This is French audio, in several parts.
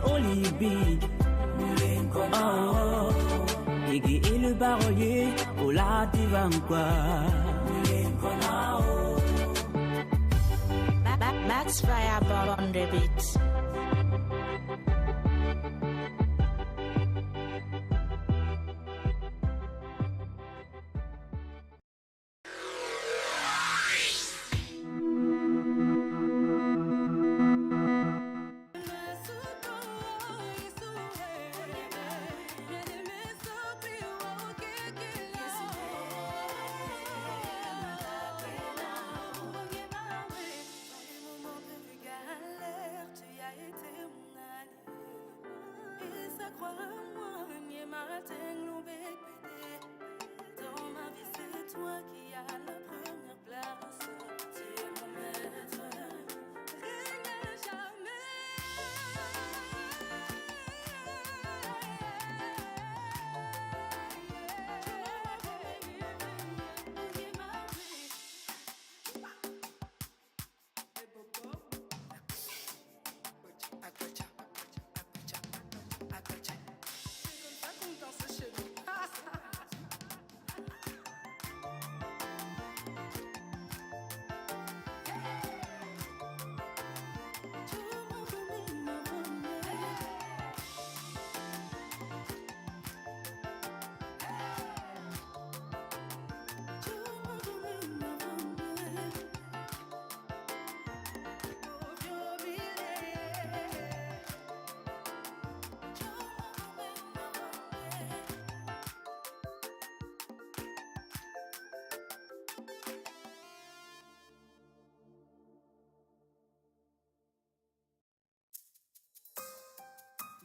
Olibi. Oh, Iggy est le parolier, Ola Divankwa. Max Fireball on the beat.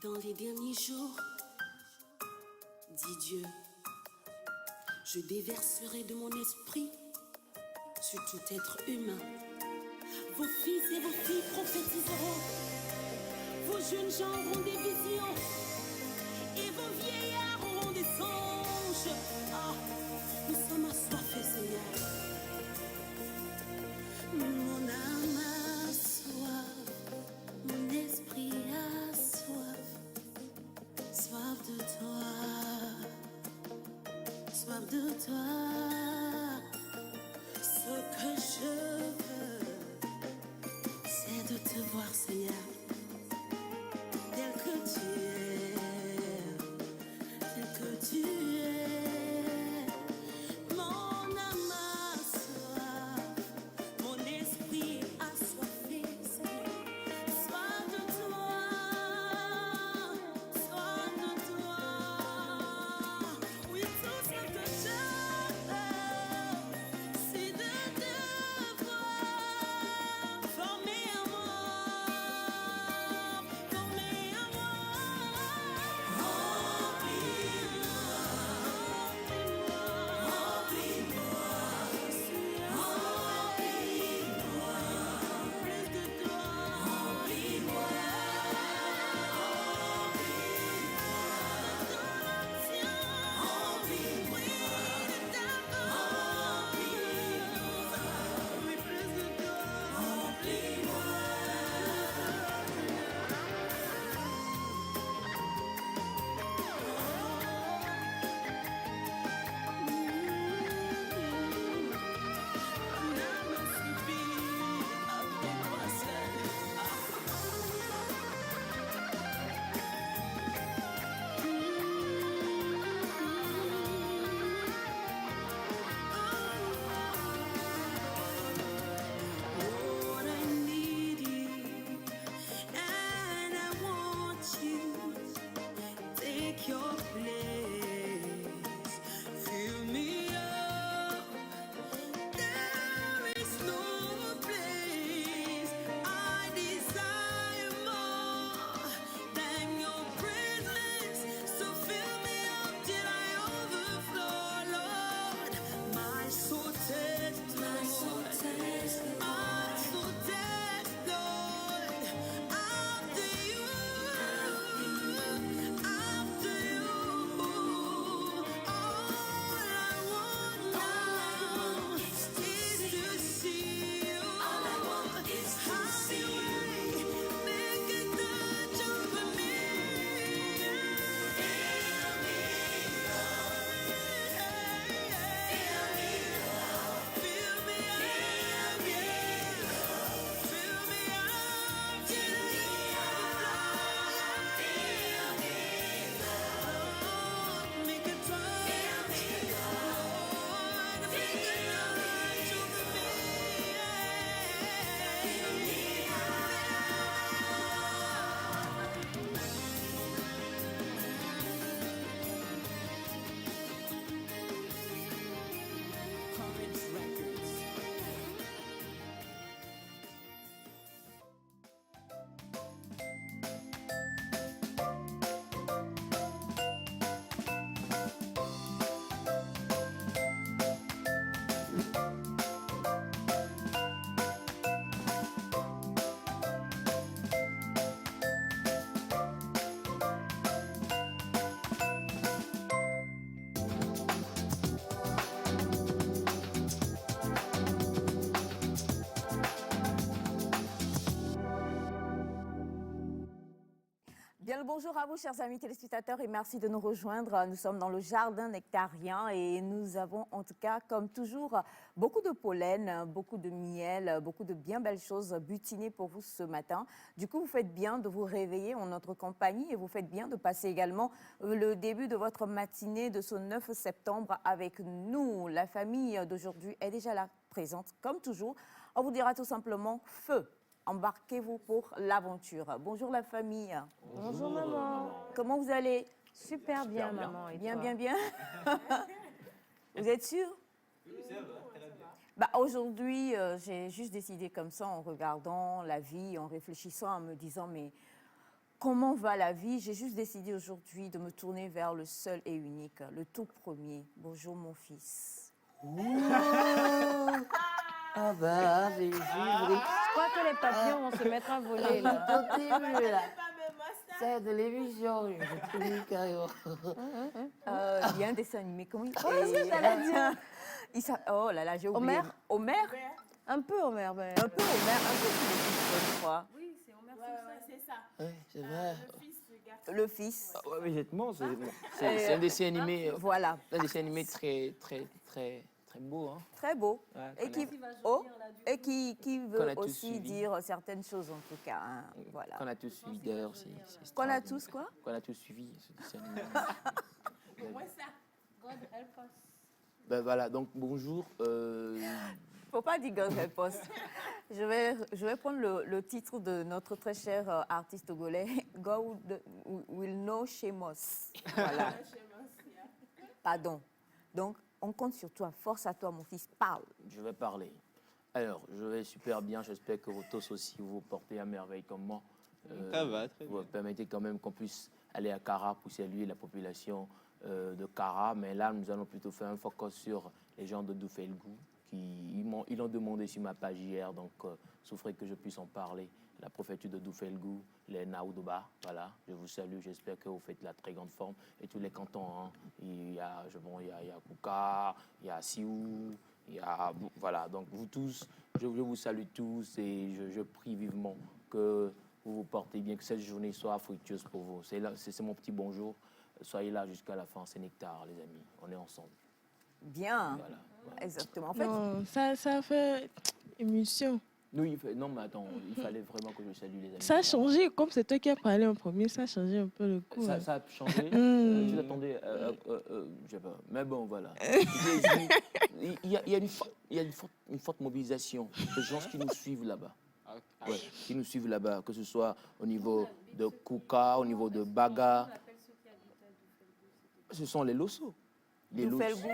Dans les derniers jours, dit Dieu, je déverserai de mon esprit sur tout être humain. Vos fils et vos filles prophétiseront, vos jeunes gens auront des visions, et vos vieillards auront des songes. Ah, nous sommes assoiffés, Seigneur. Mon âme a soif, mon esprit a soif, soif de toi, soif de toi. Ce que je veux, c'est de te voir, Seigneur, tel que tu es, tel que tu es. Mon âme a soif, mon esprit a soifé, Seigneur. Soif de toi, soif de toi. Oui, tout ce que je veux, c'est de te voir, former en moi, former en moi. Plus de toi, oui, plus de toi. Lord, I need you, and I want you. Take your place, fill me up. There is no place I desire more than your presence. So fill me up till I overflow, Lord. My soul tests, Lord. My soul tests, Lord. After you, after you. Bien le bonjour à vous, chers amis téléspectateurs, et merci de nous rejoindre. Nous sommes dans le jardin nectarien et nous avons en tout cas, comme toujours, beaucoup de pollen, beaucoup de miel, beaucoup de bien belles choses butinées pour vous ce matin. Du coup, vous faites bien de vous réveiller en notre compagnie et vous faites bien de passer également le début de votre matinée de ce 9 septembre avec nous. La famille d'aujourd'hui est déjà là, présente, comme toujours. On vous dira tout simplement feu. Embarquez-vous pour l'aventure. Bonjour la famille. Bonjour maman. Comment vous allez? Super bien maman. Et Bien, toi? bien, bien. Vous êtes sûr? Oui, ça va, très bien. Bah, aujourd'hui, j'ai juste décidé comme ça en regardant la vie, en réfléchissant, en me disant mais comment va la vie? J'ai juste décidé aujourd'hui de me tourner vers le seul et unique, le tout premier. Bonjour mon fils. Ah bah, j'ai vu. Je crois que les papillons vont se mettre à voler là. Tout est vu là. C'est de l'émission, je trouve carrément. Il y a un dessin animé, comment il Qu'est-ce que j'allais dire? Oh là là, j'ai oublié. Homer? Homer? Un peu Homer. Mais... Un peu Homer, un peu tous les fils, je crois. Oui, c'est Homer Simpson. C'est ça. Oui, c'est vrai. Le fils du garçon. Le fils. Ah ouais, honnêtement, c'est un dessin animé. Voilà. Un dessin animé très beau. Hein. Très beau. Ouais, Et qui, va jaunir, oh, là, du et qui Qu'on veut a tous aussi suivi. dire certaines choses en tout cas. Hein. Voilà. Qu'on a tous suivi d'ailleurs. Qu'on a tous quoi? Qu'on a tous suivi ce dessin animé. Au moins ça. God help us. Ben voilà, donc bonjour. Faut pas dire God help us. Je vais prendre le titre de notre très cher artiste togolais, God will know shame us. Voilà. Pardon. Donc, on compte sur toi. Force à toi, mon fils. Parle. Je vais parler. Alors, je vais super bien. J'espère que vous tous aussi vous portez à merveille comme moi. Ça va, très Vous bien. permettez quand même qu'on puisse aller à Kara pour saluer la population de Kara. Mais là, nous allons plutôt faire un focus sur les gens de Doufelgou. Ils l'ont demandé sur ma page hier, donc souffrez que je puisse en parler. La préfecture de Doufelgou, les Naoudoba, voilà, je vous salue, j'espère que vous faites la très grande forme. Et tous les cantons, hein, il y a Kouka, il y a Siou, il y a, voilà, donc vous tous, je vous salue tous et je prie vivement que vous vous portez bien, que cette journée soit fructueuse pour vous. C'est mon petit bonjour, soyez là jusqu'à la fin, c'est Nectar les amis, on est ensemble. Bien. Voilà. Exactement. En fait, Non, ça fait émission. Non, mais attends, il fallait vraiment que je salue les amis. Ça a changé, comme c'est toi qui as parlé en premier, ça a changé un peu le coup. Ça, hein. ça a changé. Mm. Je l'attendais. Je sais pas. Mais bon, voilà. Il y a une forte mobilisation de gens qui nous suivent là-bas. Ouais, qui nous suivent là-bas, que ce soit au niveau de Kouka, au niveau de Baga. Ce sont les Losso. Les Doufelgou.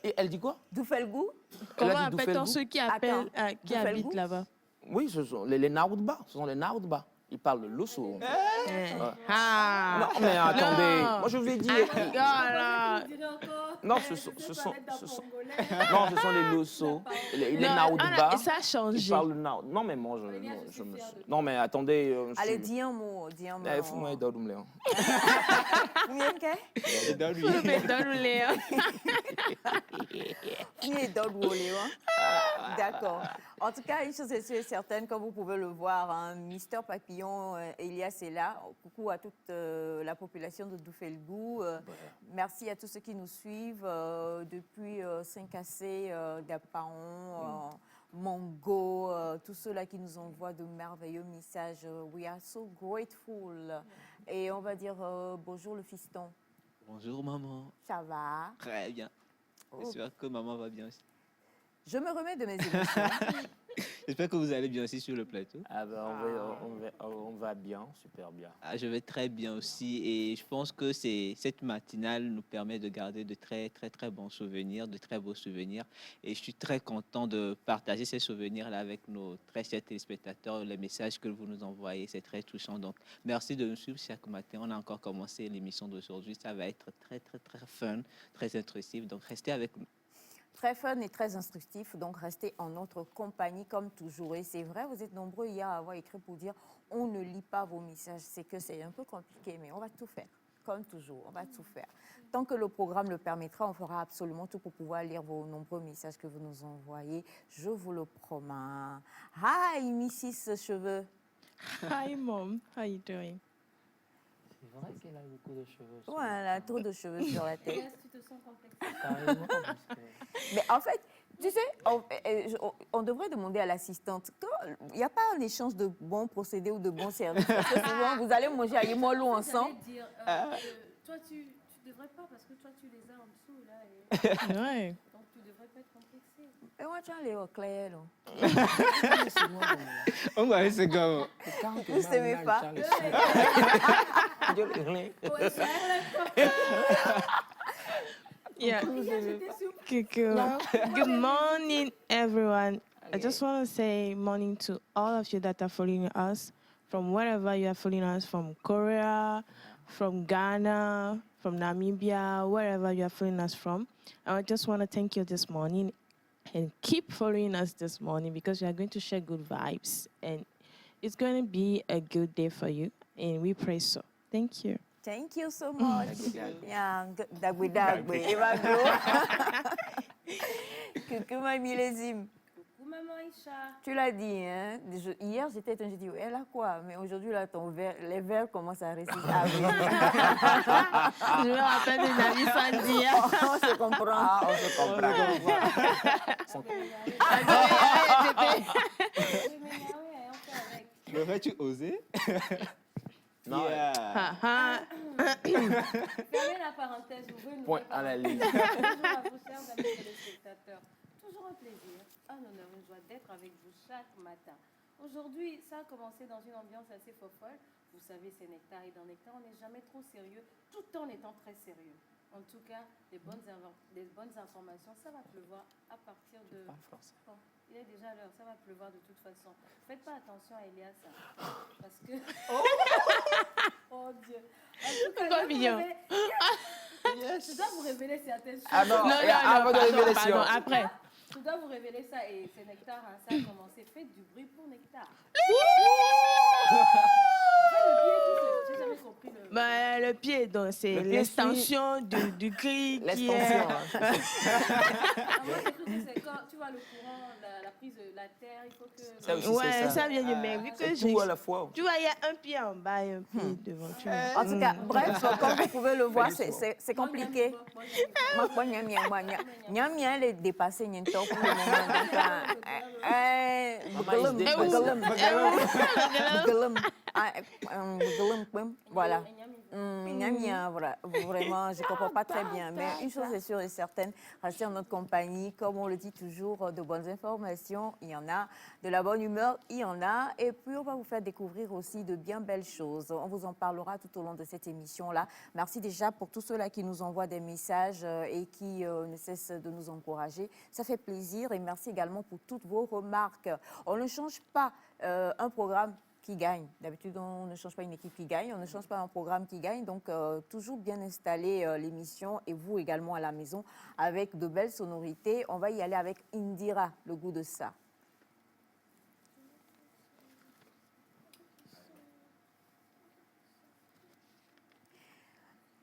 Et elle dit quoi? Doufelgou. Comment Elle a dit appelle-t-on Doufelgou. ceux qui Attends, qui Doufelgou? habitent là-bas? Oui, ce sont les Naoudba. Ce sont les Naoudba. Ils parlent de Losso. Ah! Non, mais attendez. Non. Moi, je vous ai dit. Voilà. Non, ce sont les Losso, les Naoudba. Et ça a Ils changé. parlent Naoud. Non, mais moi, je me suis... Non, mais attendez. Allez, dis un mot. Dis un mot. Il faut m'aider à doubler. Combien de Dans lui. Donne-le. D'accord. En tout cas, une chose est sûre et certaine, comme vous pouvez le voir, hein, Mister Papillon, Elias est là. Coucou à toute la population de Doufelgou. Merci à tous ceux qui nous suivent depuis Saint-Cassé, Gapaon, Mongo, tous ceux-là qui nous envoient de merveilleux messages. We are so grateful. Et on va dire bonjour le fiston. Bonjour maman. Ça va? Très bien. J'espère que maman va bien aussi. Je me remets de mes émotions. J'espère que vous allez bien aussi sur le plateau. Ah ben, on va bien, super bien. Ah, je vais très bien aussi et je pense que cette matinale nous permet de garder de très très très bons souvenirs, de très beaux souvenirs. Et je suis très content de partager ces souvenirs-là avec nos très chers téléspectateurs. Les messages que vous nous envoyez, c'est très touchant. Donc, merci de nous suivre chaque matin. On a encore commencé l'émission d'aujourd'hui. Ça va être très très très fun, très intrusif. Donc, restez avec nous. Très fun et très instructif, donc restez en notre compagnie comme toujours. Et c'est vrai, vous êtes nombreux hier à avoir écrit pour dire on ne lit pas vos messages. C'est que c'est un peu compliqué, mais on va tout faire, comme toujours, on va tout faire. Tant que le programme le permettra, on fera absolument tout pour pouvoir lire vos nombreux messages que vous nous envoyez. Je vous le promets. Hi, Mrs. Cheveux. Hi, Mom. How you doing? vrai qu'elle a beaucoup de cheveux. Ouais, elle a trop de cheveux sur la tête. Est-ce que tu te sens complexé? Carrément, parce que- Mais en fait, tu sais, on devrait demander à l'assistante, il n'y a pas un échange de bons procédés ou de bons services. Parce que souvent, vous allez manger à Yemolo ensemble. J'allais dire, toi, tu devrais pas, parce que toi, tu les as en dessous, là. Et... Ouais. Donc, tu devrais pas être complexé. Et moi, tiens, les clairs, là. On va essayer comme. Vous s'aimez pas? Yeah. J'étais surprise. Good morning, everyone. I just want to say morning to all of you that are following us from wherever you are following us, from Korea, from Ghana, from Namibia, wherever you are following us from. I just want to thank you this morning and keep following us this morning because we are going to share good vibes and it's going to be a good day for you. And we pray so. Thank you. Thank you so much. Yeah, dagwe. Eva Glo. Coucou, ma millésime. Coucou, maman Aïcha. Tu l'as dit, hein? Hier, j'étais j'ai dit, elle a quoi? Mais aujourd'hui, là, les verres commencent à réciter. Je me rappelle d'une amie Sandy. On se comprend. on se comprend. L'aurais-tu osé? Non, Fermez la parenthèse, ouvrez une point à la ligne. Bonjour à vous, chers amis téléspectateurs. Toujours un plaisir, un honneur, une joie d'être avec vous chaque matin. Aujourd'hui, ça a commencé dans une ambiance assez fofolle. Vous savez, c'est Nectar et dans Nectar, on n'est jamais trop sérieux, tout en étant très sérieux. En tout cas, des bonnes informations, ça va pleuvoir à partir de... Bon, il est déjà l'heure, ça va pleuvoir de toute façon. Faites pas attention à Elias, hein, parce que... Oh Dieu. En tout cas, Pas mignon. Je dois vous révéler certaines choses. Ah non, Non, avant de pardon, révélation. pardon, après. Je dois vous révéler ça et c'est Nectar, hein, ça a commencé. Faites du bruit pour Nectar. J'ai jamais compris le... Bah, le pied, donc c'est Le pied l'extension du cri qui est... L'extension. Moi, j'ai cru que c'est quand tu vois le courant, la prise de la terre, il faut que... Ça aussi, Ouais, c'est ça vient du mais vu que C'est j'ai... tout à la fois. Tu vois, il y a un pied en bas et un pied devant. Tu vois. En tout cas, bref, comme vous pouvez le voir, c'est compliqué. Moi, Nyamia, elle est dépassée, Nyento, pour le moment. Voilà. Vraiment, je ne comprends pas très bien. Mais une chose est sûre et certaine, restez en notre compagnie. Comme on le dit toujours, de bonnes informations, il y en a. De la bonne humeur, il y en a. Et puis, on va vous faire découvrir aussi de bien belles choses. On vous en parlera tout au long de cette émission-là. Merci déjà pour tous ceux-là qui nous envoient des messages et qui ne cessent de nous encourager. Ça fait plaisir. Et merci également pour toutes vos remarques. On ne change pas un programme qui gagne. D'habitude, on ne change pas une équipe qui gagne, on ne change pas un programme qui gagne. Donc, toujours bien installer l'émission et vous également à la maison avec de belles sonorités. On va y aller avec Indira, le goût de ça.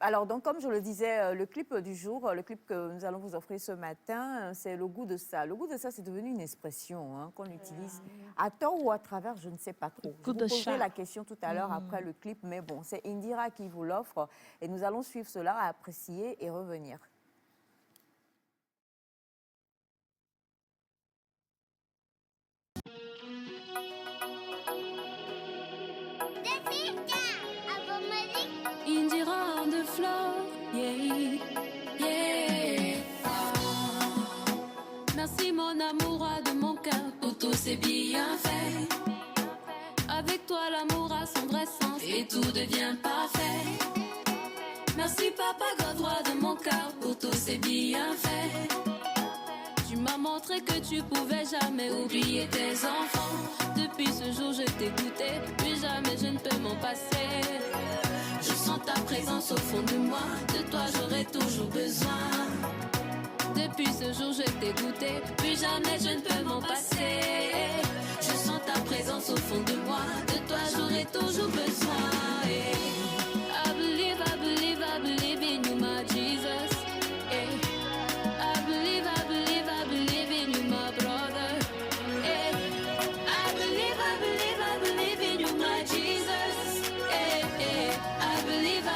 Alors, donc, comme je le disais, le clip du jour, le clip que nous allons vous offrir ce matin, c'est le goût de ça. Le goût de ça, c'est devenu une expression hein, qu'on utilise à tort ou à travers, je ne sais pas trop. Je vous poserai la question tout à l'heure après le clip, mais bon, c'est Indira qui vous l'offre et nous allons suivre cela, apprécier et revenir. Indira on the floor, yeah, yeah. Merci mon amour de mon cœur pour tous ces bienfaits. Avec toi l'amour a son vrai sens et tout devient parfait. Merci papa God roi de mon cœur pour tous ces bienfaits. Tu m'as montré que tu pouvais jamais oublier tes enfants. Depuis ce jour je t'ai goûté, plus jamais je ne peux m'en passer. Je sens ta présence au fond de moi, de toi j'aurai toujours besoin. Depuis ce jour je t'ai goûté, plus jamais je ne peux m'en passer. Je sens ta présence au fond de moi, de toi j'aurai toujours besoin. I believe, I believe, I believe in you my Jesus. I believe, I believe, I believe in you my brother. I believe, I believe, I believe in you my Jesus. I believe,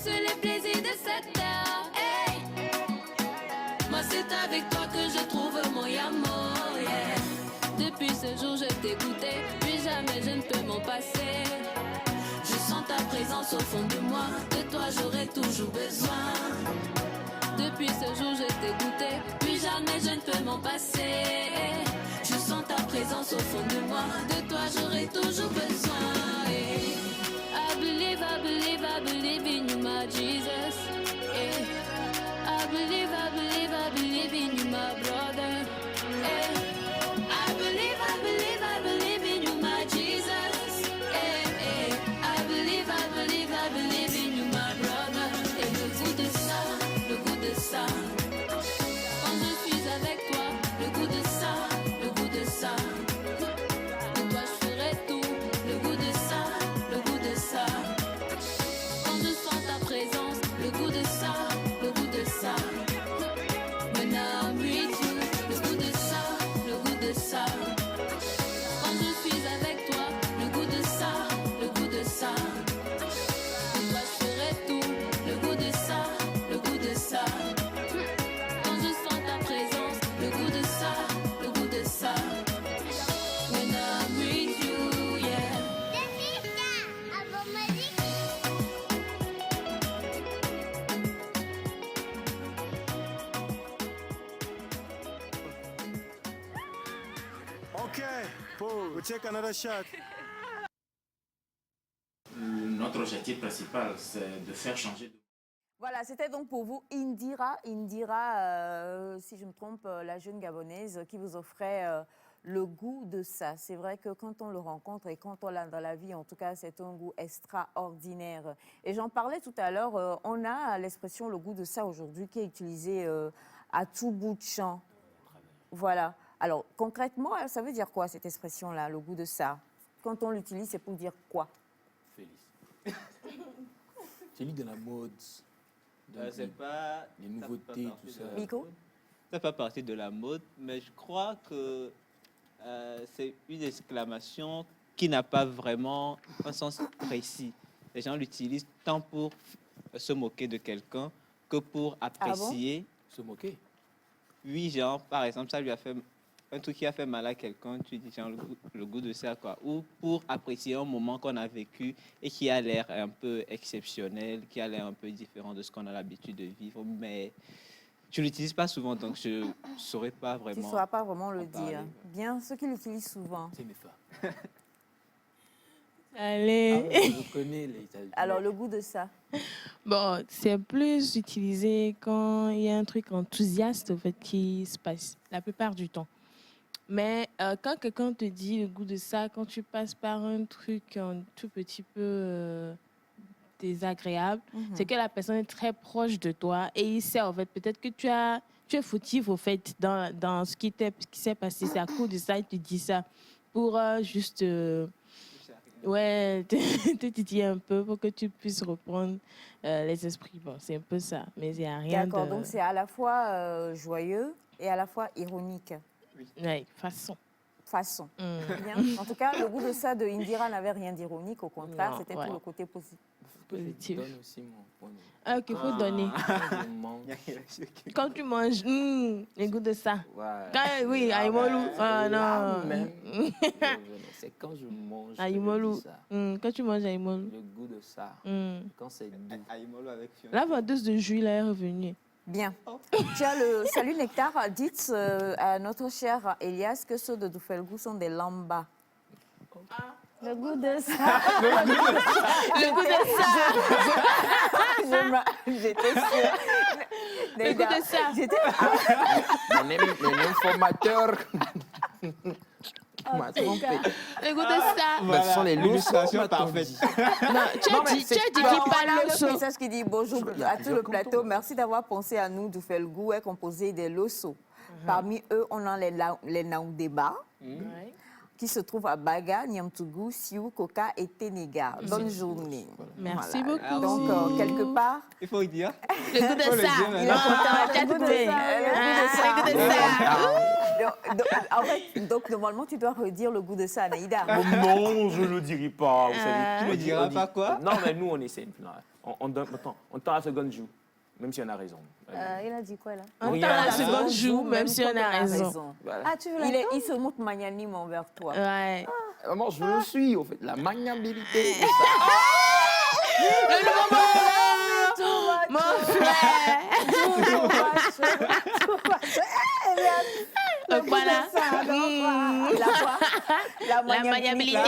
tous les plaisirs de cette terre. Hey. Moi c'est avec toi que je trouve mon amour, yeah. Depuis ce jour je t'ai goûté, puis jamais je ne peux m'en passer. Je sens ta présence au fond de moi, de toi j'aurai toujours besoin. Depuis ce jour je t'ai goûté, puis jamais je ne peux m'en passer. Je sens ta présence au fond de moi, de toi j'aurai toujours besoin. I believe in you, my Jesus. I believe in you, my brother. I believe in you, my Jesus. I believe in you, my brother. Et le goût de ça, quand je suis avec toi, le goût de ça. De toi je ferai tout, le goût de ça. Quand je sens ta présence, le goût de ça. When I'm with you, le goût de ça. Quand je suis avec toi, le goût de ça. De toi je ferai tout, le goût de ça. Quand je sens ta présence, le goût de ça. When I'm with you, yeah. Okay, Paul, we'll take another shot. Notre objectif principal, c'est de faire changer. Voilà, c'était donc pour vous Indira, si je me trompe, la jeune Gabonaise qui vous offrait le goût de ça. C'est vrai que quand on le rencontre et quand on l'a dans la vie, en tout cas, c'est un goût extraordinaire. Et j'en parlais tout à l'heure, on a l'expression le goût de ça aujourd'hui qui est utilisée à tout bout de champ. Voilà. Alors, concrètement, ça veut dire quoi cette expression-là, le goût de ça? Quand on l'utilise, c'est pour dire quoi? Félix. C'est lui de la mode. C'est pas les nouveautés, tout ça. Nico? Ça fait pas partie de la mode, mais je crois que c'est une exclamation qui n'a pas vraiment un sens précis. Les gens l'utilisent tant pour se moquer de quelqu'un que pour apprécier. Ah bon? Se moquer? Oui, genre, par exemple, ça lui a fait un truc qui a fait mal à quelqu'un, tu dis genre le goût de ça, quoi. Ou pour apprécier un moment qu'on a vécu et qui a l'air un peu exceptionnel, qui a l'air un peu différent de ce qu'on a l'habitude de vivre, mais tu ne l'utilises pas souvent, donc je ne saurais pas vraiment. Tu ne sauras pas vraiment le dire. Bien, ceux qui l'utilisent souvent. C'est mes femmes. Allez. Ah, je connais les Italiens. Alors, le goût de ça? Bon, c'est plus utilisé quand il y a un truc enthousiaste en fait, qui se passe, la plupart du temps. Mais quand quelqu'un te dit le goût de ça, quand tu passes par un truc un tout petit peu désagréable, c'est que la personne est très proche de toi et il sait en fait, peut-être que tu es fautif au fait dans ce qui s'est passé. C'est à cause de ça, il te dit ça pour juste... te titiller un peu pour que tu puisses reprendre les esprits. Bon, c'est un peu ça, mais il n'y a rien de... D'accord, donc c'est à la fois joyeux et à la fois ironique. Oui, façon. Bien. En tout cas, le goût de ça de Indira n'avait rien d'ironique, au contraire, c'était tout le côté positif. Je donne aussi mon point de vue. Ah, qu'il faut donner. Quand tu manges, le goût de ça. Ouais. Oui, aïmolou. Ah non. C'est quand je mange. Aïmolou. Quand tu manges aïmolou. Le goût de ça. Quand c'est doux. Aïmolou avec Fiona. La vendeuse de jus, là, est revenue. Bien. Tiens, le salut Nectar, dites à notre cher Elias que ceux de Doufelgou sont des lambas. Le goût de ça. Le goût de ça. J'étais sûre. Le goût de ça. Mon informateur m'a trompé. Le goût de ça. Voilà, Ce sont les l'illustration parfaite. Non, tu as dit qu'il parle Le l'osso. message qui dit bonjour à tout le plateau. Merci d'avoir pensé à nous. Doufelgou est composé des losos. Parmi eux, on a les Naoudéba, qui se trouvent à Baga, Niamtougou, Siou, Koka et Ténéga. Bonne journée. Merci Voilà. beaucoup. Donc, quelque part... Il faut le dire. Le goût de ça. Il est content. Tu as tout fait. Le goût de ça. En fait, donc, normalement, tu dois redire le goût de ça, Naïda. Non, je ne le dirai pas. Vous savez, Tu ne diras pas quoi? Non, mais nous, on essaie. On tend la seconde joue, même si on a raison. Il a dit quoi là? On Oui, tend la hein. seconde joue, même si on a raison. Voilà. Ah, tu veux la Il se montre magnanime envers toi. Ouais. Vraiment, je le suis, au fait. La magnabilité. Le nouveau mon frère. Donc voilà. La La maniabilité.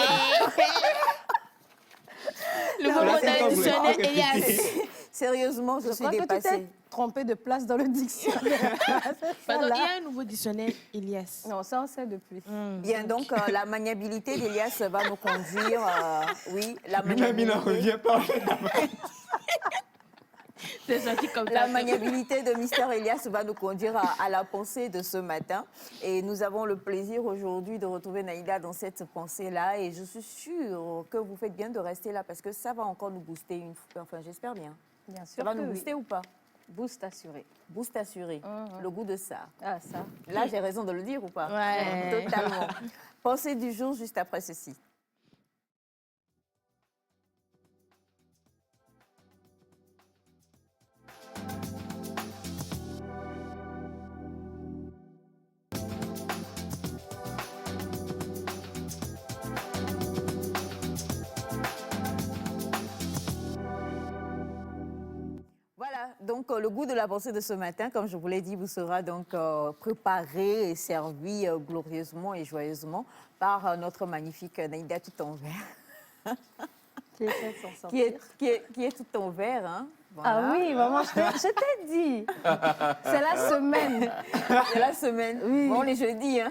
Le Non, moment mais c'est traditionnel, compliqué. Elias. Sérieusement, je suis crois que tu t'es dépassée. trompé de place dans le dictionnaire. Pardon, il y a un nouveau dictionnaire, Elias. Non, ça on sait depuis. Bien, donc la maniabilité d'Elias va nous conduire, oui, la Lui-même, il n'en maniabilité. revient pas. C'est sorti comme La ça. maniabilité de Mister Elias va nous conduire à la pensée de ce matin. Et nous avons le plaisir aujourd'hui de retrouver Naïda dans cette pensée-là. Et je suis sûre que vous faites bien de rester là parce que ça va encore nous booster une fois. Enfin, j'espère bien. Bien sûr Ça va que nous oui. booster ou pas? Boost assuré. Boost assuré. Le goût de ça. Ah, ça. Là, j'ai raison de le dire ou pas? Ouais. Totalement. Pensée du jour juste après ceci. Voilà, donc le goût de la pensée de ce matin, comme je vous l'ai dit, vous sera donc préparé et servi glorieusement et joyeusement par notre magnifique Naïda tout en vert. Qui essaie de s'en qui, sortir. qui est tout en vert. Hein. Ah Voilà. oui, maman, je t'ai dit. C'est la semaine. C'est la semaine. Oui. Bon, les jeudis. Hein.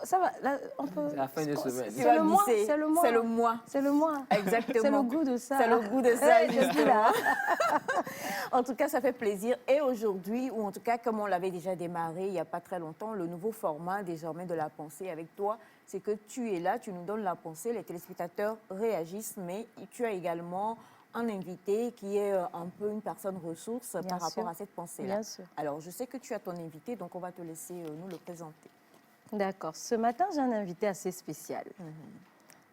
Ça va, là, on peut... C'est la fin de semaine. Tu vas C'est le mois, glisser. c'est le mois. C'est le mois. C'est le mois. Exactement. C'est le goût de ça. C'est le goût de ça, Je suis là. En tout cas, ça fait plaisir. Et aujourd'hui, ou en tout cas, comme on l'avait déjà démarré il n'y a pas très longtemps, le nouveau format désormais de la pensée avec toi, c'est que tu es là, tu nous donnes la pensée, les téléspectateurs réagissent, mais tu as également un invité qui est un peu une personne ressource par rapport à cette pensée-là. Bien sûr. Alors, je sais que tu as ton invité, donc on va te laisser nous le présenter. D'accord. Ce matin, j'ai un invité assez spécial.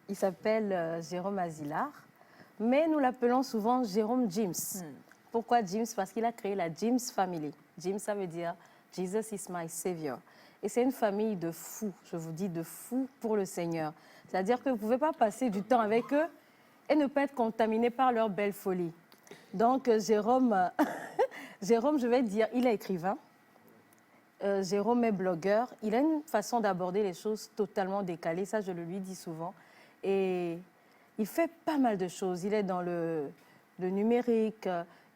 Il s'appelle Jérôme Azilar, mais nous l'appelons souvent Jérôme James. Pourquoi James? Parce qu'il a créé la James Family. James, ça veut dire Jesus is my Savior. Et c'est une famille de fous, je vous dis de fous pour le Seigneur. C'est-à-dire que vous ne pouvez pas passer du temps avec eux et ne pas être contaminé par leur belle folie. Donc Jérôme, Jérôme, je vais dire, il est écrivain. Jérôme est blogueur. Il a une façon d'aborder les choses totalement décalée, ça je le lui dis souvent. Et il fait pas mal de choses. Il est dans le numérique,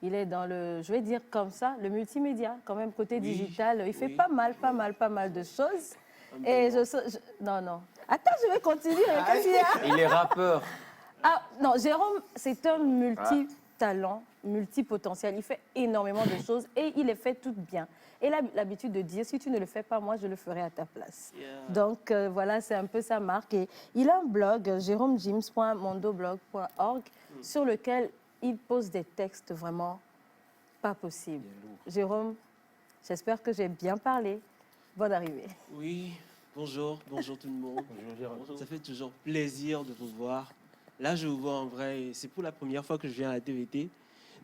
il est dans le, je vais dire comme ça, le multimédia, quand même côté digital. Il fait pas mal de choses. Et non. Attends, je vais continuer. Qu'est-ce qu'il y a? Il est rappeur. Ah non, Jérôme, c'est un multi-talent, multipotentiel. Il fait énormément de choses et il les fait toutes bien. Et il a l'habitude de dire, si tu ne le fais pas, moi, je le ferai à ta place. Donc, voilà, c'est un peu sa marque. Et il a un blog, jérômejames.mondoblog.org, sur lequel il pose des textes vraiment pas possibles. Jérôme, j'espère que j'ai bien parlé. Bonne arrivée. Oui, bonjour tout le monde. Bonjour, Jérôme. Ça fait toujours plaisir de vous voir. Là, je vous vois en vrai et c'est pour la première fois que je viens à la TVT.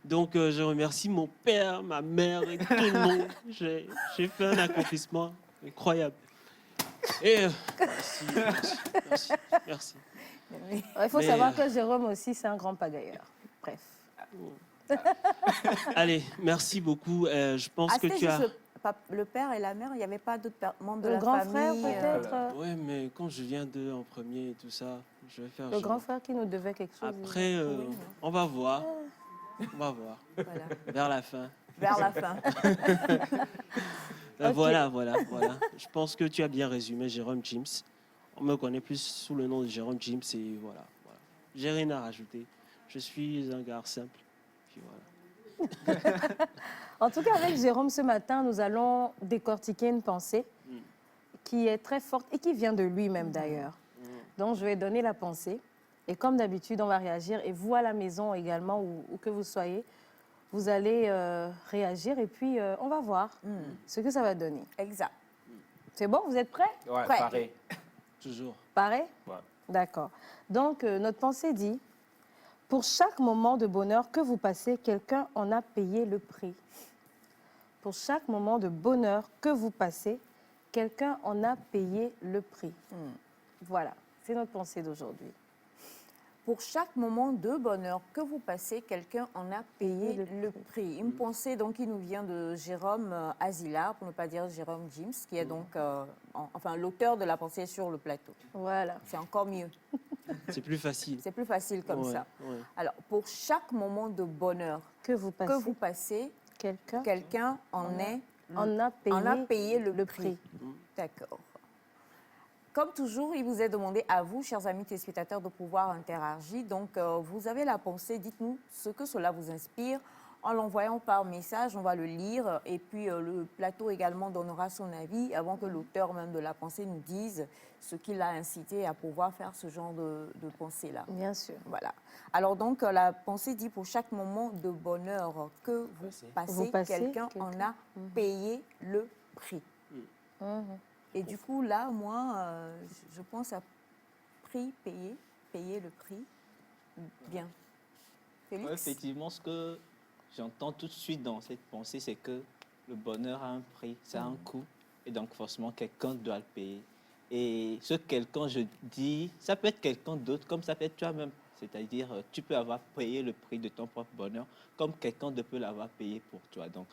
Donc, je remercie mon père, ma mère et tout le monde. J'ai fait un accomplissement incroyable. Et merci. Il faut savoir que Jérôme aussi, c'est un grand pagailleur. Bref. Allez, merci beaucoup. Je pense que tu as... Le père et la mère, il n'y avait pas d'autres membres de Le la grand famille frère, peut-être Oui, mais quand je viens d'eux en premier et tout ça, je vais faire... Le grand frère qui nous devait quelque chose. Après, on va voir. On va voir. Voilà. Vers la fin. Vers la fin. Ok. Voilà. Je pense que tu as bien résumé Jérôme James. On me connaît plus sous le nom de Jérôme James et voilà. J'ai rien à rajouter. Je suis un gars simple. Puis voilà. En tout cas, avec Jérôme, ce matin, nous allons décortiquer une pensée qui est très forte et qui vient de lui-même d'ailleurs. Donc, je vais donner la pensée. Et comme d'habitude, on va réagir. Et vous, à la maison également, où que vous soyez, vous allez réagir. Et puis, on va voir ce que ça va donner. Exact. C'est bon? Vous êtes prêts? Ouais, Prêts. pareil. Toujours. Pareil? Ouais. D'accord. Donc, notre pensée dit, Pour chaque moment de bonheur que vous passez, quelqu'un en a payé le prix. Pour chaque moment de bonheur que vous passez, quelqu'un en a payé le prix. Voilà, c'est notre pensée d'aujourd'hui. Pour chaque moment de bonheur que vous passez, quelqu'un en a payé le prix. Une pensée donc qui nous vient de Jérôme Azilard, pour ne pas dire Jérôme James, qui est donc enfin l'auteur de la pensée sur le plateau. Voilà. C'est encore mieux. C'est plus facile. C'est plus facile comme Ouais, ça. ouais. Alors, pour chaque moment de bonheur que vous passez, quelqu'un en a payé le prix. D'accord. Comme toujours, il vous est demandé à vous, chers amis téléspectateurs, de pouvoir interagir. Donc, vous avez la pensée, dites-nous ce que cela vous inspire. En l'envoyant par message, on va le lire. Et puis, le plateau également donnera son avis avant que l'auteur même de la pensée nous dise ce qui l'a incité à pouvoir faire ce genre de pensée-là. Bien sûr. Voilà. Alors, donc, la pensée dit pour chaque moment de bonheur que vous passez, quelqu'un en a payé le prix. Et du coup, là, moi, je pense à prix, payer le prix. Bien. Félix? Ouais, effectivement, ce que j'entends tout de suite dans cette pensée, c'est que le bonheur a un prix, ça a un coût, et donc forcément, quelqu'un doit le payer. Et ce quelqu'un, je dis, ça peut être quelqu'un d'autre, comme ça peut être toi-même. C'est-à-dire, tu peux avoir payé le prix de ton propre bonheur, comme quelqu'un d'autre peut l'avoir payé pour toi. Donc,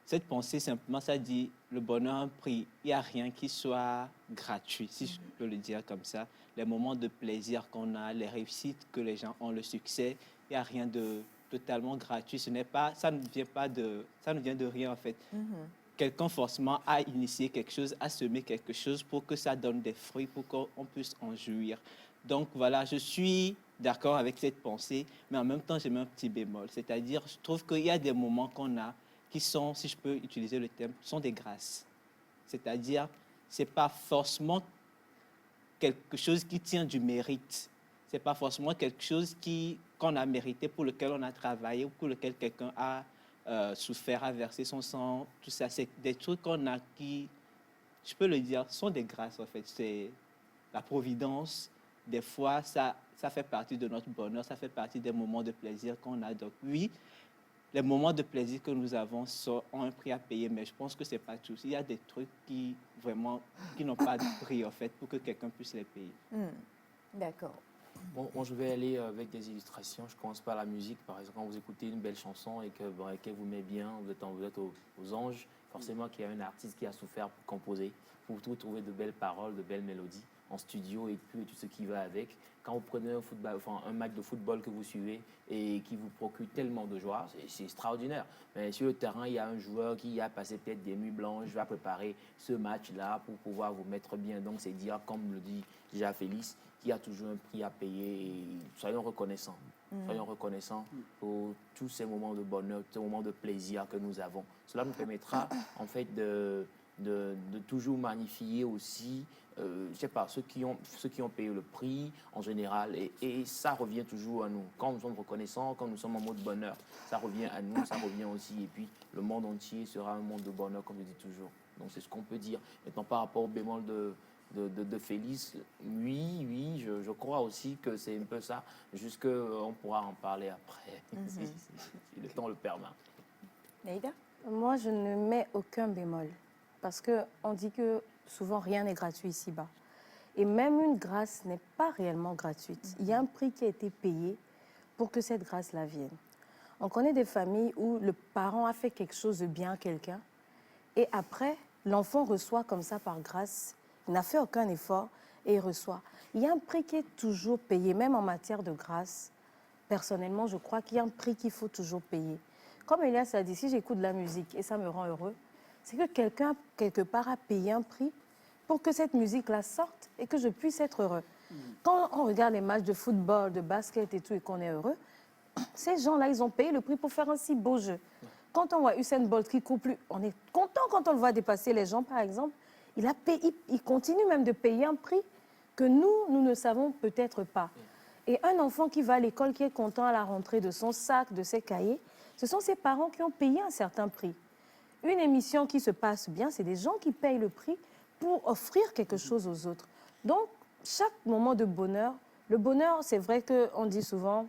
cette pensée, simplement, ça dit, le bonheur a un prix. Il n'y a rien qui soit gratuit, si je peux le dire comme ça. Les moments de plaisir qu'on a, les réussites que les gens ont, le succès, il n'y a rien de totalement gratuit. Ça ne vient de rien, en fait. Quelqu'un, forcément, a initié quelque chose, a semé quelque chose pour que ça donne des fruits, pour qu'on puisse en jouir. Donc, voilà, je suis d'accord avec cette pensée, mais en même temps, j'ai mis un petit bémol. C'est-à-dire, je trouve qu'il y a des moments qu'on a qui sont, si je peux utiliser le terme, sont des grâces. C'est-à-dire, ce n'est pas forcément quelque chose qui tient du mérite. Ce n'est pas forcément quelque chose qu'on a mérité, pour lequel on a travaillé, ou pour lequel quelqu'un a souffert, a versé son sang, tout ça. C'est des trucs qu'on a qui, je peux le dire, sont des grâces, en fait. C'est la providence. Des fois, ça fait partie de notre bonheur, ça fait partie des moments de plaisir qu'on a. Donc, oui, les moments de plaisir que nous avons ont un prix à payer, mais je pense que ce n'est pas tout. Il y a des trucs qui n'ont pas de prix, en fait, pour que quelqu'un puisse les payer. D'accord. Bon, moi, je vais aller avec des illustrations. Je commence par la musique. Par exemple, quand vous écoutez une belle chanson et qu'elle vous met bien, vous êtes aux anges, forcément qu'il y a un artiste qui a souffert pour composer, pour trouver de belles paroles, de belles mélodies en studio et tout ce qui va avec. Quand vous prenez un match de football que vous suivez et qui vous procure tellement de joie, c'est extraordinaire. Mais sur le terrain, il y a un joueur qui a passé peut-être des nuits blanches, va préparer ce match-là pour pouvoir vous mettre bien. Donc, c'est dire, comme le dit déjà Félix, qu'il y a toujours un prix à payer. Et soyons reconnaissants. Soyons reconnaissants pour tous ces moments de bonheur, tous ces moments de plaisir que nous avons. Cela nous permettra, en fait, de toujours magnifier aussi, je sais pas, ceux qui ont payé le prix en général, et ça revient toujours à nous. Quand nous sommes reconnaissants, quand nous sommes en mode bonheur, ça revient à nous, ça revient aussi, et puis le monde entier sera un monde de bonheur, comme je dis toujours. Donc c'est ce qu'on peut dire. Maintenant, par rapport au bémol de Félix, oui, je crois aussi que c'est un peu ça, juste qu'on pourra en parler après, si le temps le permet. Naïda? Moi, je ne mets aucun bémol. Parce qu'on dit que souvent rien n'est gratuit ici-bas. Et même une grâce n'est pas réellement gratuite. Il y a un prix qui a été payé pour que cette grâce-là vienne. On connaît des familles où le parent a fait quelque chose de bien à quelqu'un et après, l'enfant reçoit comme ça par grâce. Il n'a fait aucun effort et il reçoit. Il y a un prix qui est toujours payé, même en matière de grâce. Personnellement, je crois qu'il y a un prix qu'il faut toujours payer. Comme Elias a dit, si j'écoute de la musique et ça me rend heureux, c'est que quelqu'un, quelque part, a payé un prix pour que cette musique-là sorte et que je puisse être heureux. Quand on regarde les matchs de football, de basket et tout, et qu'on est heureux, ces gens-là, ils ont payé le prix pour faire un si beau jeu. Quand on voit Usain Bolt qui court plus, on est content quand on le voit dépasser les gens, par exemple. Il continue même de payer un prix que nous ne savons peut-être pas. Et un enfant qui va à l'école, qui est content à la rentrée de son sac, de ses cahiers, ce sont ses parents qui ont payé un certain prix. Une émission qui se passe bien, c'est des gens qui payent le prix pour offrir quelque chose aux autres. Donc, chaque moment de bonheur, le bonheur, c'est vrai qu'on dit souvent,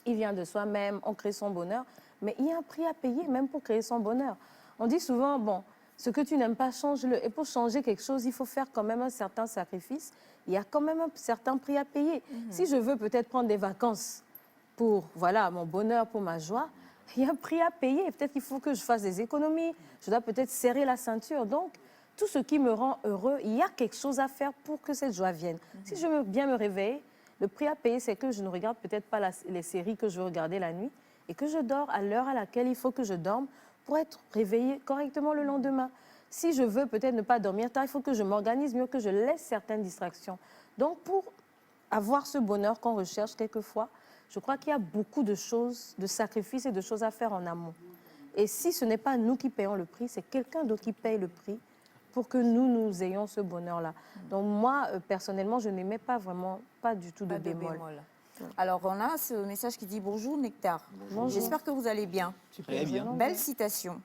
il vient de soi-même, on crée son bonheur, mais il y a un prix à payer même pour créer son bonheur. On dit souvent, bon, ce que tu n'aimes pas, change-le. Et pour changer quelque chose, il faut faire quand même un certain sacrifice. Il y a quand même un certain prix à payer. Si je veux peut-être prendre des vacances pour voilà, mon bonheur, pour ma joie, il y a un prix à payer. Peut-être qu'il faut que je fasse des économies. Je dois peut-être serrer la ceinture. Donc, tout ce qui me rend heureux, il y a quelque chose à faire pour que cette joie vienne. Si je veux bien me réveiller, le prix à payer, c'est que je ne regarde peut-être pas les séries que je veux regarder la nuit et que je dors à l'heure à laquelle il faut que je dorme pour être réveillée correctement le lendemain. Si je veux peut-être ne pas dormir tard, il faut que je m'organise mieux, que je laisse certaines distractions. Donc, pour avoir ce bonheur qu'on recherche quelquefois, je crois qu'il y a beaucoup de choses, de sacrifices et de choses à faire en amont. Et si ce n'est pas nous qui payons le prix, c'est quelqu'un d'autre qui paye le prix pour que nous ayons ce bonheur-là. Donc moi, personnellement, je n'aimais pas vraiment, pas du tout de bémol. Alors, on a ce message qui dit « Bonjour Nectar, j'espère que vous allez bien. » Très bien. Belle citation.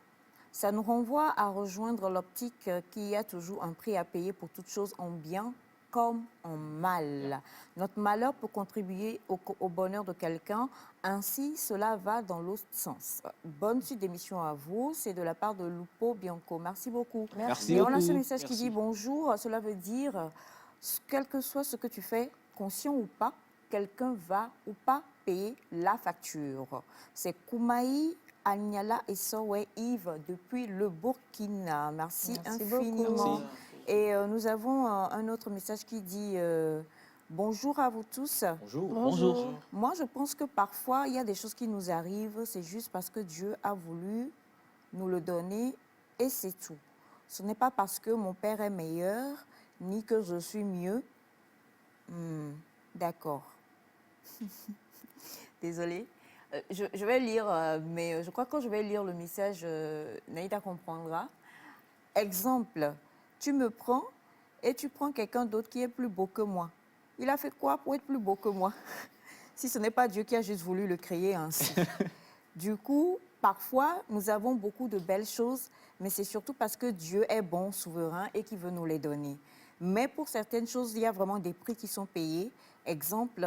Ça nous renvoie à rejoindre l'optique qu'il y a toujours un prix à payer pour toute chose en bien comme en mal. Notre malheur peut contribuer au bonheur de quelqu'un, ainsi cela va dans l'autre sens. Bonne suite d'émission à vous, c'est de la part de Lupo Bianco. Merci beaucoup. Merci Et on a beaucoup. ce message qui Merci. dit « Bonjour », cela veut dire, quel que soit ce que tu fais, conscient ou pas, quelqu'un va ou pas payer la facture. C'est Koumaï Agnala et Sowe Yves depuis le Burkina. Merci infiniment. beaucoup. Et nous avons un autre message qui dit bonjour à vous tous. Bonjour. Bonjour. Moi, je pense que parfois, il y a des choses qui nous arrivent, c'est juste parce que Dieu a voulu nous le donner et c'est tout. Ce n'est pas parce que mon père est meilleur, ni que je suis mieux. D'accord. Désolée. Je vais lire, mais je crois que quand je vais lire le message, Naïda comprendra. Exemple, tu me prends et tu prends quelqu'un d'autre qui est plus beau que moi. Il a fait quoi pour être plus beau que moi? Si ce n'est pas Dieu qui a juste voulu le créer ainsi. Du coup, parfois, nous avons beaucoup de belles choses, mais c'est surtout parce que Dieu est bon, souverain et qui veut nous les donner. Mais pour certaines choses, il y a vraiment des prix qui sont payés. Exemple,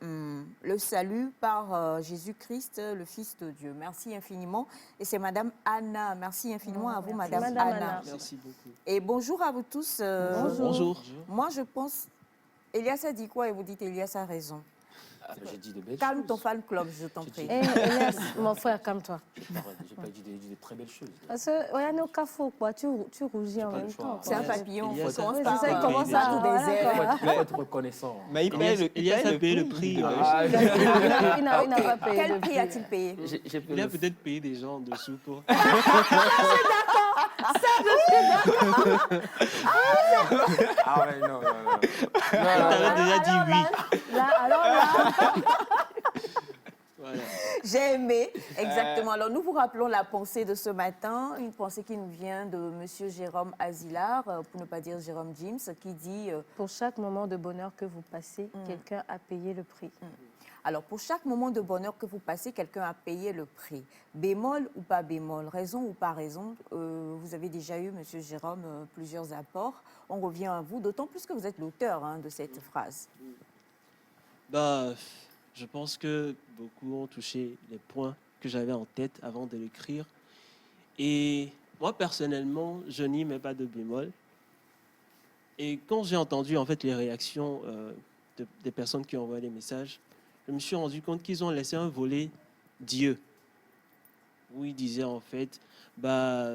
le salut par Jésus-Christ, le Fils de Dieu. Merci infiniment. Et c'est Madame Anna. Merci infiniment à vous, Madame Anna. Merci beaucoup. Et bonjour à vous tous. Bonjour. Moi, je pense... Elias a dit quoi et vous dites Elias a raison. J'ai dit de belles Calme choses. ton fan club, je t'en prie. Elias, mon frère, calme-toi. J'ai pas dit de très belles choses. Parce que, regarde, au cafou, quoi, tu rougis en pas le même choix. temps. C'est un papillon. Elias, Commence Oui, par c'est ça, il commence à tout voilà, des ailes. quoi. Il faut être reconnaissant. Mais il paye Elias a payé le prix. Il n'a pas payé. Quel le prix a-t-il payé? Il a peut-être payé des gens en dessous pour... Ah ouais, non. T'avais déjà dit oui. Alors là, Voilà. J'ai aimé, exactement. Alors, nous vous rappelons la pensée de ce matin, une pensée qui nous vient de M. Jérôme Azilar, pour ne pas dire Jérôme James, qui dit... pour chaque moment de bonheur que vous passez, quelqu'un a payé le prix. Alors, pour chaque moment de bonheur que vous passez, quelqu'un a payé le prix. Bémol ou pas bémol, raison ou pas raison, vous avez déjà eu, M. Jérôme, plusieurs apports. On revient à vous, d'autant plus que vous êtes l'auteur de cette phrase. Bah, je pense que beaucoup ont touché les points que j'avais en tête avant de l'écrire. Et moi, personnellement, je n'y mets pas de bémol. Et quand j'ai entendu en fait les réactions des personnes qui ont envoyé les messages, je me suis rendu compte qu'ils ont laissé un volet Dieu, où ils disaient en fait, bah,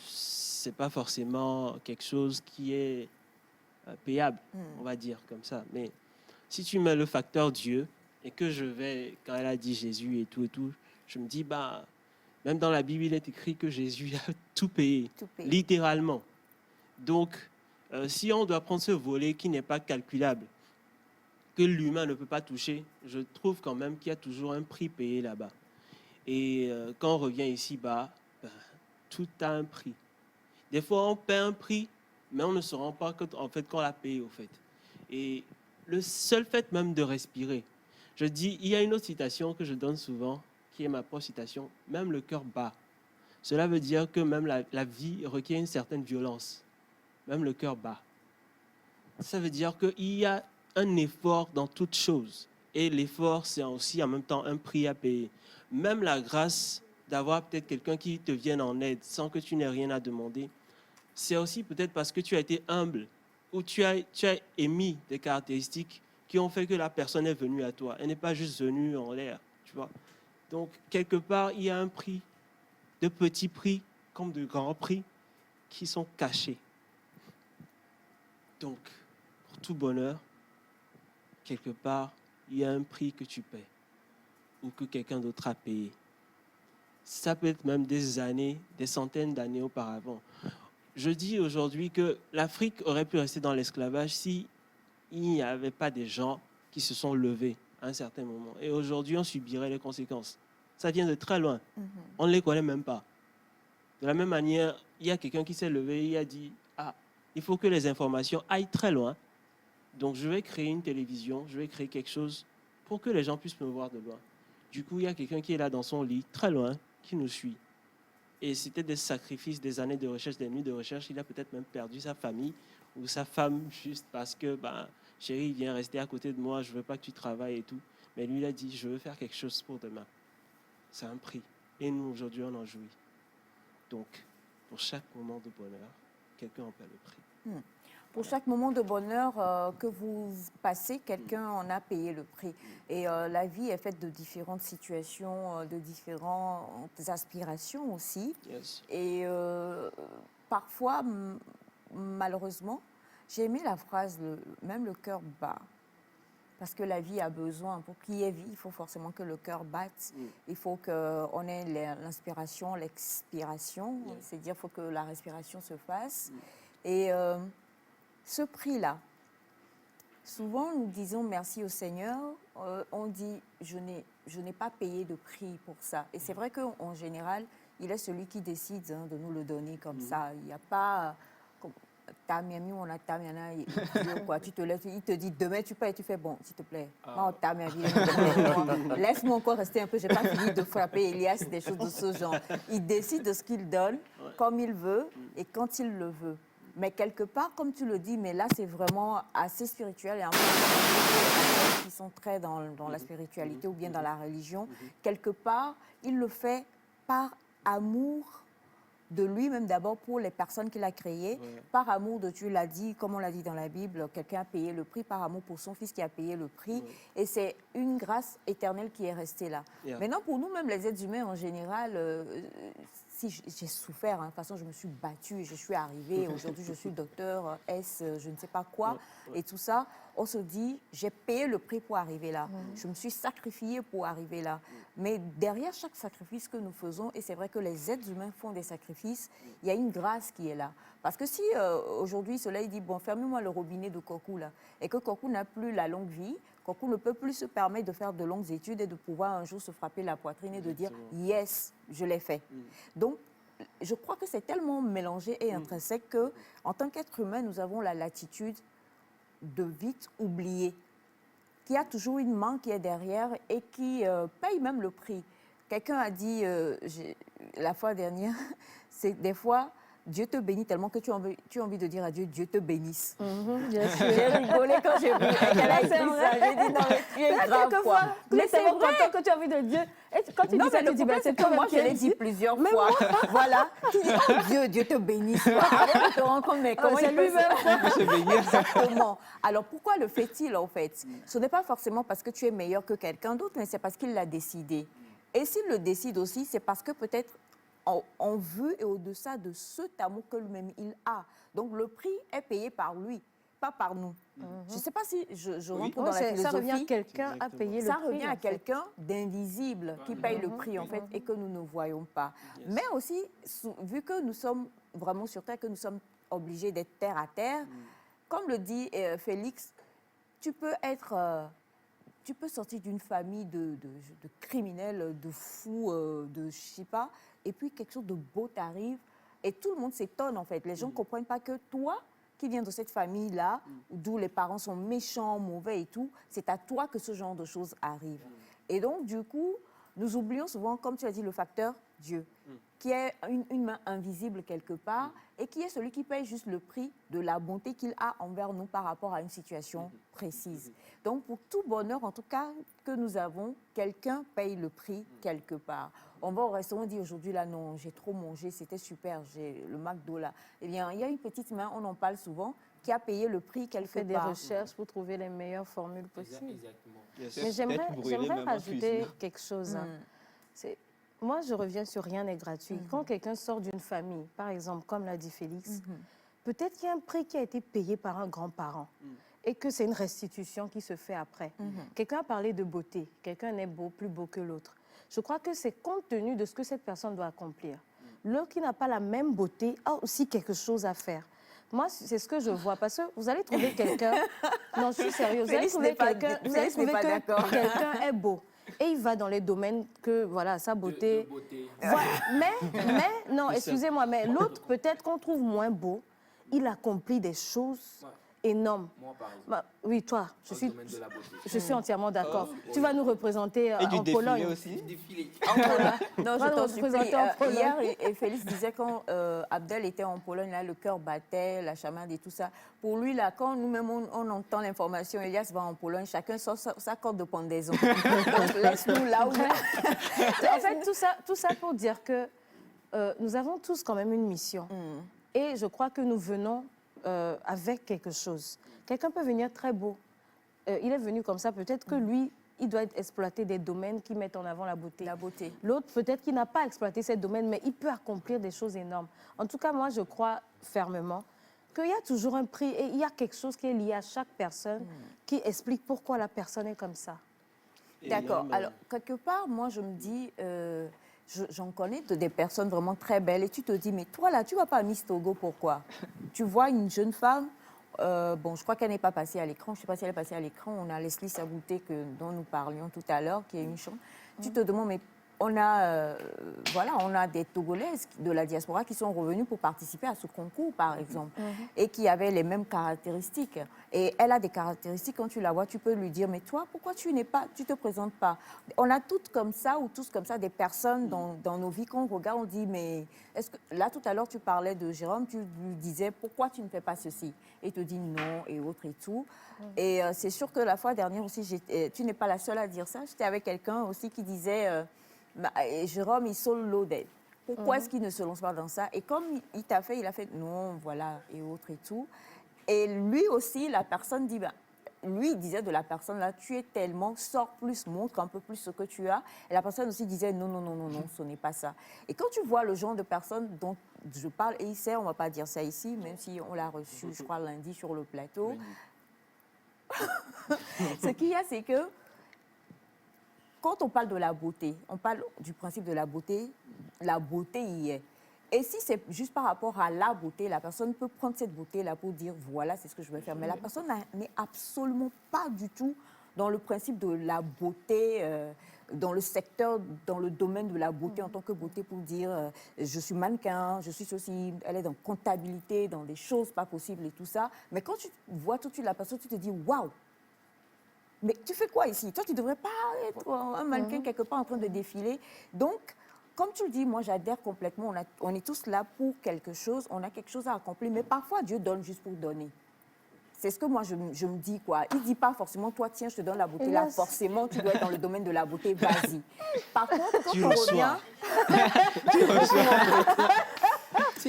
c'est pas forcément quelque chose qui est payable, on va dire comme ça. Mais si tu mets le facteur Dieu, et que je vais, quand elle a dit Jésus et tout, je me dis, bah, même dans la Bible, il est écrit que Jésus a tout payé, littéralement. Donc, si on doit prendre ce volet qui n'est pas calculable, que l'humain ne peut pas toucher, je trouve quand même qu'il y a toujours un prix payé là-bas. Et quand on revient ici-bas, ben, tout a un prix. Des fois, on paie un prix, mais on ne se rend pas compte en fait qu'on l'a payé, au fait. Et le seul fait même de respirer, je dis, il y a une autre citation que je donne souvent, qui est ma propre citation, même le cœur bat. Cela veut dire que même la vie requiert une certaine violence. Même le cœur bat. Ça veut dire qu'il y a un effort dans toute chose. Et l'effort, c'est aussi en même temps un prix à payer. Même la grâce d'avoir peut-être quelqu'un qui te vienne en aide sans que tu n'aies rien à demander, c'est aussi peut-être parce que tu as été humble ou tu as émis des caractéristiques qui ont fait que la personne est venue à toi. Elle n'est pas juste venue en l'air, tu vois. Donc, quelque part, il y a un prix, de petits prix comme de grands prix, qui sont cachés. Donc, pour tout bonheur, quelque part, il y a un prix que tu paies ou que quelqu'un d'autre a payé. Ça peut être même des années, des centaines d'années auparavant. Je dis aujourd'hui que l'Afrique aurait pu rester dans l'esclavage si il n'y avait pas des gens qui se sont levés à un certain moment. Et aujourd'hui, on subirait les conséquences. Ça vient de très loin. On ne les connaît même pas. De la même manière, il y a quelqu'un qui s'est levé et a dit « Ah, il faut que les informations aillent très loin. Donc, je vais créer une télévision, je vais créer quelque chose pour que les gens puissent me voir de loin. » Du coup, il y a quelqu'un qui est là dans son lit, très loin, qui nous suit. Et c'était des sacrifices, des années de recherche, des nuits de recherche. Il a peut-être même perdu sa famille ou sa femme juste parce que, chérie, viens rester à côté de moi, je ne veux pas que tu travailles et tout. Mais lui, il a dit, je veux faire quelque chose pour demain. C'est un prix. Et nous, aujourd'hui, on en jouit. Donc, pour chaque moment de bonheur, quelqu'un en paie le prix. Pour chaque moment de bonheur que vous passez, quelqu'un en a payé le prix. Et la vie est faite de différentes situations, de différentes aspirations aussi. Yes. Et parfois, malheureusement, j'ai aimé la phrase, même le cœur bat. Parce que la vie a besoin, pour qu'il y ait vie, il faut forcément que le cœur batte. Il faut qu'on ait l'inspiration, l'expiration. C'est-à-dire qu'il faut que la respiration se fasse. Et ce prix-là, souvent nous disons merci au Seigneur. On dit, je n'ai pas payé de prix pour ça. Et c'est vrai qu'en général, il est celui qui décide de nous le donner comme ça. Il n'y a pas... quoi. Tu te lèves, il te dit demain tu payes, tu fais bon, s'il te plaît. Non, laisse-moi encore rester un peu, j'ai pas fini de frapper Elias, des choses de ce genre. Il décide de ce qu'il donne, comme il veut et quand il le veut. Mais quelque part, comme tu le dis, mais là c'est vraiment assez spirituel et un peu qui sont très dans la spiritualité ou bien dans la religion. Quelque part, il le fait par amour de lui-même d'abord pour les personnes qu'il a créées, par amour de Dieu, l'a dit, comme on l'a dit dans la Bible, quelqu'un a payé le prix, par amour pour son fils qui a payé le prix, et c'est une grâce éternelle qui est restée là. Maintenant, pour nous-mêmes, les êtres humains en général, si j'ai souffert, de toute façon, je me suis battue et je suis arrivée, aujourd'hui je suis docteur, je ne sais pas quoi, et tout ça, on se dit, j'ai payé le prix pour arriver là, je me suis sacrifiée pour arriver là. Mais derrière chaque sacrifice que nous faisons, et c'est vrai que les êtres humains font des sacrifices, il y a une grâce qui est là. Parce que si aujourd'hui Soleil dit, bon, fermez-moi le robinet de Kokou là, et que Kokou n'a plus la longue vie, Kokou ne peut plus se permettre de faire de longues études et de pouvoir un jour se frapper la poitrine et de dire, yes, je l'ai fait. Donc, je crois que c'est tellement mélangé et intrinsèque que, en tant qu'être humain, nous avons la latitude de vite oublier qu'il y a toujours une main qui est derrière et qui paye même le prix. Quelqu'un a dit la fois dernière, c'est des fois, Dieu te bénit tellement que tu as envie de dire à Dieu, Dieu te bénisse. Bien sûr. J'ai rigolé quand j'ai vu qu'elle a écrit ça. J'ai dit, non, mais tu es grave, quoi. Mais c'est tellement content que tu as envie de Dieu. Et quand tu dis ça, tu dis, c'est que moi, je l'ai dit plusieurs fois. Voilà. Tu dis, oh, Dieu te bénisse. Après, tu te rends compte, mais comment il peut se bénir. Exactement. Alors, pourquoi le fait-il, en fait? Ce n'est pas forcément parce que tu es meilleur que quelqu'un d'autre, mais c'est parce qu'il l'a décidé. Et s'il le décide aussi, c'est parce que peut-être en vue et au-delà de cet amour que lui-même il a. Donc le prix est payé par lui, pas par nous. Je ne sais pas si je rentre dans la philosophie. Ça revient à quelqu'un à payer le prix. Ça revient à quelqu'un d'invisible qui paye le prix en fait et que nous ne voyons pas. Mais aussi, vu que nous sommes vraiment sur Terre, que nous sommes obligés d'être terre à terre, comme le dit Félix, tu peux sortir d'une famille de criminels, de fous, de je sais pas, et puis quelque chose de beau t'arrive, et tout le monde s'étonne en fait. Les gens ne comprennent pas que toi, qui viens de cette famille-là, d'où les parents sont méchants, mauvais et tout, c'est à toi que ce genre de choses arrive. Et donc, du coup, nous oublions souvent, comme tu as dit, le facteur Dieu. qui est une main invisible quelque part et qui est celui qui paye juste le prix de la bonté qu'il a envers nous par rapport à une situation précise. Donc, pour tout bonheur, en tout cas, que nous avons, quelqu'un paye le prix quelque part. On va au restaurant, on dit aujourd'hui, là, non, j'ai trop mangé, c'était super, j'ai le McDo, là. Eh bien, il y a une petite main, on en parle souvent, qui a payé le prix quelque part. Fait des recherches pour trouver les meilleures formules possibles. Exactement. Mais j'aimerais rajouter quelque chose. Hein. Moi, je reviens sur rien n'est gratuit. Quand quelqu'un sort d'une famille, par exemple, comme l'a dit Félix, peut-être qu'il y a un prix qui a été payé par un grand-parent et que c'est une restitution qui se fait après. Quelqu'un a parlé de beauté. Quelqu'un est beau, plus beau que l'autre. Je crois que c'est compte tenu de ce que cette personne doit accomplir. L'autre qui n'a pas la même beauté a aussi quelque chose à faire. Moi, c'est ce que je vois. Parce que vous allez trouver quelqu'un... Non, je suis sérieuse. Vous allez trouver quelqu'un que quelqu'un est beau. Et il va dans les domaines que, voilà, sa beauté... Voilà. Mais, non, excusez-moi, mais l'autre, peut-être qu'on trouve moins beau, il accomplit des choses énormes. Moi, par exemple. Oui, toi, je suis entièrement d'accord. Tu vas nous représenter en Pologne. Aussi. Défilé. Non, je t'en supplie. Hier, et Félix disait quand Abdel était en Pologne, là, le cœur battait, la chamade et tout ça. Pour lui, là, quand nous-mêmes, on entend l'information, Elias va en Pologne, chacun sort sa corde de pendaison. Donc, laisse-nous là où... En fait, tout ça pour dire que nous avons tous quand même une mission. Et je crois que nous venons avec quelque chose. Quelqu'un peut venir très beau. Il est venu comme ça, peut-être que lui, il doit exploiter des domaines qui mettent en avant la beauté. L'autre, peut-être qu'il n'a pas exploité ces domaines, mais il peut accomplir des choses énormes. En tout cas, moi, je crois fermement qu'il y a toujours un prix et il y a quelque chose qui est lié à chaque personne qui explique pourquoi la personne est comme ça. D'accord. Alors, quelque part, moi, je me dis... J'en connais des personnes vraiment très belles et tu te dis, mais toi là, tu ne vas pas à Miss Togo, pourquoi? Tu vois une jeune femme, bon, je crois qu'elle n'est pas passée à l'écran, je ne sais pas si elle est passée à l'écran, on a Leslie Sabouté dont nous parlions tout à l'heure, qui est une chante. Tu te demandes, mais on a des Togolaises de la diaspora qui sont revenues pour participer à ce concours, par exemple, et qui avaient les mêmes caractéristiques. Et elle a des caractéristiques, quand tu la vois, tu peux lui dire, mais toi, pourquoi tu te présentes pas? On a toutes comme ça, ou tous comme ça, des personnes dans nos vies qu'on regarde, on dit, mais est-ce que... Là, tout à l'heure, tu parlais de Jérôme, tu lui disais, pourquoi tu ne fais pas ceci? Et il te dit non, et autres et tout. Et c'est sûr que la fois dernière aussi, tu n'es pas la seule à dire ça. J'étais avec quelqu'un aussi qui disait... Jérôme, il saute l'eau d'aide. Pourquoi est-ce qu'il ne se lance pas dans ça? Et comme il t'a fait, il a fait non, voilà, et autres et tout. Et lui aussi, la personne dit, lui, il disait de la personne là, tu es tellement, sors plus, montre un peu plus ce que tu as. Et la personne aussi disait non, ce n'est pas ça. Et quand tu vois le genre de personne dont je parle, et il sait, on ne va pas dire ça ici, même si on l'a reçu, je crois, lundi sur le plateau. Ce qu'il y a, c'est que quand on parle de la beauté, on parle du principe de la beauté y est. Et si c'est juste par rapport à la beauté, la personne peut prendre cette beauté-là pour dire, voilà, c'est ce que je vais faire. Mais la personne n'est absolument pas du tout dans le principe de la beauté, dans le secteur, dans le domaine de la beauté en tant que beauté pour dire, je suis mannequin, je suis ceci, elle est dans comptabilité, dans des choses pas possibles et tout ça. Mais quand tu vois tout de suite la personne, tu te dis, waouh! Mais tu fais quoi ici? Toi, tu ne devrais pas être un mannequin quelque part en train de défiler. Donc, comme tu le dis, moi, j'adhère complètement. On est tous là pour quelque chose. On a quelque chose à accomplir. Mais parfois, Dieu donne juste pour donner. C'est ce que moi, je me dis, quoi. Il ne dit pas forcément, toi, tiens, je te donne la beauté. Là, forcément, tu dois être dans le domaine de la beauté. Vas-y. Par contre, quand on revient...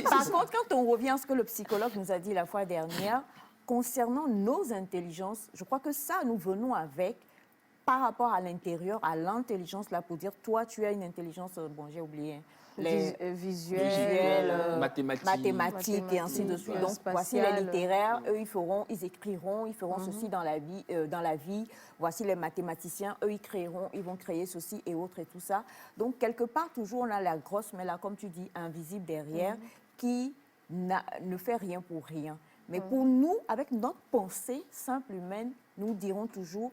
Par contre, quand on revient à ce que le psychologue nous a dit la fois dernière, concernant nos intelligences, je crois que ça, nous venons avec, par rapport à l'intérieur, à l'intelligence, là, pour dire, toi, tu as une intelligence, bon, j'ai oublié, visuelle, mathématiques et ainsi de suite. Donc, voici les littéraires, eux, ils écriront, ils feront ceci dans la vie. Voici les mathématiciens, eux, ils vont créer ceci et autres et tout ça. Donc, quelque part, toujours, on a la grosse, mais là, comme tu dis, invisible derrière, qui ne fait rien pour rien. Mais pour nous, avec notre pensée simple humaine, nous dirons toujours,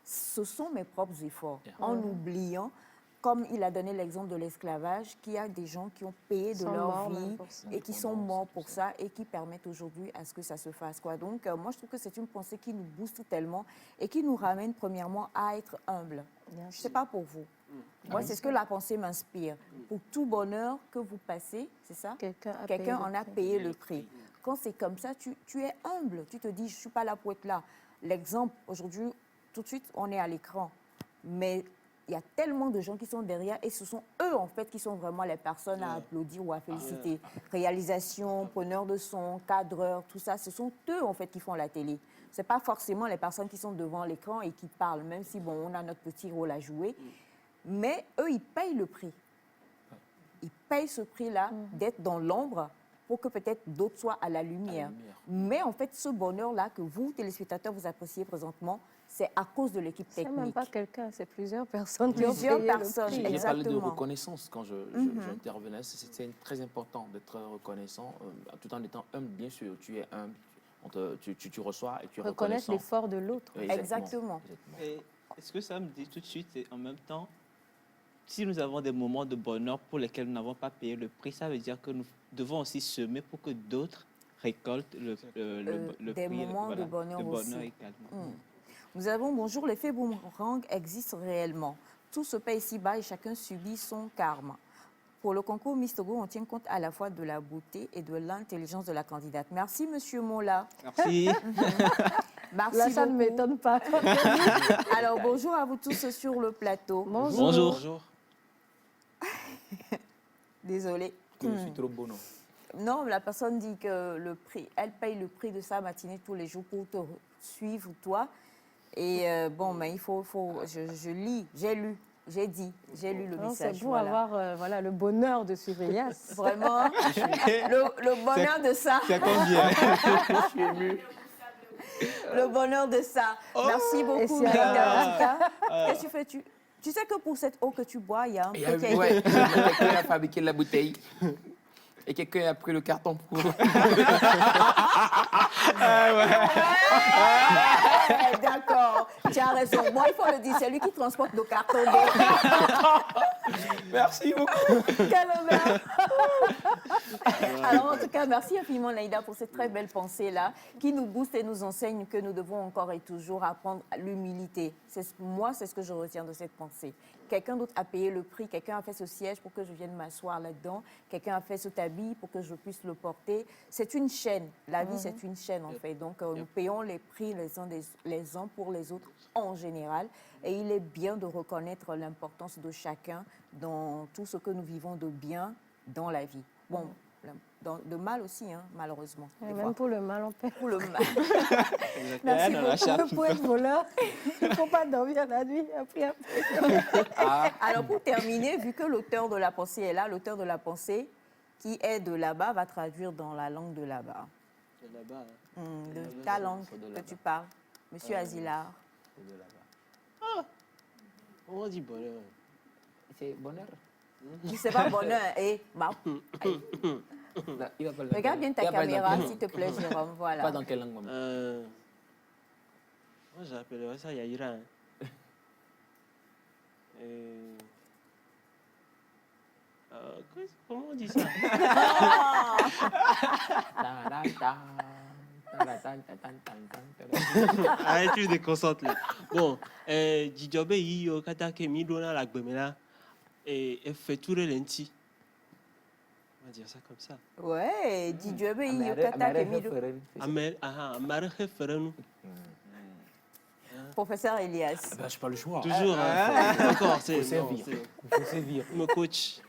ce sont mes propres efforts, en oubliant comme il a donné l'exemple de l'esclavage, qu'il y a des gens qui ont payé de Sont leur morts même vie pour ça. et qui sont morts pour ça et qui permettent aujourd'hui à ce que ça se fasse, quoi. Donc, moi, je trouve que c'est une pensée qui nous booste tellement et qui nous ramène premièrement à être humble. Je ne sais pas pour vous. Moi, c'est ce que la pensée m'inspire. Pour tout bonheur que vous passez, c'est ça? Quelqu'un en a payé le prix. Quand c'est comme ça, tu es humble. Tu te dis, je ne suis pas là pour être là. L'exemple, aujourd'hui, tout de suite, on est à l'écran. Mais il y a tellement de gens qui sont derrière et ce sont eux, en fait, qui sont vraiment les personnes à applaudir ou à féliciter. Réalisation, preneur de son, cadreur, tout ça, ce sont eux, en fait, qui font la télé. Ce n'est pas forcément les personnes qui sont devant l'écran et qui parlent, même si, bon, on a notre petit rôle à jouer. Mais eux, ils payent le prix. Ils payent ce prix-là d'être dans l'ombre pour que peut-être d'autres soient à la lumière. Mais en fait, ce bonheur-là que vous, téléspectateurs, vous appréciez présentement, c'est à cause de l'équipe technique. C'est même pas quelqu'un, c'est plusieurs personnes qui ont Plusieurs payé le personnes, prix. J'ai parlé de exactement. reconnaissance quand j'intervenais. C'est très important d'être reconnaissant, tout en étant humble, bien sûr. Tu es humble, tu reçois et tu es Reconnaître reconnaissant. l'effort de l'autre. Oui, Exactement. Et est-ce que ça me dit tout de suite, et en même temps, si nous avons des moments de bonheur pour lesquels nous n'avons pas payé le prix, ça veut dire que nous devons aussi semer pour que d'autres récoltent le des prix, moments voilà, de bonheur aussi. également. Nous avons bonjour, l'effet boomerang existe réellement. Tout se paie ici-bas et chacun subit son karma. Pour le concours Miss Togo, on tient compte à la fois de la beauté et de l'intelligence de la candidate. Merci, Monsieur Mola. Merci. Merci Là, ça ne beaucoup. m'étonne pas. Alors, bonjour à vous tous sur le plateau. Bonjour. Bonjour. Désolée. Je suis trop beau, non? Non, la personne dit que le prix, elle paye le prix de sa matinée tous les jours pour te suivre, toi. Et bon, mais il faut je lis, j'ai lu le Non, message. c'est pour voilà. avoir voilà, le bonheur de suivre Elias. Vraiment, le bonheur de ça. C'est combien? Je suis ému. Le bonheur de ça. Merci beaucoup, Et si Naïda. Qu'est-ce que tu fais? Tu sais que pour cette eau que tu bois, il y a un Et truc qui a été- ouais, quelqu'un a fabriqué la bouteille. Et quelqu'un a pris le carton pour... Ouais, d'accord, tu as raison. Moi, il faut le dire, c'est lui qui transporte nos cartons d'eau. Merci beaucoup. Quel honneur. Alors, en tout cas, merci infiniment, Naïda, pour cette très belle pensée-là qui nous booste et nous enseigne que nous devons encore et toujours apprendre l'humilité. Moi, c'est ce que je retiens de cette pensée. Quelqu'un d'autre a payé le prix, quelqu'un a fait ce siège pour que je vienne m'asseoir là-dedans, quelqu'un a fait ce habit pour que je puisse le porter. C'est une chaîne. La vie, c'est une chaîne, en fait. Donc, nous payons les prix les uns pour les autres en général. Et il est bien de reconnaître l'importance de chacun dans tout ce que nous vivons de bien dans la vie. Bon, de mal aussi, hein, malheureusement. Et des même fois. pour le mal, on paie. Pour le mal. Merci beaucoup. Pour être voleur, il ne faut pas dormir la nuit. Après. Alors, pour terminer, vu que l'auteur de la pensée est là, l'auteur de la pensée, qui est de là-bas, va traduire dans la langue de là-bas. De là-bas. De ta langue que tu parles. Monsieur Azilar. De là-bas. On dit bonheur. C'est bonheur. C'est pas bonheur. Et, bah, regarde bien ta caméra, s'il te plaît, Jérôme. Voilà. Pas dans quelle langue, maman? Moi, j'appellerais ça Yaïra. Hein. Comment on dit ça? Arrête, tu me déconcentres là. Bon, Djidjobe Yiyo Kata Kemi Dona la Gbemela et fait tout le lenti. On va dire ça comme ça. Ouais, Djidjobe Yokata Kemido. Amare Ferenu. Professeur Elias. Ben, je pas le choix. Toujours. D'accord, c'est. Il faut servir. Me coach.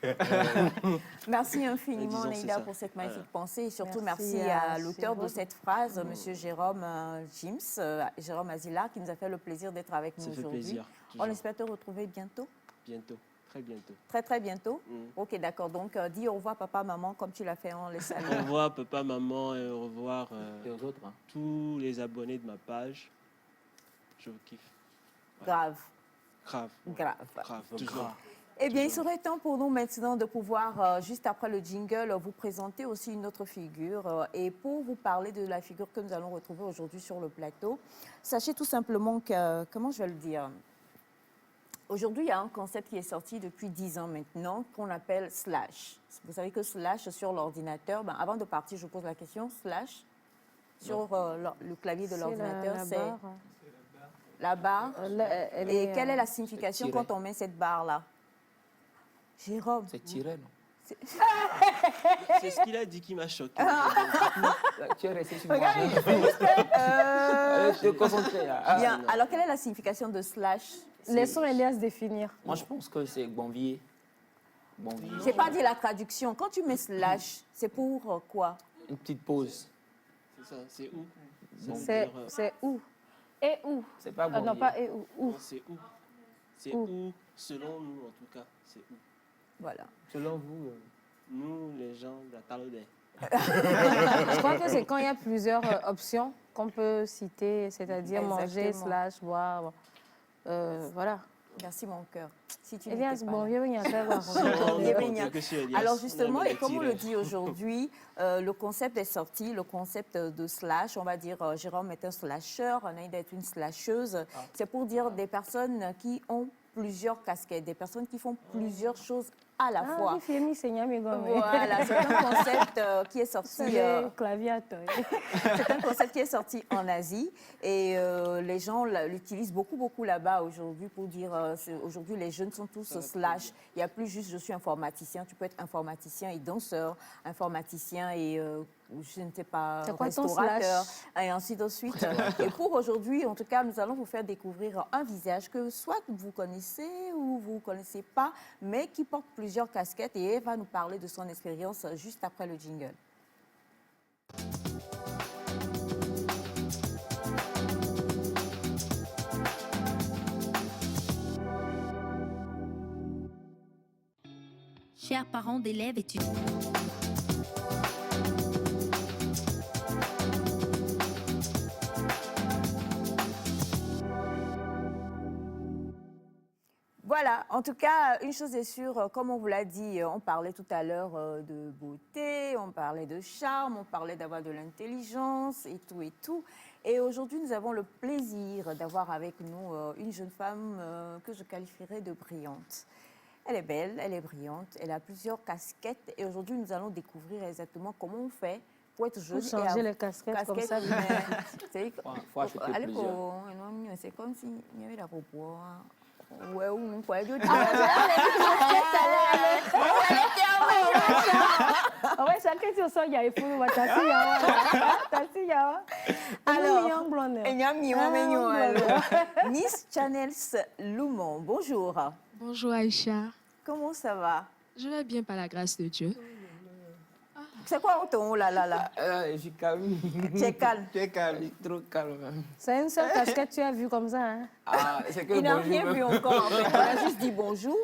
Merci infiniment, Disons, c'est Naïda, ça. pour cette magnifique Voilà. pensée. Et surtout, Merci merci à à l'auteur de Jérôme. cette phrase, M. Jérôme Jérôme Azila, qui nous a fait le plaisir d'être avec Ça nous fait aujourd'hui. plaisir. On toujours. espère te retrouver bientôt. Bientôt. Très bientôt. Très, très bientôt. Mm. Ok, d'accord. Donc, dis au revoir, papa, maman, comme tu l'as fait en les Au saluant. revoir, papa, maman, et au revoir Et aux autres, hein. tous les abonnés de ma page. Je vous kiffe. Grave, Grave. grave. Grave. Toujours. Eh bien, il serait temps pour nous maintenant de pouvoir, juste après le jingle, vous présenter aussi une autre figure. Et pour vous parler de la figure que nous allons retrouver aujourd'hui sur le plateau, sachez tout simplement que, comment je vais le dire, Aujourd'hui, il y a un concept qui est sorti depuis 10 ans maintenant qu'on appelle slash. Vous savez que slash sur l'ordinateur, avant de partir, je vous pose la question, slash sur le clavier de l'ordinateur, c'est la barre. Et quelle est la signification tiret. quand on met cette barre-là? Jérôme. C'est tiré, non? C'est ce qu'il a dit qui m'a choqué. Tu es resté sur moi. Regarde, il fait juste que, te concentrer. Bien. Alors, quelle est la signification de slash? Laissons Elias définir. Moi, je pense que c'est bonvier. Bonvier. J'ai pas dit la traduction. Quand tu mets slash, c'est pour quoi? Une petite pause. C'est ça, c'est où? C'est où? Et où? C'est pas bonvier. Non, pas et où. Où? Non, c'est où? C'est où, selon nous en tout cas. C'est où? Voilà. Selon vous, nous, les gens de la Talodé. Je crois que c'est quand il y a plusieurs options qu'on peut citer, c'est-à-dire manger, Exactement. slash, boire. Voilà. Merci mon cœur. Si tu Elias, n'étais pas bon, là. viens venir faire voir. Alors justement, et comme on le dit aujourd'hui, le concept est sorti, le concept de slash, on va dire Jérôme est un slasher, Naïda est une slasheuse. C'est pour dire des personnes qui ont plusieurs casquettes, des personnes qui font plusieurs choses à la fois. Voilà, c'est un concept qui est sorti. C'est un concept qui est sorti en Asie et les gens l'utilisent beaucoup là-bas aujourd'hui pour dire aujourd'hui les jeunes sont tous slash. Il n'y a plus juste je suis informaticien, tu peux être informaticien et danseur, informaticien et je ne sais pas, restaurateur, et ainsi de suite. Et pour aujourd'hui, en tout cas, nous allons vous faire découvrir un visage que soit vous connaissez ou vous ne connaissez pas, mais qui porte plusieurs casquettes et elle va nous parler de son expérience juste après le jingle. Chers parents d'élèves étudiants. Voilà, en tout cas, une chose est sûre, comme on vous l'a dit, on parlait tout à l'heure de beauté, on parlait de charme, on parlait d'avoir de l'intelligence et tout et tout. Et aujourd'hui, nous avons le plaisir d'avoir avec nous une jeune femme que je qualifierais de brillante. Elle est belle, elle est brillante, elle a plusieurs casquettes et aujourd'hui, nous allons découvrir exactement comment on fait pour être jeune. Pour changer les casquettes comme ça. Faut acheter plusieurs. C'est comme s'il y avait la propos. Ouais, ou non, quoi. Ouais, chacun sur son, il y a alors, Miss Channels Loumon, bonjour. Bonjour Aïcha. Comment ça va? Je vais bien par la grâce de Dieu. C'est quoi ton là? Je suis calme. Tu es calme? Tu es calme, trop calme. C'est une seule casquette que tu as vue comme ça, hein? C'est que il n'a rien vu encore, en fait. On a juste dit bonjour.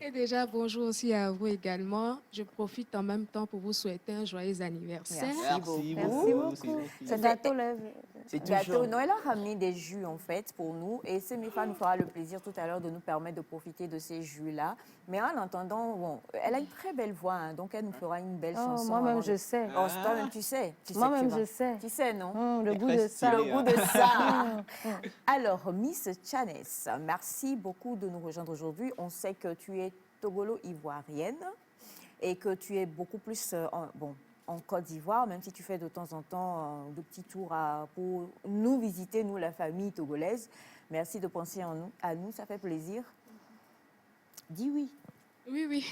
Et déjà, bonjour aussi à vous également. Je profite en même temps pour vous souhaiter un joyeux anniversaire. Merci beaucoup. C'est gâteau, là. Gâteau. Noël a ramené des jus, en fait, pour nous. Et Semifa nous fera le plaisir tout à l'heure de nous permettre de profiter de ces jus-là. Mais en attendant, bon, elle a une très belle voix, hein, donc elle nous fera une belle chanson. Moi-même, je sais. Oh, toi-même, tu sais. Moi-même, je sais. Tu sais, non? Le goût de ça. Le goût de ça. Alors, Miss Chanes, merci beaucoup de nous rejoindre aujourd'hui. On sait que tu es togolo-ivoirienne et que tu es beaucoup plus en Côte d'Ivoire, même si tu fais de temps en temps de petits tours pour nous visiter, nous, la famille togolaise. Merci de penser à nous, ça fait plaisir. Dis oui. Oui, oui.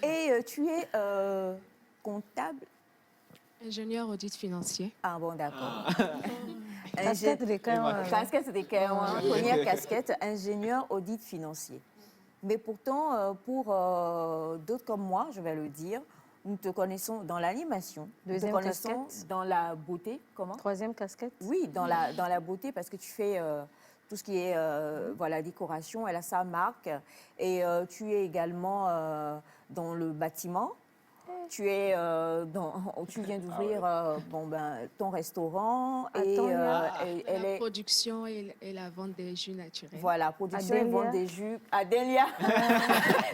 Et tu es comptable? Ingénieur audit financier. Ah bon, d'accord. Casquette des Casquette des première casquette, ingénieur audit financier. Mais pourtant, pour d'autres comme moi, je vais le dire, nous te connaissons dans l'animation. Deuxième nous te connaissons casquette. dans la beauté. Comment? Troisième casquette. Oui, dans la beauté, parce que tu fais tout ce qui est décoration. Elle a sa marque. Et tu es également dans le bâtiment. Tu viens d'ouvrir ton restaurant et elle est production et la vente des jus naturels. Voilà, production et vente des jus. Adélia.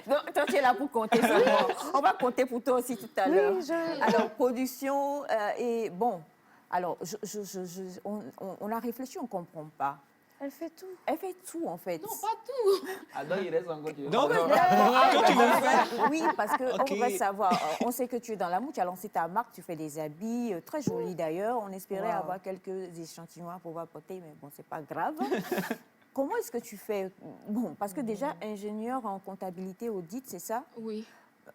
Donc, toi, tu es là pour compter seulement. On va compter pour toi aussi tout à l'heure. Alors, production et bon. Alors, on a réfléchi, on ne comprend pas. Elle fait tout. Elle fait tout, en fait. Non, pas tout. Ah, donc il reste encore du... Non, D'accord. tu veux faire. Oui, parce qu'on Ok. voudrait savoir, on sait que tu es dans la mode, tu as lancé ta marque, tu fais des habits très jolis d'ailleurs. On espérait Wow. avoir quelques échantillons à pouvoir porter, mais bon, c'est pas grave. Comment est-ce que tu fais? Bon, parce que déjà, ingénieur en comptabilité audit, c'est ça? Oui.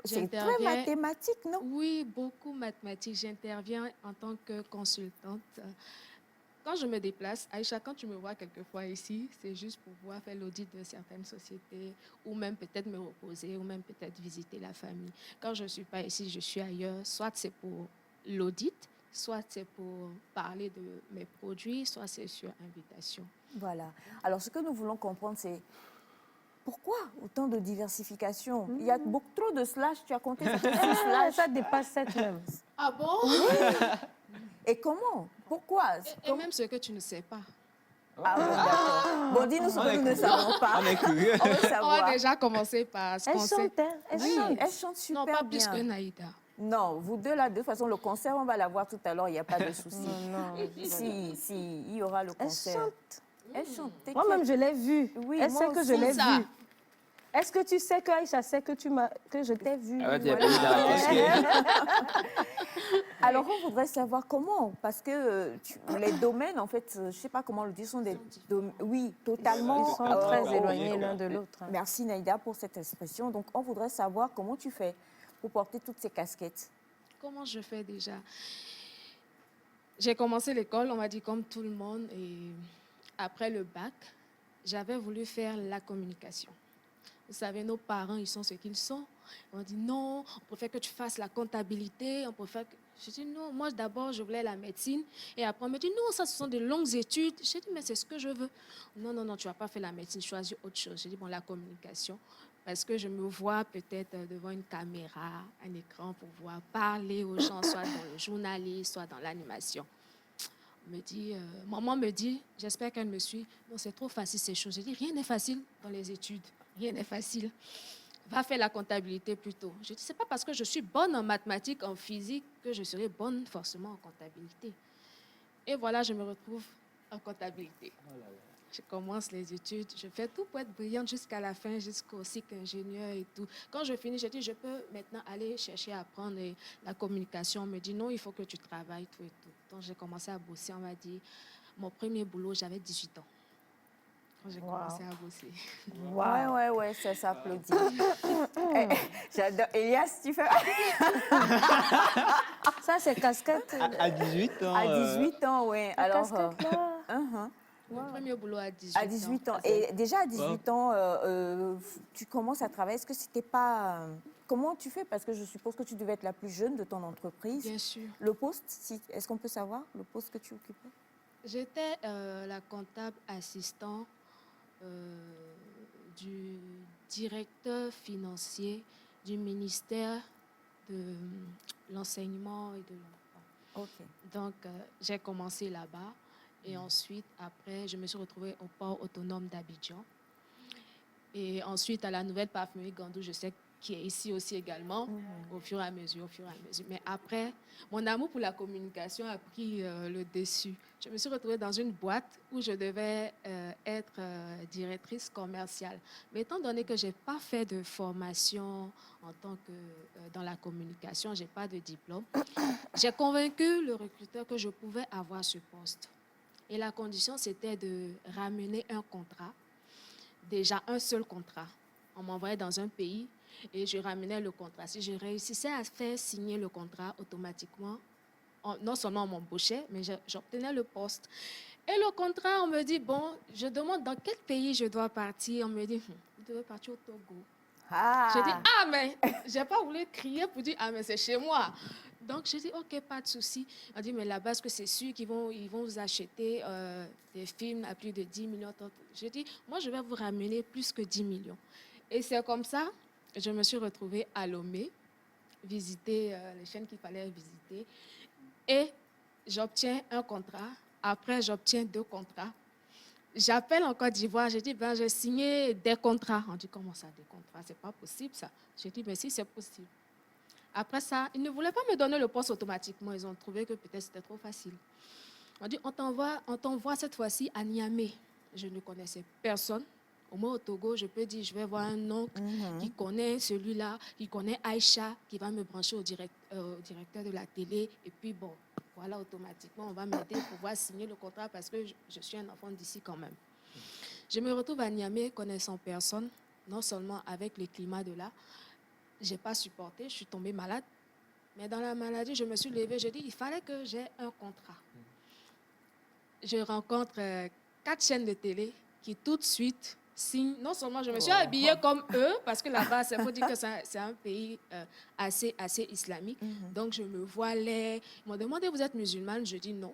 C'est très J'interviens- mathématique, non? Oui, beaucoup mathématiques. J'interviens en tant que consultante. Quand je me déplace, Aïcha, quand tu me vois quelquefois ici, c'est juste pour pouvoir faire l'audit de certaines sociétés ou même peut-être me reposer ou même peut-être visiter la famille. Quand je ne suis pas ici, je suis ailleurs. Soit c'est pour l'audit, soit c'est pour parler de mes produits, soit c'est sur invitation. Voilà. Alors, ce que nous voulons comprendre, c'est pourquoi autant de diversification? Il y a beaucoup trop de slash, tu as compté, ça fait 6 slash. Ça dépasse 7 même. Ah bon? Oui. Et comment? Pourquoi? Et même ce que tu ne sais pas. Ah bon, d'accord. Bon, dis-nous ce que nous ne savons pas. On est curieux. On veut On savoir. va déjà commencer par ce Elle qu'on sait. chante, hein? Elle Oui, chante. elle chante super Non, pas bien. plus que Naïda. Non, vous deux là, de toute façon, le concert, on va l'avoir tout à l'heure, il n'y a pas de souci. Non, non. Si, il y aura le Elle concert. chante. Elle chante. t'inquiète. Moi-même, je l'ai vue. Oui, Elle moi sait que je aussi. l'ai Ça. vue. Est-ce que tu sais que Aïcha sait que, que je t'ai vue? Ah ouais, tu as Voilà. pas dit dans la Alors, on voudrait savoir comment, parce que les domaines, en fait, je ne sais pas comment le dire, sont des domaines, oui, totalement Ils sont très éloignés l'un de l'autre. hein. Merci Naïda pour cette expression. Donc, on voudrait savoir comment tu fais pour porter toutes ces casquettes. Comment je fais déjà? J'ai commencé l'école, on m'a dit comme tout le monde, et après le bac, j'avais voulu faire la communication. Vous savez, nos parents, ils sont ce qu'ils sont. On dit non, on préfère que tu fasses la comptabilité, on préfère que... Je dis non, moi d'abord je voulais la médecine et après on me dit non, ça ce sont des longues études. J'ai dit mais c'est ce que je veux. Non, non, non, tu vas pas faire la médecine, choisis autre chose. J'ai dit bon, la communication, parce que je me vois peut-être devant une caméra, un écran pour pouvoir parler aux gens, soit dans le journalisme, soit dans l'animation. Maman me dit, j'espère qu'elle me suit, non, c'est trop facile ces choses. J'ai dit rien n'est facile dans les études, rien n'est facile. Va faire la comptabilité plutôt. Je dis, c'est pas parce que je suis bonne en mathématiques, en physique, que je serai bonne forcément en comptabilité. Et voilà, je me retrouve en comptabilité. Je commence les études, je fais tout pour être brillante jusqu'à la fin, jusqu'au cycle ingénieur et tout. Quand je finis, je dis, je peux maintenant aller chercher à apprendre la communication. On me dit, non, il faut que tu travailles, tout et tout. Donc, j'ai commencé à bosser. On m'a dit, mon premier boulot, j'avais 18 ans. Quand j'ai commencé à bosser. Ouais, ça s'applaudit. J'adore. Elias, tu fais... Ça, c'est casquette. À 18 ans. À 18 ans, oui. Alors, Casquette, là. Mon premier boulot à 18 ans. À 18 ans. Et déjà à 18 ans, tu commences à travailler. Est-ce que c'était pas... Comment tu fais? Parce que je suppose que tu devais être la plus jeune de ton entreprise. Bien sûr. Le poste, est-ce qu'on peut savoir le poste que tu occupais? J'étais la comptable assistant du directeur financier du ministère de l'enseignement et de l'emploi. Ok. Donc, j'ai commencé là-bas et ensuite, après, je me suis retrouvée au port autonome d'Abidjan. Et ensuite, à la nouvelle parfumerie Gandou, je sais qui est ici aussi également, au fur et à mesure. Mais après, mon amour pour la communication a pris le dessus. Je me suis retrouvée dans une boîte où je devais être directrice commerciale. Mais étant donné que je n'ai pas fait de formation en tant que dans la communication, je n'ai pas de diplôme, j'ai convaincu le recruteur que je pouvais avoir ce poste. Et la condition, c'était de ramener un contrat, déjà un seul contrat. On m'envoyait dans un pays et je ramenais le contrat. Si je réussissais à faire signer le contrat automatiquement, non seulement on m'embauchait, mais j'obtenais le poste. Et le contrat, on me dit, bon, je demande dans quel pays je dois partir. On me dit, vous devez partir au Togo. J'ai dit, ah, mais je n'ai pas voulu crier pour dire, ah, mais c'est chez moi. Donc, j'ai dit, OK, pas de souci. On dit, mais là-bas, est-ce que c'est sûr qu'ils vont vous acheter des films à plus de 10 millions? J'ai dit, moi, je vais vous ramener plus que 10 millions. Et c'est comme ça, je me suis retrouvée à Lomé, visiter les chaînes qu'il fallait visiter. Et j'obtiens un contrat. Après, j'obtiens 2 contrats. J'appelle en Côte d'Ivoire. J'ai dit, ben, j'ai signé des contrats. On dit, comment ça, des contrats? C'est pas possible, ça. J'ai dit, mais si, c'est possible. Après ça, ils ne voulaient pas me donner le poste automatiquement. Ils ont trouvé que peut-être c'était trop facile. On dit, on t'envoie cette fois-ci à Niamey. je ne connaissais personne. Au moins au Togo, je peux dire, je vais voir un oncle qui connaît celui-là, qui connaît Aïcha, qui va me brancher au directeur de la télé. Et puis bon, voilà, automatiquement, on va m'aider pour pouvoir signer le contrat parce que je suis un enfant d'ici quand même. Je me retrouve à Niamey, connaissant personne, non seulement avec le climat de là, je n'ai pas supporté, je suis tombée malade. Mais dans la maladie, je me suis levée, je dis, il fallait que j'ai un contrat. Je rencontre 4 chaînes de télé qui tout de suite signent. Non seulement je me suis habillée comme eux, parce que là-bas, il faut dire que c'est un pays assez islamique. Donc, je me voilais. Ils m'ont demandé, vous êtes musulmane? Je dis non.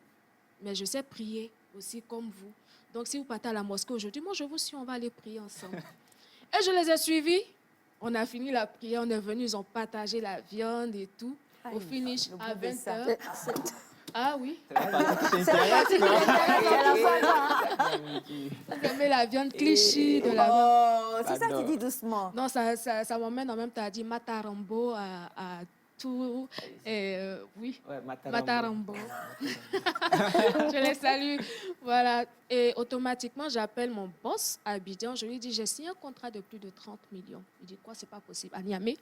Mais je sais prier aussi comme vous. Donc, si vous partez à la mosquée aujourd'hui, moi, je vous suis, on va aller prier ensemble. Et je les ai suivis. On a fini la prière, on est venus, ils ont partagé la viande et tout. Au finish, à 20h. Ah oui. C'est la Vous aimez la viande cliché de la viande. C'est ça que tu dis doucement. Non, ça m'emmène en même temps à dire Matarambo à tout. Et oui, Ouais, Matarambo. Je les salue. Voilà. Et automatiquement, j'appelle mon boss à Abidjan. Je lui dis, j'ai signé un contrat de plus de 30 millions. Il dit, quoi, c'est pas possible. À Niamey,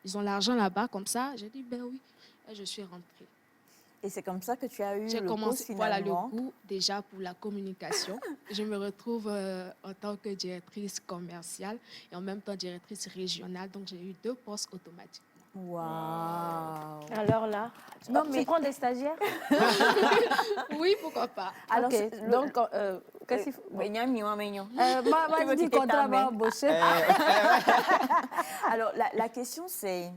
ils ont l'argent là-bas comme ça. J'ai dit, ben oui. Et je suis rentrée. Et c'est comme ça que tu as eu J'ai le commencé, poste voilà, finalement. le goût déjà pour la communication. Je me retrouve en tant que directrice commerciale et en même temps directrice régionale. Donc, j'ai eu 2 postes automatiques. Waouh. Alors là, tu prends des stagiaires? Oui, pourquoi pas. Alors, Ok, donc, qu'est-ce qu'il faut? Tu veux dis quitter contrat ta va main. embaucher. Alors, la question, c'est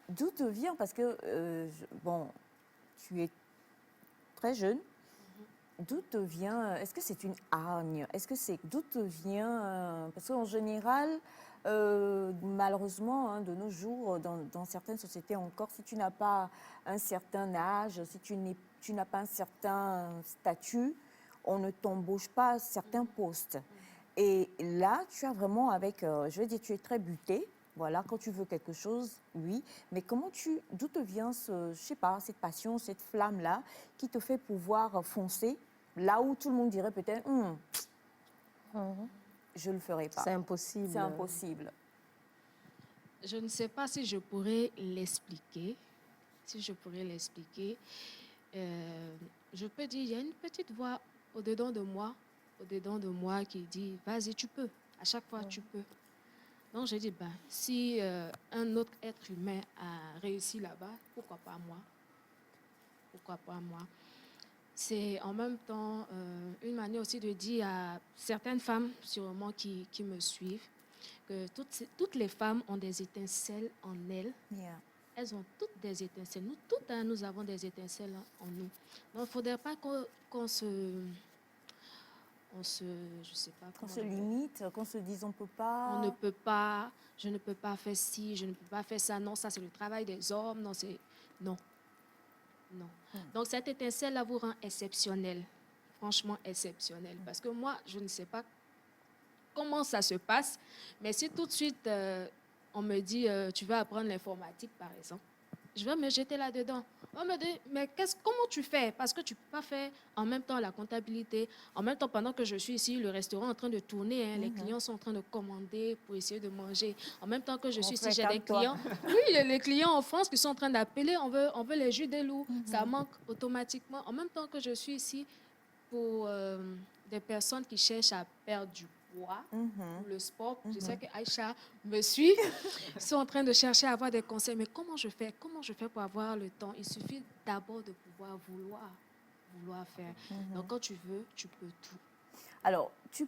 d'où te vient, parce que, bon, tu es très jeune, d'où te vient, est-ce que c'est une hargne? Est-ce que c'est, d'où te vient, parce qu'en général, malheureusement, hein, de nos jours, dans certaines sociétés encore, si tu n'as pas un certain âge, si tu n'as pas un certain statut, on ne t'embauche pas à certains postes. Et là, tu as vraiment avec, je veux dire, tu es très buté. Voilà, quand tu veux quelque chose, oui. Mais d'où te vient je sais pas, cette passion, cette flamme-là, qui te fait pouvoir foncer là où tout le monde dirait peut-être, je ne le ferai pas. C'est impossible. C'est impossible. Je ne sais pas si je pourrais l'expliquer. Je peux dire, il y a une petite voix au-dedans de moi qui dit, vas-y, tu peux. À chaque fois, tu peux. Donc, j'ai dit, si un autre être humain a réussi là-bas, pourquoi pas moi? Pourquoi pas moi? C'est en même temps une manière aussi de dire à certaines femmes, sûrement, qui me suivent, que toutes les femmes ont des étincelles en elles. Yeah. Elles ont toutes des étincelles. Nous, toutes, nous avons des étincelles en nous. Donc, il ne faudrait pas qu'on se limite, qu'on se dise on peut pas. On ne peut pas, je ne peux pas faire ci, je ne peux pas faire ça. Non, ça c'est le travail des hommes. Non, c'est non. Donc cette étincelle-là vous rend exceptionnel, franchement exceptionnel. Parce que moi, je ne sais pas comment ça se passe, mais si tout de suite on me dit tu vas apprendre l'informatique par exemple, je vais me jeter là-dedans. On me dit, mais comment tu fais? Parce que tu ne peux pas faire en même temps la comptabilité. En même temps, pendant que je suis ici, le restaurant est en train de tourner. Les clients sont en train de commander pour essayer de manger. En même temps que je suis ici, j'ai des clients. Oui, les clients en France qui sont en train d'appeler, on veut les jus des loups. Ça manque automatiquement. En même temps que je suis ici pour des personnes qui cherchent à perdre du poids, le sport. Je sais que Aïcha me suit. Ils sont en train de chercher à avoir des conseils. Mais comment je fais pour avoir le temps? Il suffit d'abord de pouvoir vouloir faire. Donc, quand tu veux, tu peux tout. Alors, tu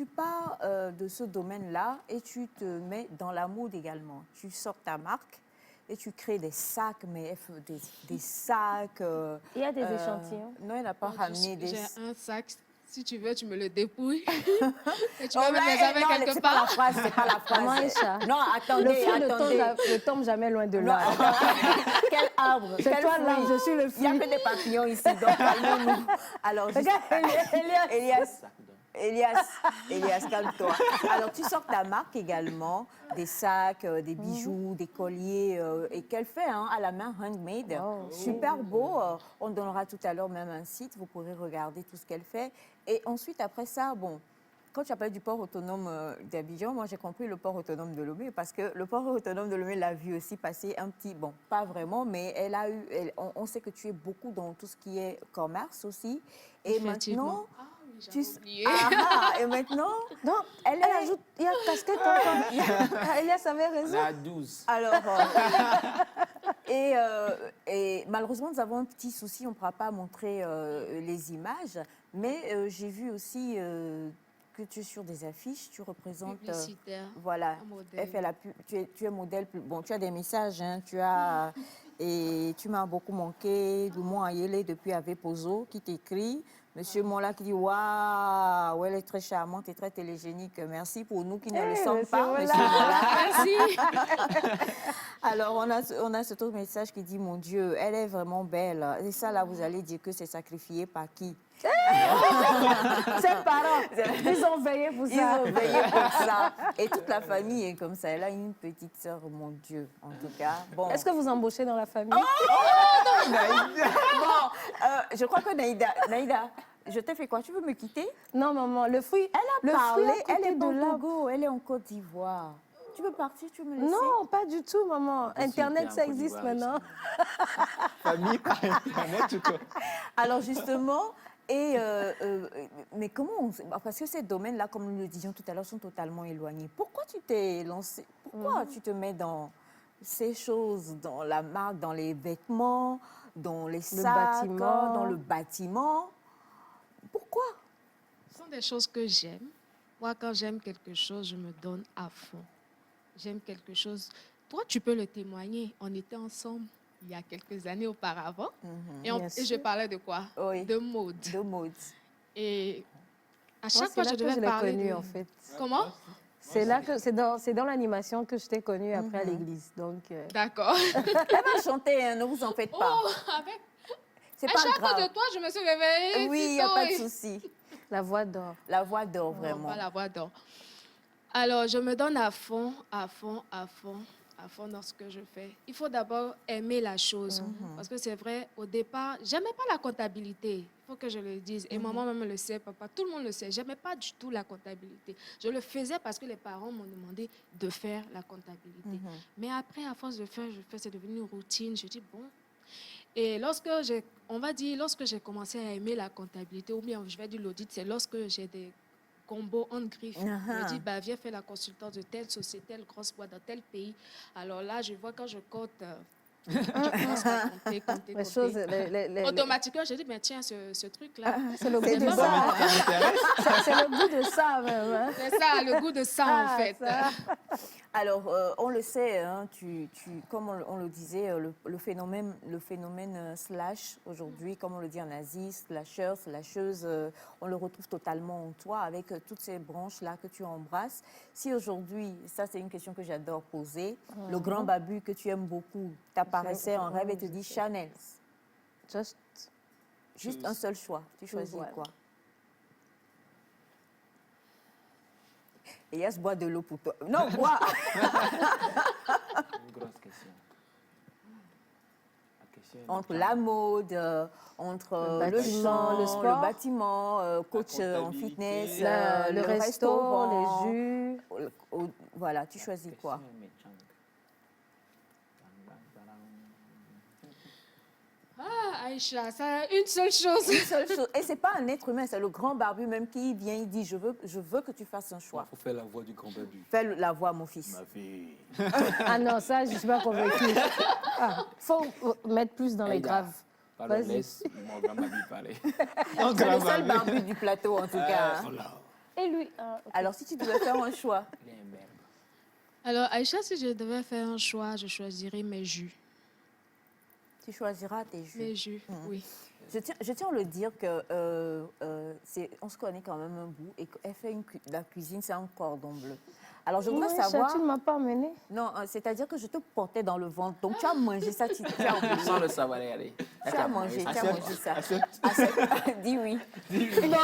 pars de ce domaine-là et tu te mets dans la mode également. Tu sors ta marque et tu crées des sacs, mais des sacs... il y a des échantillons? Non, il n'a pas ramené des... J'ai un sac... Si tu veux, tu me le dépouilles. Et tu vas mettre les avec quelque part. C'est pas la phrase. Non, attendez, le fruit ne tombe jamais loin de l'arbre. Quel arbre? C'est toi l'arbre, je suis le fruit. Il y a que des papillons ici, donc calmons-nous. Alors, regarde, Elias. Elias, calme-toi. Alors, tu sors ta marque également, des sacs, des bijoux, des colliers, et qu'elle fait à la main, handmade. Super beau. On donnera tout à l'heure même un site, vous pourrez regarder tout ce qu'elle fait. Et ensuite, après ça, bon, quand tu as parlé du port autonome d'Abidjan, moi j'ai compris le port autonome de Lomé parce que le port autonome de Lomé l'a vu aussi passer un petit, bon, pas vraiment, mais elle a eu, on sait que tu es beaucoup dans tout ce qui est commerce aussi. Et maintenant, et maintenant, non, elle ajoute, il y a casquette encore. Elias avait raison. La 12. Alors, et malheureusement, nous avons un petit souci, on ne pourra pas montrer les images, mais j'ai vu aussi que tu es sur des affiches, tu représentes... Publicitaire, voilà, elle fait tu es modèle, bon, tu as des messages, tu as... Et tu m'as beaucoup manqué, Lumon Ayele depuis Ave Pozo qui t'écrit. Monsieur Mola qui dit waouh, elle est très charmante et très télégénique. Merci pour nous qui ne le sommes pas. Monsieur Mola. Merci. Alors, on a ce autre message qui dit mon Dieu, elle est vraiment belle. Et ça, là, vous allez dire que c'est sacrifié par qui? Ses parents, ils ont veillé pour ça. Ils ont veillé pour ça. Et toute la famille est comme ça. Elle a une petite sœur, mon Dieu, en tout cas. Bon. Est-ce que vous embauchez dans la famille? Oh, non. Bon, je crois que Naïda, je t'ai fait quoi? Tu veux me quitter? Non, maman, le fruit. Elle a parlé, elle est de au Togo, elle est en Côte d'Ivoire. Tu veux partir, tu veux me laisser? Non, pas du tout, maman. Internet, ça existe maintenant. Famille par Internet ou quoi? Alors justement, mais comment parce que ces domaines-là, comme nous le disions tout à l'heure, sont totalement éloignés. Pourquoi tu t'es lancé? Pourquoi tu te mets dans ces choses, dans la marque, dans les vêtements, dans les sacs, dans le bâtiment? Pourquoi? Ce sont des choses que j'aime. Moi, quand j'aime quelque chose, je me donne à fond. J'aime quelque chose. Toi, tu peux le témoigner. On était ensemble il y a quelques années auparavant. Et je parlais de quoi? Oui. De mode. De mode. Et à chaque fois, je devais parler connue, de... en fait. Comment? C'est là que c'est dans l'animation que je t'ai connue après à l'église. Donc. D'accord. Elle va chanter, hein, ne vous en faites pas. Oh, avec... C'est pas chaque grave. fois de toi, je me suis réveillée. Oui, il n'y a pas de souci. La voix d'or. La voix d'or, vraiment. Non, pas la voix d'or. Alors, je me donne à fond dans ce que je fais. Il faut d'abord aimer la chose. Parce que c'est vrai, au départ, j'aimais pas la comptabilité. Il faut que je le dise. Et maman même le sait, papa, tout le monde le sait. J'aimais pas du tout la comptabilité. Je le faisais parce que les parents m'ont demandé de faire la comptabilité. Mais après, à force de faire, c'est devenu une routine. Je dis, bon. Et lorsque j'ai commencé à aimer la comptabilité, ou bien je vais dire l'audit, c'est lorsque j'ai des combos en griffe. Je me dis, bah, viens faire la consultance de telle société, telle grosse boîte dans tel pays. Alors là, je vois quand je compte, je commence à compter. Automatiquement, je dis, mais tiens, ce truc-là. C'est le goût de ça. C'est le goût de ça, même. Hein. C'est ça, le goût de ça, en fait. Ça. Alors, on le sait, hein, comme on le disait, le phénomène slash, aujourd'hui, comme on le dit en Asie, slasher, slasheuse, on le retrouve totalement en toi, avec toutes ces branches-là que tu embrasses. Si aujourd'hui, ça c'est une question que j'adore poser, le grand babu que tu aimes beaucoup t'apparaissait en rêve et te dit Chanel. Juste un seul choix, tu choisis quoi? Et Elias boit de l'eau pour toi. Non, bois. Une grosse question. Entre la mode, entre le bâtiment, chant, le sport, le bâtiment, coach en fitness, le restaurant, les jus. Voilà, tu choisis quoi? Ah, Aïcha, ça une seule chose. Une seule chose. Et ce n'est pas un être humain, c'est le grand barbu même qui vient, il dit, je veux que tu fasses un choix. Il faut faire la voix du grand barbu. Fais la voix, mon fils. Ma fille. Ah non, ça, je ne suis pas convaincue. Faut mettre plus dans les graves. Vas-y. Laisse mon grand barbu parler. C'est le seul barbu du plateau, en tout cas. Et lui Alors, si tu devais faire un choix. Alors, Aïcha, si je devais faire un choix, je choisirais mes jus. Tu choisiras tes jus. Mes jus, oui. Je tiens à le dire que on se connaît quand même un bout et qu'elle fait la cuisine, c'est un cordon bleu. Alors, je voudrais savoir... Tu ne m'as pas amené. Non, c'est-à-dire que je te portais dans le ventre. Donc, tu as mangé ça, tu as oublié. Sans le savoir, allez. Tu as mangé ça. Dis oui. Non,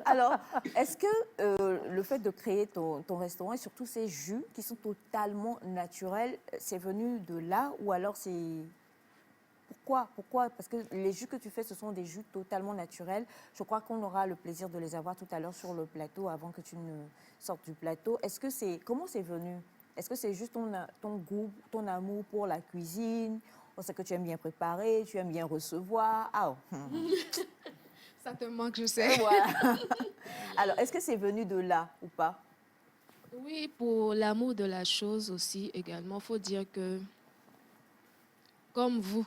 alors, est-ce que le fait de créer ton restaurant et surtout ces jus qui sont totalement naturels, c'est venu de là ou alors c'est... Pourquoi? Parce que les jus que tu fais, ce sont des jus totalement naturels. Je crois qu'on aura le plaisir de les avoir tout à l'heure sur le plateau avant que tu ne sortes du plateau. Comment c'est venu? Est-ce que c'est juste ton goût, ton amour pour la cuisine? On sait que tu aimes bien préparer, tu aimes bien recevoir. Ça te manque, je sais. Voilà. Alors, est-ce que c'est venu de là ou pas? Oui, pour l'amour de la chose aussi également, il faut dire que, comme vous,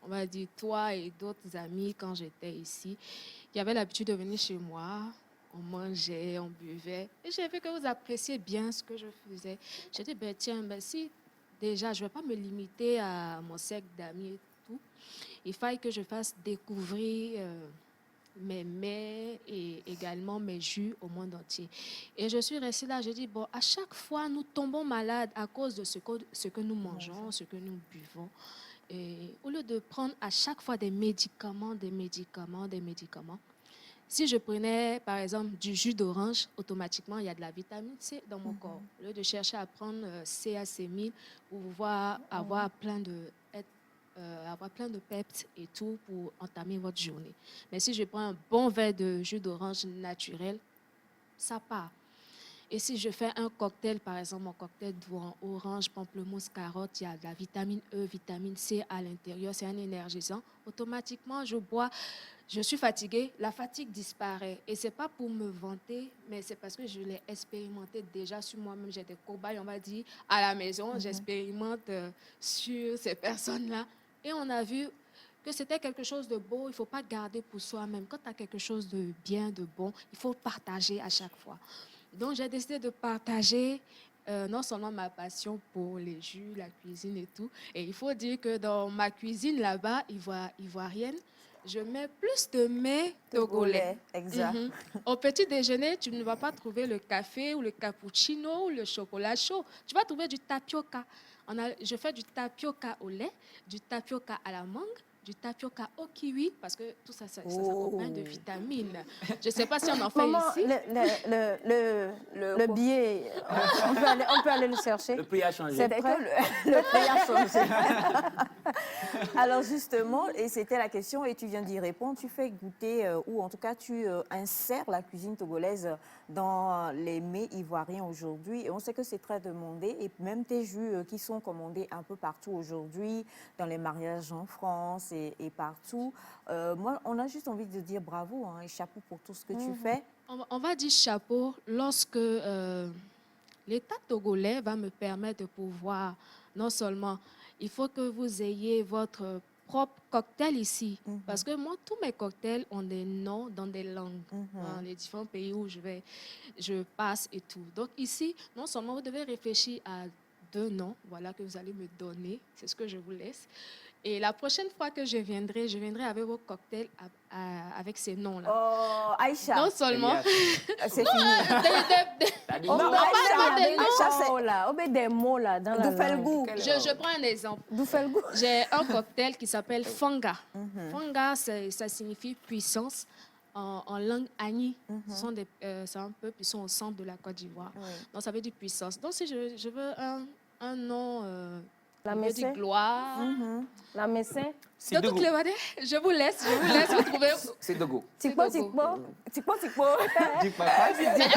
on va dire toi et d'autres amis, quand j'étais ici, il y avait l'habitude de venir chez moi, on mangeait, on buvait. Et j'ai vu que vous appréciez bien ce que je faisais. J'ai dit, tiens, si déjà, je ne vais pas me limiter à mon cercle d'amis et tout. Il faille que je fasse découvrir mes mets et également mes jus au monde entier. Et je suis restée là, j'ai dit, à chaque fois, nous tombons malades à cause de ce que nous mangeons, ce que nous buvons. Et au lieu de prendre à chaque fois des médicaments, si je prenais, par exemple, du jus d'orange, automatiquement, il y a de la vitamine C dans mon corps. Au lieu de chercher à prendre CAC1000 pour pouvoir avoir plein de peps et tout pour entamer votre journée. Mais si je prends un bon verre de jus d'orange naturel, ça part. Et si je fais un cocktail, par exemple, mon cocktail orange, pamplemousse, carotte, il y a de la vitamine E, vitamine C à l'intérieur, c'est un énergisant. Automatiquement, je bois, je suis fatiguée, la fatigue disparaît. Et ce n'est pas pour me vanter, mais c'est parce que je l'ai expérimenté déjà sur moi-même. J'ai des cobayes, on va dire, à la maison. J'expérimente sur ces personnes-là. Et on a vu que c'était quelque chose de beau, il ne faut pas garder pour soi-même. Quand tu as quelque chose de bien, de bon, il faut partager à chaque fois. Donc, j'ai décidé de partager non seulement ma passion pour les jus, la cuisine et tout. Et il faut dire que dans ma cuisine là-bas, ivoirienne, je mets plus de mets togolais. Exact. Au petit déjeuner, tu ne vas pas trouver le café ou le cappuccino ou le chocolat chaud. Tu vas trouver du tapioca. Je fais du tapioca au lait, du tapioca à la mangue, du tapioca au kiwi, parce que tout ça s'accompagne de vitamines. Je ne sais pas si on en fait ici. Le billet, on peut aller le chercher. Le prix a changé. C'est prêt. Le prix a changé. Alors justement, et c'était la question, et tu viens d'y répondre, tu fais goûter, ou en tout cas tu insères la cuisine togolaise dans les mets ivoiriens aujourd'hui. Et on sait que c'est très demandé, et même tes jus qui sont commandés un peu partout aujourd'hui, dans les mariages en France, et partout. Moi, on a juste envie de dire bravo et chapeau pour tout ce que tu fais. On va dire chapeau lorsque l'État togolais va me permettre de pouvoir, non seulement, il faut que vous ayez votre propre cocktail ici. Parce que moi, tous mes cocktails ont des noms dans des langues, dans les différents pays où je passe et tout. Donc ici, non seulement vous devez réfléchir à 2 noms, voilà, que vous allez me donner, c'est ce que je vous laisse. Et la prochaine fois que je viendrai avec vos cocktails avec ces noms-là. Oh, Aïcha. Non seulement... C'est fini. On met des mots là dans la langue. Je prends un exemple. J'ai un cocktail qui s'appelle Fanga. Fanga, ça signifie puissance. En langue Agni, c'est un peuple, ils sont au centre de la Côte d'Ivoire. Donc ça veut dire puissance. Donc si je veux un nom... La Messin. Gloire. La Messin. Je vous laisse vous trouver. C'est Dogo. Tikpo. Mais est-ce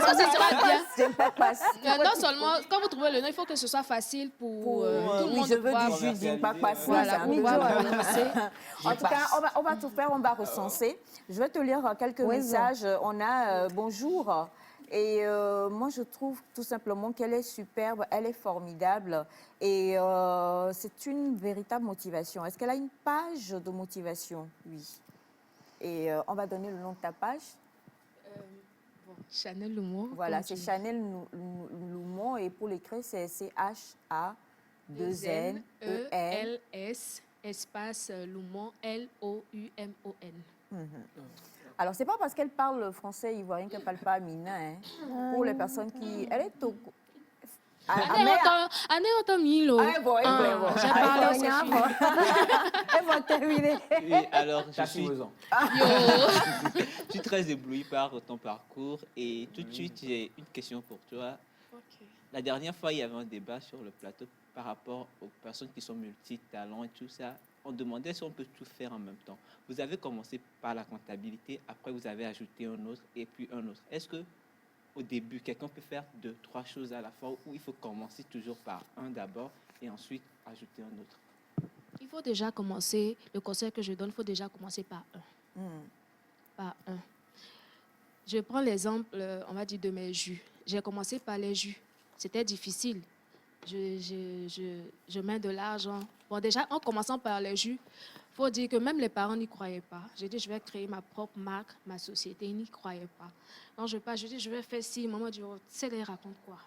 que ce sera bien? Non seulement, quand vous trouvez le nom, il faut que ce soit facile pour tout le monde. Je veux du jus d'Impakpas. En tout cas, on va tout faire, on va recenser. Je vais te lire quelques messages. On a bonjour. Et moi, je trouve tout simplement qu'elle est superbe, elle est formidable et c'est une véritable motivation. Est-ce qu'elle a une page de motivation? Oui. Et on va donner le nom de ta page. Chanel Loumon. Voilà, c'est Chanel Loumon et pour l'écrire, c'est CHANEL 2N-E-L-S, espace Loumon, L-O-U-M-O-N. Alors, c'est pas parce qu'elle parle français ivoirien qu'elle parle pas Mina. Hein. Pour les personnes qui... Elle est Togo. Année autant Milo. Ah, bon, bon. J'ai parlé Elle va terminer. Oui, alors, je suis très ébloui par ton parcours et tout de suite, j'ai une question pour toi. La dernière fois, il y avait un débat sur le plateau par rapport aux personnes qui sont multitalents et tout ça. On demandait si on peut tout faire en même temps. Vous avez commencé par la comptabilité, après vous avez ajouté un autre et puis un autre. Est-ce que au début, quelqu'un peut faire 2, 3 choses à la fois ou il faut commencer toujours par un d'abord et ensuite ajouter un autre? Il faut déjà commencer, le conseil que je donne, il faut déjà commencer par un. Par un. Je prends l'exemple, on va dire, de mes jus. J'ai commencé par les jus. C'était difficile. Je mets de l'argent. Bon, déjà, en commençant par les jus, il faut dire que même les parents n'y croyaient pas. J'ai dit, je vais créer ma propre marque, ma société. Ils n'y croyaient pas. Quand je pars, je dis, je vais faire ci. Maman dit, oh, tu sais, les raconte quoi?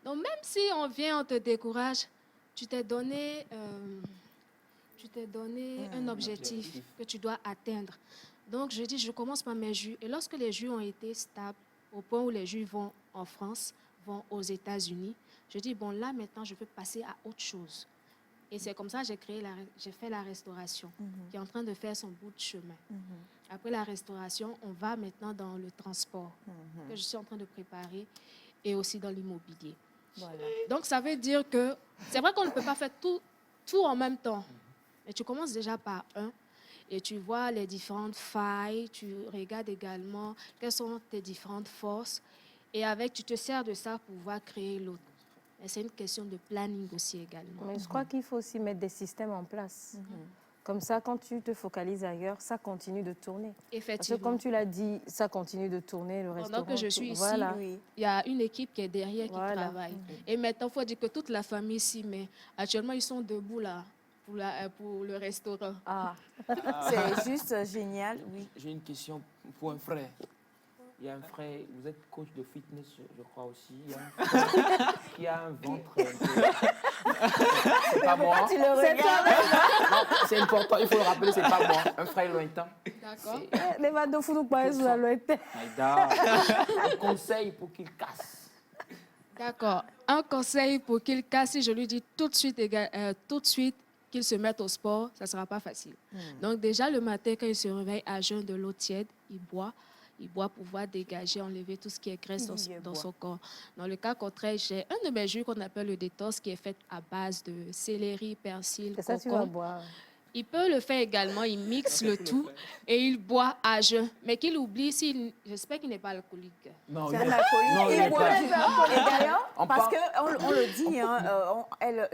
Donc, même si on vient, on te décourage, tu t'es donné un objectif que tu dois atteindre. Donc, je dis, je commence par mes jus. Et lorsque les jus ont été stables, au point où les jus vont en France, vont aux États-Unis, je dis, bon, là, maintenant, je peux passer à autre chose. Et c'est comme ça que j'ai fait la restauration, qui est en train de faire son bout de chemin. Après la restauration, on va maintenant dans le transport, que je suis en train de préparer, et aussi dans l'immobilier. Voilà. Donc, ça veut dire que c'est vrai qu'on ne peut pas faire tout en même temps. Mais tu commences déjà par un, et tu vois les différentes failles, tu regardes également quelles sont tes différentes forces, et tu te sers de ça pour pouvoir créer l'autre. Et c'est une question de planning aussi également. Mais je crois qu'il faut aussi mettre des systèmes en place. Comme ça, quand tu te focalises ailleurs, ça continue de tourner. Effectivement. Parce que comme tu l'as dit, ça continue de tourner, le restaurant. Pendant que je suis ici, voilà. il y a une équipe qui est derrière qui travaille. Et maintenant, il faut dire que toute la famille s'y met. Actuellement, ils sont debout là pour le restaurant. C'est juste génial, oui. J'ai une question pour un frère. Il y a un frère, vous êtes coach de fitness, je crois aussi. Il y a un frère qui a un ventre. C'est pas moi. Tu le regardes. Non, c'est important, il faut le rappeler, c'est pas moi. Un frère lointain. D'accord. Les vannes de foot, pas sur la lointaine. Un conseil pour qu'il casse. D'accord. Un conseil pour qu'il casse, si je lui dis tout de suite qu'il se mette au sport, ça ne sera pas facile. Donc déjà, le matin, quand il se réveille à jeun de l'eau tiède, il boit pour pouvoir dégager, enlever tout ce qui est graisse dans son corps. Dans le cas contraire, j'ai un de mes jus qu'on appelle le détox qui est fait à base de céleri, persil, C'est ça que tu vas boire. Il peut le faire également, il mixe le tout et il boit à jeun. Mais qu'il oublie, j'espère qu'il n'est pas alcoolique. Non, c'est un alcoolique. Il boit. Et d'ailleurs, parce qu'on le dit, hein,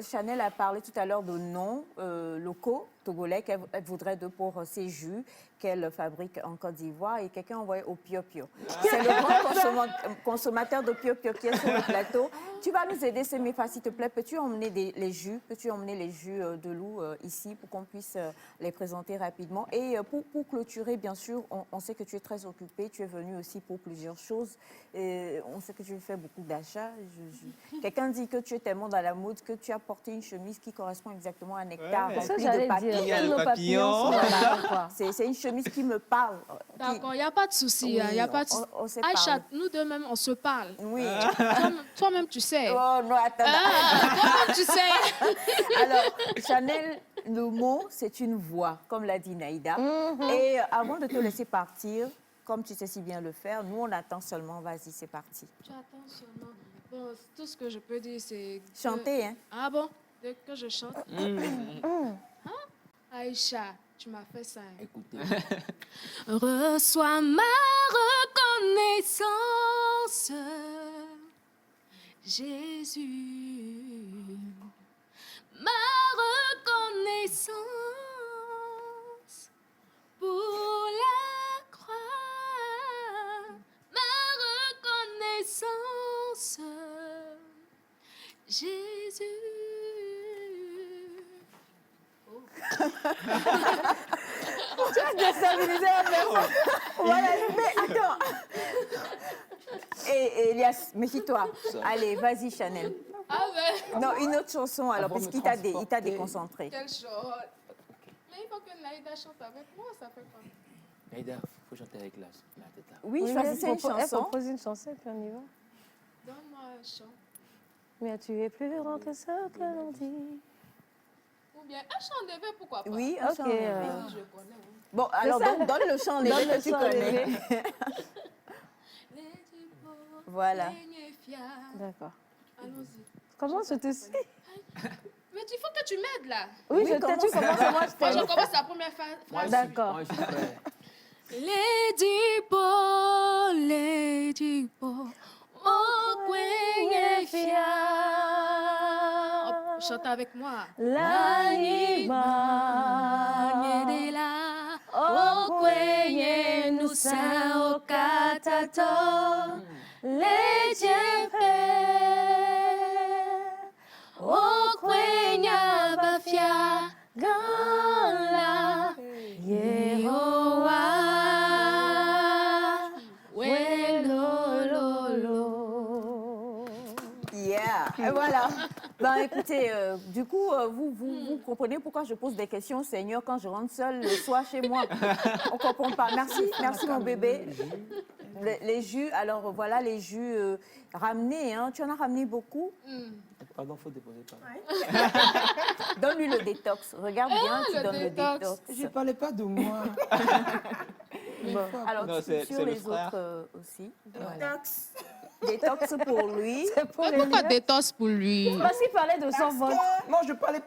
Chanel a parlé tout à l'heure de noms locaux togolais qu'elle voudrait pour ses jus qu'elle fabrique en Côte d'Ivoire et quelqu'un envoyé au Pio Pio. C'est le grand consommateur de Pio Pio qui est sur le plateau. Tu vas nous aider, Semifa, s'il te plaît. Peux-tu emmener les jus de loup ici pour qu'on puisse les présenter rapidement? Et pour clôturer, bien sûr, on sait que tu es très occupé. Tu es venu aussi pour plusieurs choses. Et on sait que tu fais beaucoup d'achats. Quelqu'un dit que tu es tellement dans la mode que tu as porté une chemise qui correspond exactement à un nectar rempli de papillons. C'est une chemise qui me parle. D'accord, il n'y a pas de souci. Oui, y a pas de... on s'est Aïcha, nous deux même, on se parle. Oui. Toi-même, tu sais. Oh non, attends. Toi-même, tu sais. Alors, Chanel, le mot, c'est une voix, comme l'a dit Naïda. Et avant de te laisser partir, comme tu sais si bien le faire, nous, on attend seulement. Vas-y, c'est parti. Tu attends seulement. Bon, tout ce que je peux dire, c'est... Chanter, hein? Ah bon? Dès que je chante. Aïcha, tu m'as fait ça. Écoutez. Reçois ma reconnaissance, Jésus. Ma reconnaissance pour la croix. Ma reconnaissance, Jésus. Tu as déstabilisé la personne. Voilà, mais attends. Et Elias, méfie-toi. Allez, vas-y, Chanel. Ah ben. Non, une autre chanson alors, Avant parce de qu'il t'a transporter. déconcentré. Quelle chose. Mais il faut que Naïda chante avec moi, ça fait quoi? Naïda, il faut chanter avec la teta. Oui, choisissez une Elle chanson. propose une chanson et puis on y va. Donne-moi un chant. Mais tu es plus grand que ce que l'on dit. Ou bien un chant de V, pourquoi pas? Oui, un Ok, chant enlevé. Oui, je connais. Oui. Bon, alors ça. donne le chant enlevé Donne le que tu chant connais. enlevé. Voilà. D'accord. Allons-y. Comment je te sais? Mais il faut que tu m'aides là. Oui, Oui, je t'ai dit commence. comment moi je Moi, je t'ai commence la première phrase. D'accord. Moi, je suis prêt. Lady Bo, oh kwenye fia. Oh, chante avec moi. L'anima. Nyedela, Oh kwenye nusa okatato. Lejepe. Oh kwenye bafia. Gala. Yehowa. Yeah, et voilà. Ben, écoutez, du coup, vous comprenez pourquoi je pose des questions au Seigneur quand je rentre seule le soir chez moi. On ne comprend pas. Merci mon bébé. Les jus, alors voilà, les jus ramenés, hein. Tu en as ramené beaucoup. Pardon, il faut déposer par Donne-lui le détox. Regarde bien, tu donnes le détox. Je ne parlais pas de moi. Alors, Non, c'est sur le les frère. autres aussi. Détox. Détox pour lui. Mais pourquoi détox pour lui? Parce qu'il parlait de son ventre. Non, je parlais.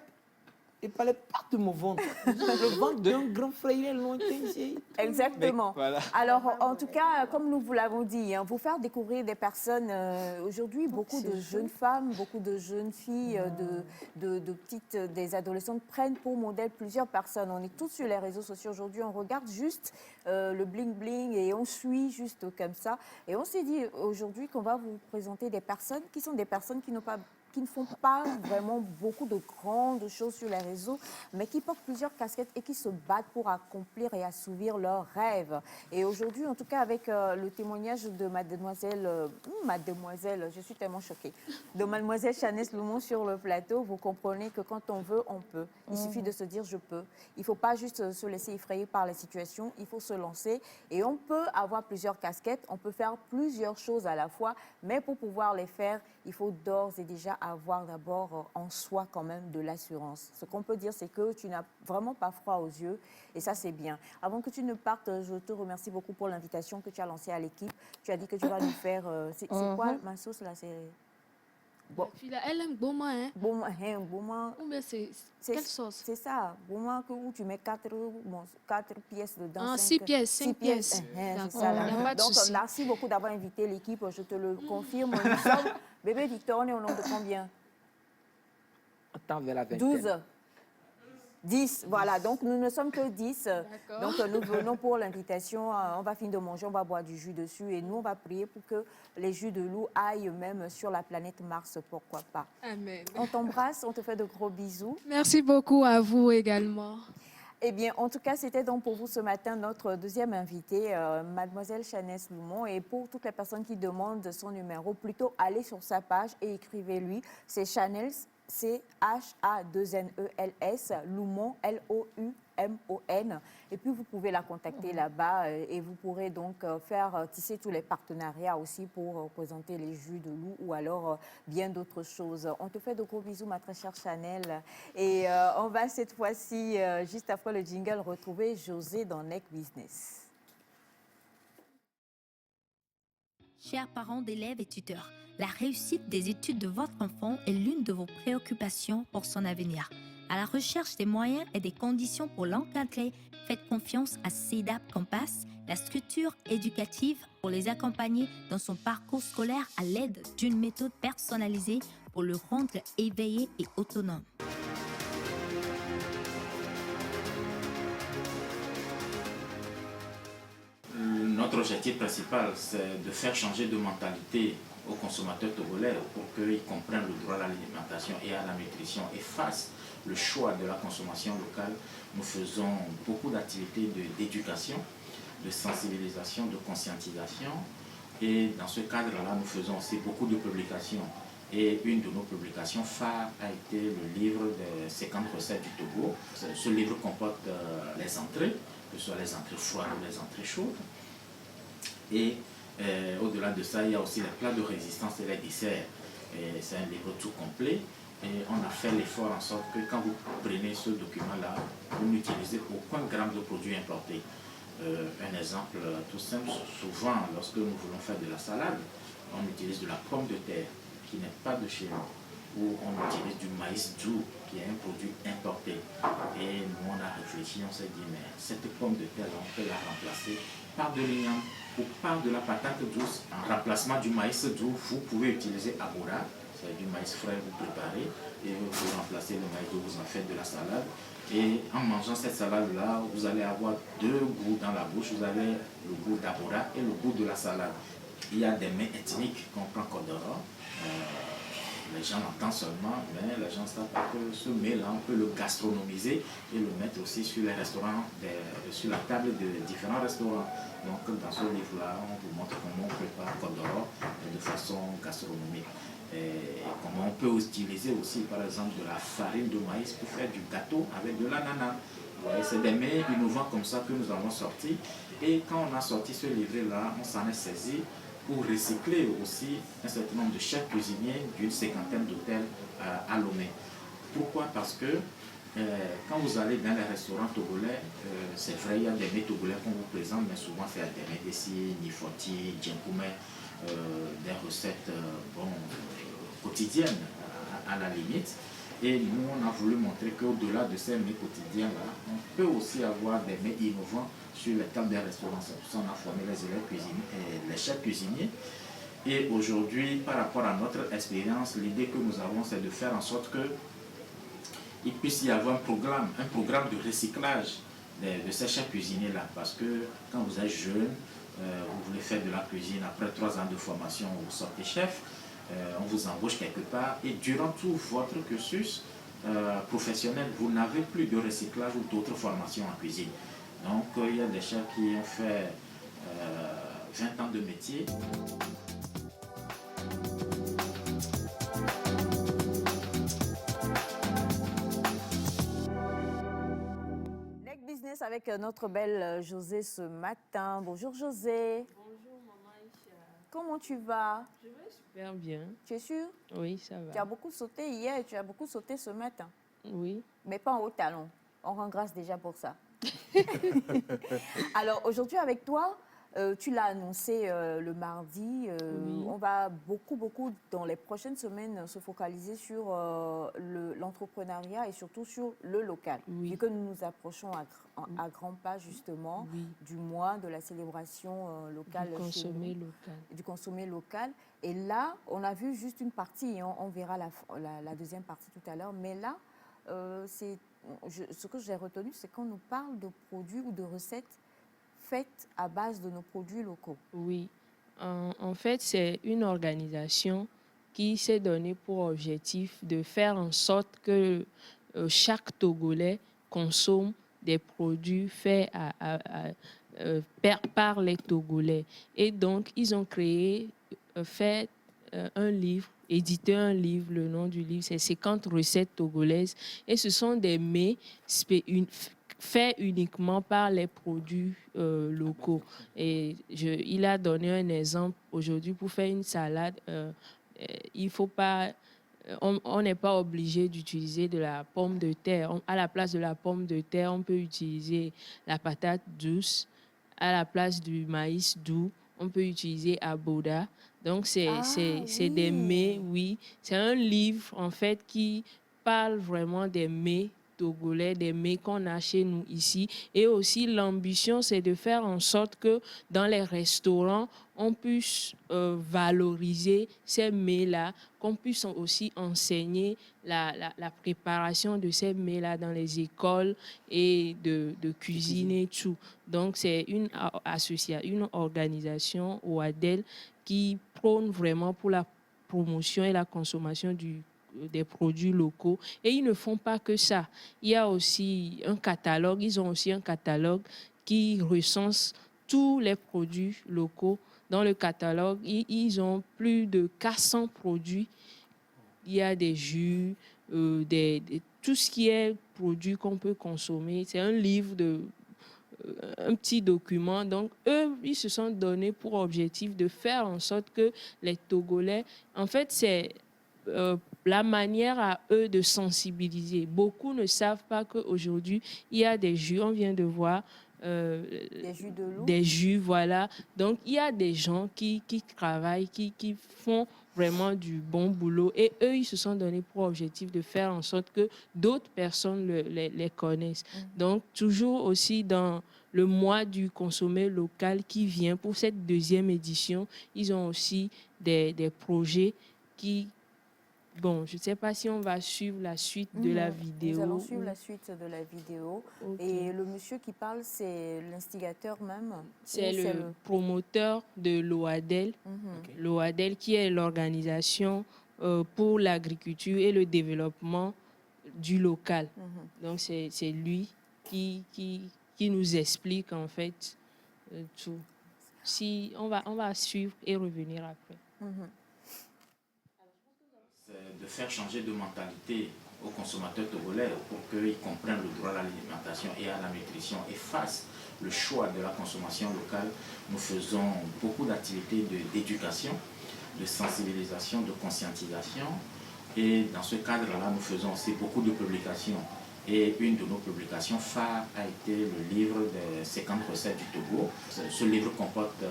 Il ne parlait pas de mon ventre. Le ventre d'un grand frère, il est lointain ici. Exactement. Mais voilà. Alors, en tout cas, comme nous vous l'avons dit, hein, vous faire découvrir des personnes, aujourd'hui, beaucoup de jeunes femmes, beaucoup de jeunes filles, de petites, des adolescentes prennent pour modèle plusieurs personnes. On est tous sur les réseaux sociaux aujourd'hui, on regarde juste le bling-bling et on suit juste comme ça. Et on s'est dit aujourd'hui qu'on va vous présenter des personnes qui sont des personnes qui ne font pas vraiment beaucoup de grandes choses sur les réseaux, mais qui portent plusieurs casquettes et qui se battent pour accomplir et assouvir leurs rêves. Et aujourd'hui, en tout cas, avec le témoignage de mademoiselle, je suis tellement choquée, de mademoiselle Chanès Loumon sur le plateau, vous comprenez que quand on veut, on peut. Il suffit de se dire « je peux ». Il ne faut pas juste se laisser effrayer par les situations, il faut se lancer. Et on peut avoir plusieurs casquettes, on peut faire plusieurs choses à la fois, mais pour pouvoir les faire, il faut d'ores et déjà avoir d'abord en soi quand même de l'assurance. Ce qu'on peut dire, c'est que tu n'as vraiment pas froid aux yeux et ça, c'est bien. Avant que tu ne partes, je te remercie beaucoup pour l'invitation que tu as lancée à l'équipe. Tu as dit que tu vas nous faire... c'est quoi ma sauce là? Bon. Elle aime Boma, hein? Boma. Ou bien c'est quelle sauce? C'est ça. Boma où tu mets 4 pièces dedans. Ah, 6 pièces, 5 pièces. C'est ça. Là. Donc, merci beaucoup d'avoir invité l'équipe. Je te le confirme. Nous sommes, bébé Victor, on est au nombre de combien? Attends, vers la vingtaine. 12. 10, voilà, donc nous ne sommes que 10. Donc nous venons pour l'invitation, on va finir de manger, on va boire du jus dessus et nous on va prier pour que les jus de loup aillent même sur la planète Mars, pourquoi pas. Amen. On t'embrasse, on te fait de gros bisous. Merci beaucoup à vous également. Eh bien, en tout cas, c'était donc pour vous ce matin notre deuxième invitée, mademoiselle Chanès Loumon. Et pour toutes les personnes qui demandent son numéro, plutôt allez sur sa page et écrivez-lui. C'est Chanès. C'est H-A-2-N-E-L-S, Loumon, L-O-U-M-O-N. Et puis, vous pouvez la contacter là-bas et vous pourrez donc faire tisser tous les partenariats aussi pour présenter les jus de loup ou alors bien d'autres choses. On te fait de gros bisous, ma très chère Chanel. Et on va cette fois-ci, juste après le jingle, retrouver José dans Neck Business. Chers parents d'élèves et tuteurs, la réussite des études de votre enfant est l'une de vos préoccupations pour son avenir. À la recherche des moyens et des conditions pour l'encadrer, faites confiance à CEDAP Campus, la structure éducative pour les accompagner dans son parcours scolaire à l'aide d'une méthode personnalisée pour le rendre éveillé et autonome. Notre objectif principal, c'est de faire changer de mentalité aux consommateurs togolais pour qu'ils comprennent le droit à l'alimentation et à la nutrition et fassent le choix de la consommation locale. Nous faisons beaucoup d'activités d'éducation, de sensibilisation, de conscientisation et dans ce cadre-là, nous faisons aussi beaucoup de publications Et une de nos publications phares a été le livre des 50 recettes du Togo. Ce livre comporte les entrées, que ce soit les entrées froides ou les entrées chaudes. Et au-delà de ça, il y a aussi les plats de résistance et les desserts. C'est un livre tout complet. Et on a fait l'effort en sorte que quand vous prenez ce document-là, vous n'utilisez aucun gramme de produits importés. Un exemple tout simple, souvent lorsque nous voulons faire de la salade, on utilise de la pomme de terre qui n'est pas de chez nous, ou on utilise du maïs doux qui est un produit importé. Et nous on a réfléchi, on s'est dit mais cette pomme de terre on peut la remplacer par de l'igname ou par de la patate douce. En remplacement du maïs doux, vous pouvez utiliser aboura. C'est du maïs frais, vous préparez et vous remplacez le maïs doux, vous en faites de la salade. Et en mangeant cette salade-là, vous allez avoir deux goûts dans la bouche. Vous avez le goût d'aboura et le goût de la salade. Il y a des mets ethniques qu'on prend Kodoro. Les gens l'entendent seulement, mais les gens ne savent pas que ce mets-là, on peut le gastronomiser et le mettre aussi sur les restaurants, sur la table de différents restaurants. Donc dans ce livre-là, on vous montre comment on prépare Kodoro de façon gastronomique. Et comment on peut utiliser aussi par exemple de la farine de maïs pour faire du gâteau avec de l'ananas. C'est des mets innovants comme ça que nous avons sortis. Et quand on a sorti ce livre-là, on s'en est saisi pour recycler aussi un certain nombre de chefs cuisiniers d'une cinquantaine d'hôtels à Lomé. Pourquoi? Parce que quand vous allez dans les restaurants togolais, c'est vrai, il y a des mets togolais qu'on vous présente, mais souvent c'est des mets d'ici, Nifoti, Djenkoumé, des recettes quotidiennes à la limite. Et nous, on a voulu montrer qu'au-delà de ces mets quotidiens-là, on peut aussi avoir des mets innovants sur les tables des restaurants. C'est pour ça qu'on a formé les élèves cuisiniers et les chefs cuisiniers. Et aujourd'hui, par rapport à notre expérience, l'idée que nous avons, c'est de faire en sorte qu'il puisse y avoir un programme de recyclage de ces chefs cuisiniers-là. Parce que quand vous êtes jeune, vous voulez faire de la cuisine, après 3 ans de formation, vous sortez chef, on vous embauche quelque part et durant tout votre cursus professionnel, vous n'avez plus de recyclage ou d'autres formations en cuisine. Donc il y a des chefs qui ont fait 20 ans de métier. Next Business avec notre belle José ce matin. Bonjour José. Bonjour maman Aïcha. Comment tu vas? Je vais super bien. Tu es sûr? Oui, ça va. Tu as beaucoup sauté hier et tu as beaucoup sauté ce matin. Oui. Mais pas en haut talon. On rend grâce déjà pour ça. Alors aujourd'hui avec toi, tu l'as annoncé le mardi, Oui. on va beaucoup dans les prochaines semaines se focaliser sur l'entrepreneuriat et surtout sur le local. Oui. Vu que nous nous approchons à grands pas justement du mois de la célébration locale. Du consommé local. Du consommé local. Et là, on a vu juste une partie, on verra la deuxième partie tout à l'heure, mais là, ce que j'ai retenu, c'est qu'on nous parle de produits ou de recettes faites à base de nos produits locaux. Oui. En fait, c'est une organisation qui s'est donnée pour objectif de faire en sorte que chaque Togolais consomme des produits faits par les Togolais. Et donc, ils ont fait un livre, édité un livre. Le nom du livre, c'est 50 recettes togolaises. Et ce sont des mets faits uniquement par les produits locaux. Et il a donné un exemple aujourd'hui pour faire une salade. Il faut pas... On n'est pas obligé d'utiliser de la pomme de terre. À la place de la pomme de terre, on peut utiliser la patate douce. À la place du maïs doux, on peut utiliser aboda. Donc, c'est des mets, oui. C'est un livre, en fait, qui parle vraiment des mets togolais, des mets qu'on a chez nous ici. Et aussi, l'ambition, c'est de faire en sorte que dans les restaurants, on puisse valoriser ces mets-là, qu'on puisse aussi enseigner la préparation de ces mets-là dans les écoles et de cuisine et tout. Donc, c'est une organisation, OADEL, qui prône vraiment pour la promotion et la consommation des produits locaux. Et ils ne font pas que ça. Il y a aussi un catalogue, ils ont aussi un catalogue qui recense tous les produits locaux. Dans le catalogue, ils ont plus de 400 produits il y a des jus, tout ce qui est produit qu'on peut consommer. C'est un livre un petit document. Donc, eux, ils se sont donnés pour objectif de faire en sorte que les Togolais, en fait, c'est la manière à eux de sensibiliser. Beaucoup ne savent pas qu'aujourd'hui, il y a des jus, on vient de voir, des jus de loup. Des jus, voilà. Donc, il y a des gens qui travaillent, qui font vraiment du bon boulot. Et eux, ils se sont donnés pour objectif de faire en sorte que d'autres personnes les connaissent. Donc, toujours aussi dans le mois du consommé local qui vient pour cette deuxième édition, ils ont aussi des projets qui... Bon, je ne sais pas si on va suivre la suite de la vidéo. Nous allons suivre la suite de la vidéo. Okay. Et le monsieur qui parle, c'est l'instigateur même? C'est le promoteur de l'OADEL. L'OADEL qui est l'organisation pour l'agriculture et le développement du local. Donc, c'est lui qui nous explique en fait tout. Si, on va suivre et revenir après. De faire changer de mentalité aux consommateurs togolais pour qu'ils comprennent le droit à l'alimentation et à la nutrition et fassent le choix de la consommation locale. Nous faisons beaucoup d'activités d'éducation, de sensibilisation, de conscientisation et dans ce cadre-là, nous faisons aussi beaucoup de publications. Et une de nos publications phares a été le livre des 50 recettes du Togo. Ce livre comporte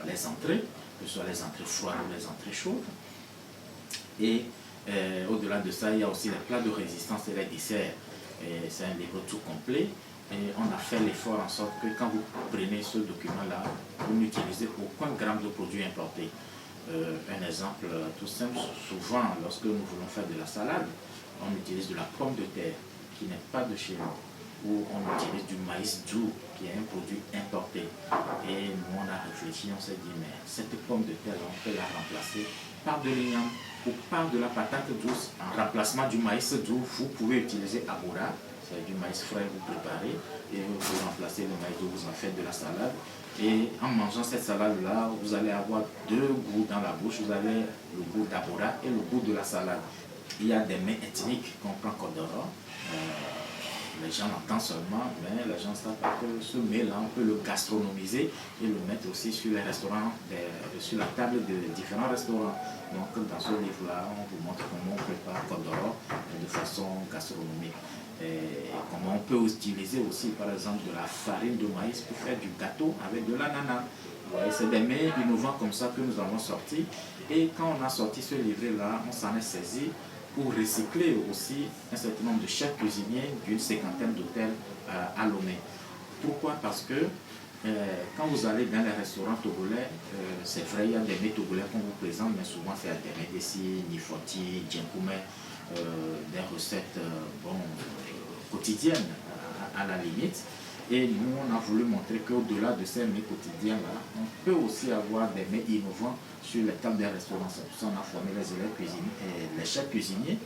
les entrées, que ce soit les entrées froides ou les entrées chaudes. Et au-delà de ça, il y a aussi les plats de résistance et les desserts. C'est un livre tout complet. Et on a fait l'effort en sorte que quand vous prenez ce document-là, vous n'utilisez aucun gramme de produits importés. Un exemple tout simple, souvent lorsque nous voulons faire de la salade, on utilise de la pomme de terre qui n'est pas de chez nous, ou on utilise du maïs doux qui est un produit importé. Et nous on a réfléchi, on s'est dit mais cette pomme de terre, on peut la remplacer par de l'igname ou par de la patate douce. En remplacement du maïs doux, vous pouvez utiliser aboura, c'est du maïs frais que vous préparez, et vous remplacez le maïs doux, vous en faites de la salade. Et en mangeant cette salade-là, vous allez avoir deux goûts dans la bouche. Vous avez le goût d'aboura et le goût de la salade. Il y a des mets ethniques qu'on prend Kodoro. Les gens l'entendent seulement, mais les gens ne savent pas que ce mets-là, on peut le gastronomiser et le mettre aussi sur les restaurants, sur la table de différents restaurants. Donc dans ce livre-là, on vous montre comment on prépare Kodoro de façon gastronomique. Et comment on peut utiliser aussi par exemple de la farine de maïs pour faire du gâteau avec de l'ananas. C'est des mets innovants comme ça que nous avons sortis. Et quand on a sorti ce livre-là, on s'en est saisi pour recycler aussi un certain nombre de chefs cuisiniers d'une 50aine d'hôtels à Lomé. Pourquoi? Parce que quand vous allez dans les restaurants togolais, c'est vrai, il y a des mets togolais qu'on vous présente, mais souvent c'est des mets d'ici, Nifoti, Djenkoumé, des recettes quotidiennes à la limite. Et nous, on a voulu montrer qu'au-delà de ces mets quotidiens-là, on peut aussi avoir des mets innovants sur les tables des restaurants. C'est pour ça qu'on a formé les élèves cuisiniers et les chefs cuisiniers.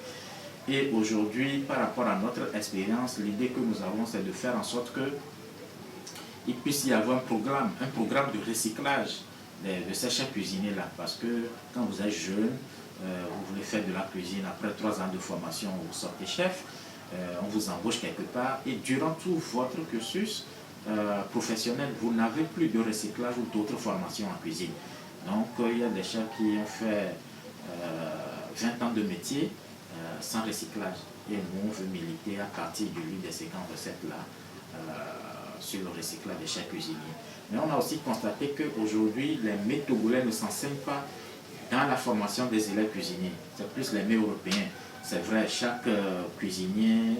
Et aujourd'hui, par rapport à notre expérience, l'idée que nous avons, c'est de faire en sorte qu'il puisse y avoir un programme de recyclage de ces chefs cuisiniers-là. Parce que quand vous êtes jeune, vous voulez faire de la cuisine, après 3 ans de formation, vous sortez chef, on vous embauche quelque part et durant tout votre cursus professionnel, vous n'avez plus de recyclage ou d'autres formations en cuisine. Donc il y a des chefs qui ont fait 20 ans de métier sans recyclage. Et nous, on veut militer à partir du livre des 50 recettes-là sur le recyclage des chefs cuisiniers. Mais on a aussi constaté qu'aujourd'hui, les mets togolais ne s'enseignent pas dans la formation des élèves cuisiniers. C'est plus les mets européens. C'est vrai, chaque cuisinier,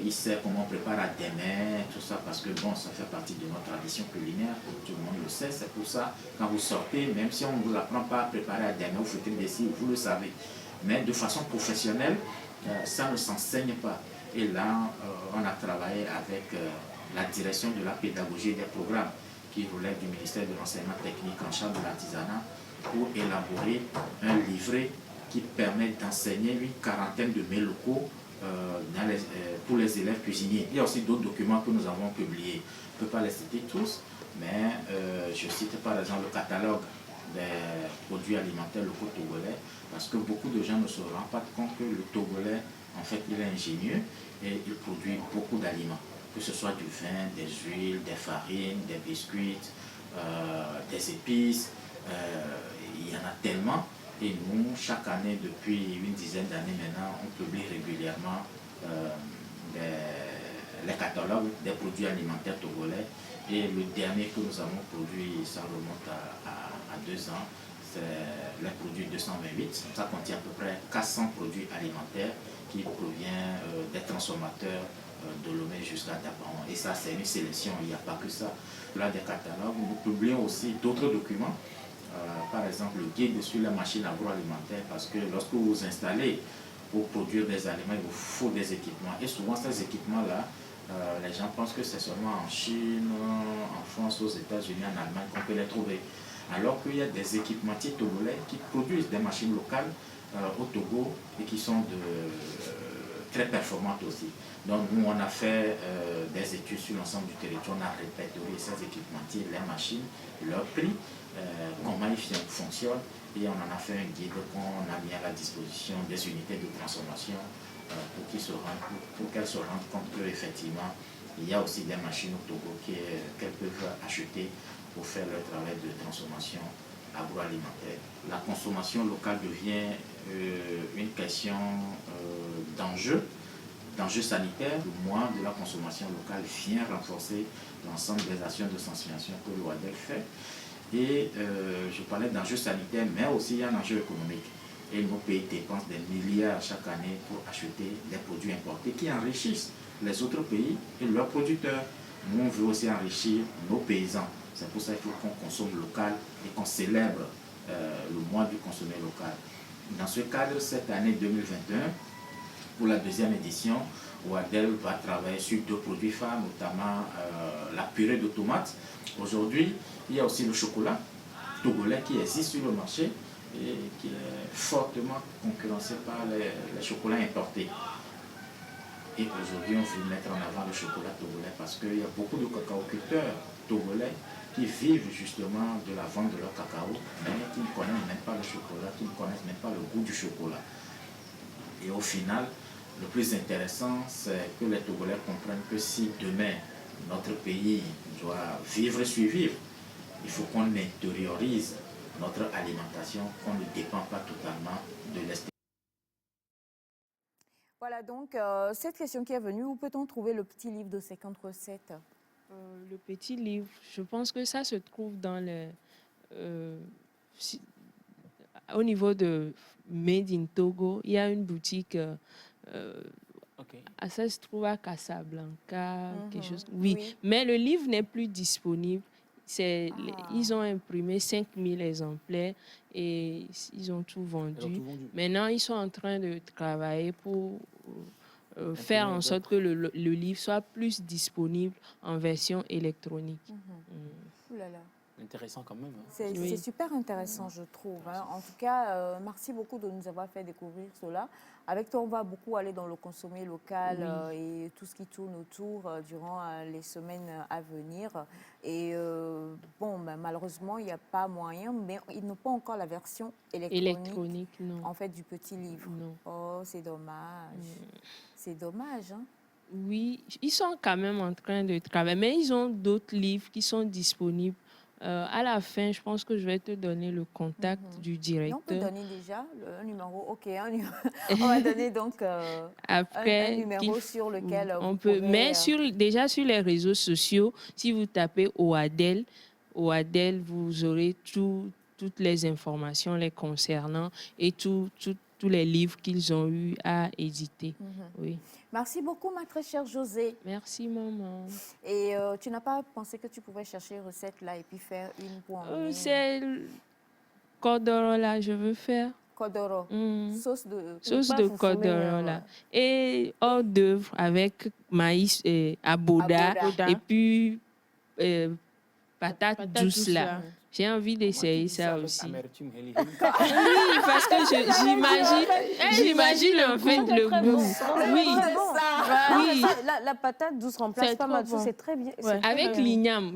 il sait comment on prépare à des mets, tout ça, parce que bon, ça fait partie de notre tradition culinaire, tout le monde le sait. C'est pour ça, quand vous sortez, même si on ne vous apprend pas à préparer à des mets ou fouetter des cils, vous le savez. Mais de façon professionnelle, ça ne s'enseigne pas. Et là, on a travaillé avec la direction de la pédagogie et des programmes qui relève du ministère de l'enseignement technique en charge de l'artisanat pour élaborer un livret qui permet d'enseigner une 40aine de mets locaux pour les élèves cuisiniers. Il y a aussi d'autres documents que nous avons publiés. Je ne peux pas les citer tous, mais je cite par exemple le catalogue des produits alimentaires locaux togolais, parce que beaucoup de gens ne se rendent pas compte que le Togolais, en fait, il est ingénieux et il produit beaucoup d'aliments, que ce soit du vin, des huiles, des farines, des biscuits, des épices, il y en a tellement. Et nous, chaque année, depuis une dizaine d'années maintenant, on publie régulièrement les catalogues des produits alimentaires togolais. Et le dernier que nous avons produit, ça remonte à 2 ans, c'est les produits 228. Ça contient à peu près 400 produits alimentaires qui proviennent des transformateurs de Lomé jusqu'à Dabaon. Et ça, c'est une sélection, il n'y a pas que ça. Là, des catalogues, nous publions aussi d'autres documents. Par exemple, le guide sur les machines agroalimentaires, parce que lorsque vous vous installez pour produire des aliments, il vous faut des équipements. Et souvent, ces équipements-là, les gens pensent que c'est seulement en Chine, en France, aux États-Unis, en Allemagne qu'on peut les trouver. Alors qu'il y a des équipementiers togolais qui produisent des machines locales au Togo et qui sont très performantes aussi. Donc nous, on a fait des études sur l'ensemble du territoire, on a répertorié ces équipementiers, les machines, leur prix, comment ils fonctionnent, et on en a fait un guide qu'on a mis à la disposition des unités de transformation pour qu'elles se rendent compte qu'effectivement, il y a aussi des machines au Togo qu'elles peuvent acheter pour faire leur travail de transformation agroalimentaire. La consommation locale devient une question d'enjeu sanitaire. Le mois de la consommation locale vient renforcer l'ensemble des actions de sensibilisation que l'OADEL fait. Et je parlais d'enjeux sanitaires, mais aussi il y a un enjeu économique. Et nos pays dépensent des milliards chaque année pour acheter des produits importés qui enrichissent les autres pays et leurs producteurs. Nous, on veut aussi enrichir nos paysans. C'est pour ça qu'il faut qu'on consomme local et qu'on célèbre le mois du consommer local. Dans ce cadre, cette année 2021, pour la 2e édition, OADEL va travailler sur 2 produits phares, notamment la purée de tomates. Aujourd'hui, il y a aussi le chocolat togolais qui existe sur le marché et qui est fortement concurrencé par les chocolats importés. Et aujourd'hui, on veut mettre en avant le chocolat togolais parce qu'il y a beaucoup de cacaoculteurs togolais qui vivent justement de la vente de leur cacao, mais qui ne connaissent même pas le chocolat, qui ne connaissent même pas le goût du chocolat. Et au final, le plus intéressant, c'est que les Togolais comprennent que si demain, notre pays doit vivre et survivre, il faut qu'on intériorise notre alimentation, qu'on ne dépend pas totalement de l'extérieur. Voilà donc cette question qui est venue, où peut-on trouver le petit livre de 50 recettes? Le petit livre, je pense que ça se trouve dans au niveau de Made in Togo. Il y a une boutique, ça se trouve à Casablanca, quelque chose. Oui, mais le livre n'est plus disponible. Ils ont imprimé 5000 exemplaires et ils ont tout vendu. Maintenant, ils sont en train de travailler pour faire en sorte que le livre soit plus disponible en version électronique. Ouh là là. Intéressant quand même. C'est super intéressant, je trouve. En tout cas, merci beaucoup de nous avoir fait découvrir cela. Avec toi, on va beaucoup aller dans le consommer local et tout ce qui tourne autour durant les semaines à venir. Et malheureusement, il n'y a pas moyen, mais ils n'ont pas encore la version électronique non. En fait, du petit livre. Non. Oh, c'est dommage. C'est dommage, hein? Oui, ils sont quand même en train de travailler, mais ils ont d'autres livres qui sont disponibles. À la fin, je pense que je vais te donner le contact du directeur. On peut donner déjà un numéro. OK, on va donner donc un numéro sur lequel on peut. Mais déjà sur les réseaux sociaux, si vous tapez OADEL, vous aurez toutes les informations les concernant et tous les livres qu'ils ont eu à éditer. Oui. Merci beaucoup, ma très chère Josée. Merci, maman. Et tu n'as pas pensé que tu pouvais chercher une recette là et puis faire une pour emmener? C'est Kodoro là, je veux faire. Kodoro. Sauce de Kodoro là. Et hors d'œuvre avec maïs et aboda. Et puis patate douce là. J'ai envie d'essayer ça avec aussi. amertume, Heli. Oui, parce que j'imagine en fait le goût. Oui. La patate douce remplace C'est pas mal de trop choses. bon. C'est très bien. Ouais. Avec l'igname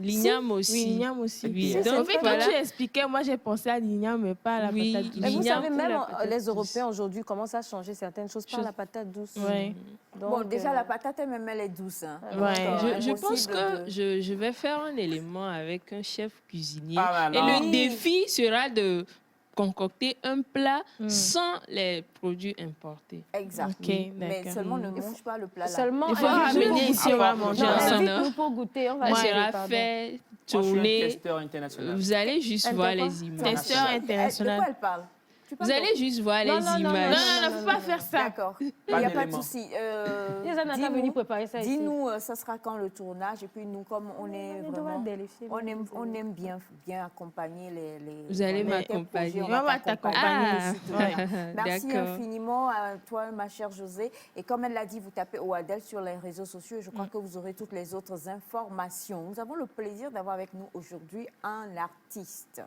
aussi. L'igname aussi. Oui. En Donc, fait, voilà. quand tu expliquais, moi j'ai pensé à l'igname, mais pas à la patate douce. Mais vous savez, L'igname ou même la patate les douce. Européens aujourd'hui commencent à changer certaines choses par la patate douce. Ouais. Bon, déjà, la patate elle-même, elle est douce. Hein. Ouais. Je pense impossible que je vais faire un élément avec un chef cuisinier. Ah, et non. le défi sera de concocter un plat sans les produits importés. Exact. Ok, Mais d'accord. seulement ne mange pas le plat là. Seulement, Il faut ramener ici, on va manger ensemble. Invite-nous pour goûter. On va Ça essayer, sera pardon. fait, Moi, je suis un tourner. testeur international. Vous allez juste voir les images. Testeur De international. quoi elle parle? Vous allez juste voir les images. Non, faut pas faire ça. D'accord. Il n'y a pas de souci. Ils sont venus préparer ça ici. Dis-nous, ça sera quand le tournage? Et puis nous, comme on est vraiment, on aime bien accompagner les Vous allez les m'accompagner. projets, On va t'accompagner aussi, tout de même. Merci d'accord. infiniment à toi, ma chère José. Et comme elle l'a dit, vous tapez Ouadel sur les réseaux sociaux. Et je crois que vous aurez toutes les autres informations. Nous avons le plaisir d'avoir avec nous aujourd'hui un artiste.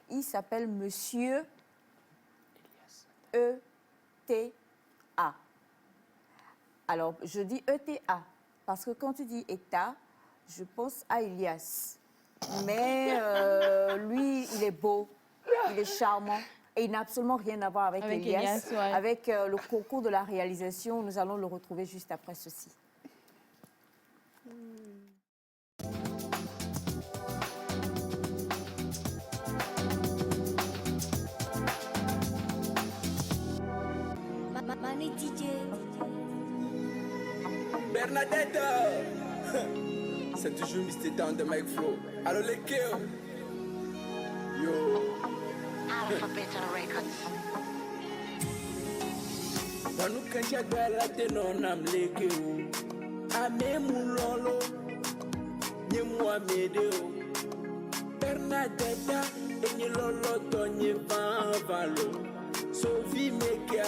Il s'appelle Monsieur E-T-A. Alors, je dis E-T-A parce que quand tu dis État, je pense à Elias. Mais lui, il est beau, il est charmant et il n'a absolument rien à voir avec Elias. Ouais. Avec le concours de la réalisation, nous allons le retrouver juste après ceci. Money DJ. Bernadette, c'est toujours Mr. Down de Mike Flow. Allô les kills. Yo. Alphabet Records. Banu kancha gwala te no nam leke o. Ame mulolo. Nye mwa mede o. Bernadette, enye lolo to nye van valo. Sophie mekia,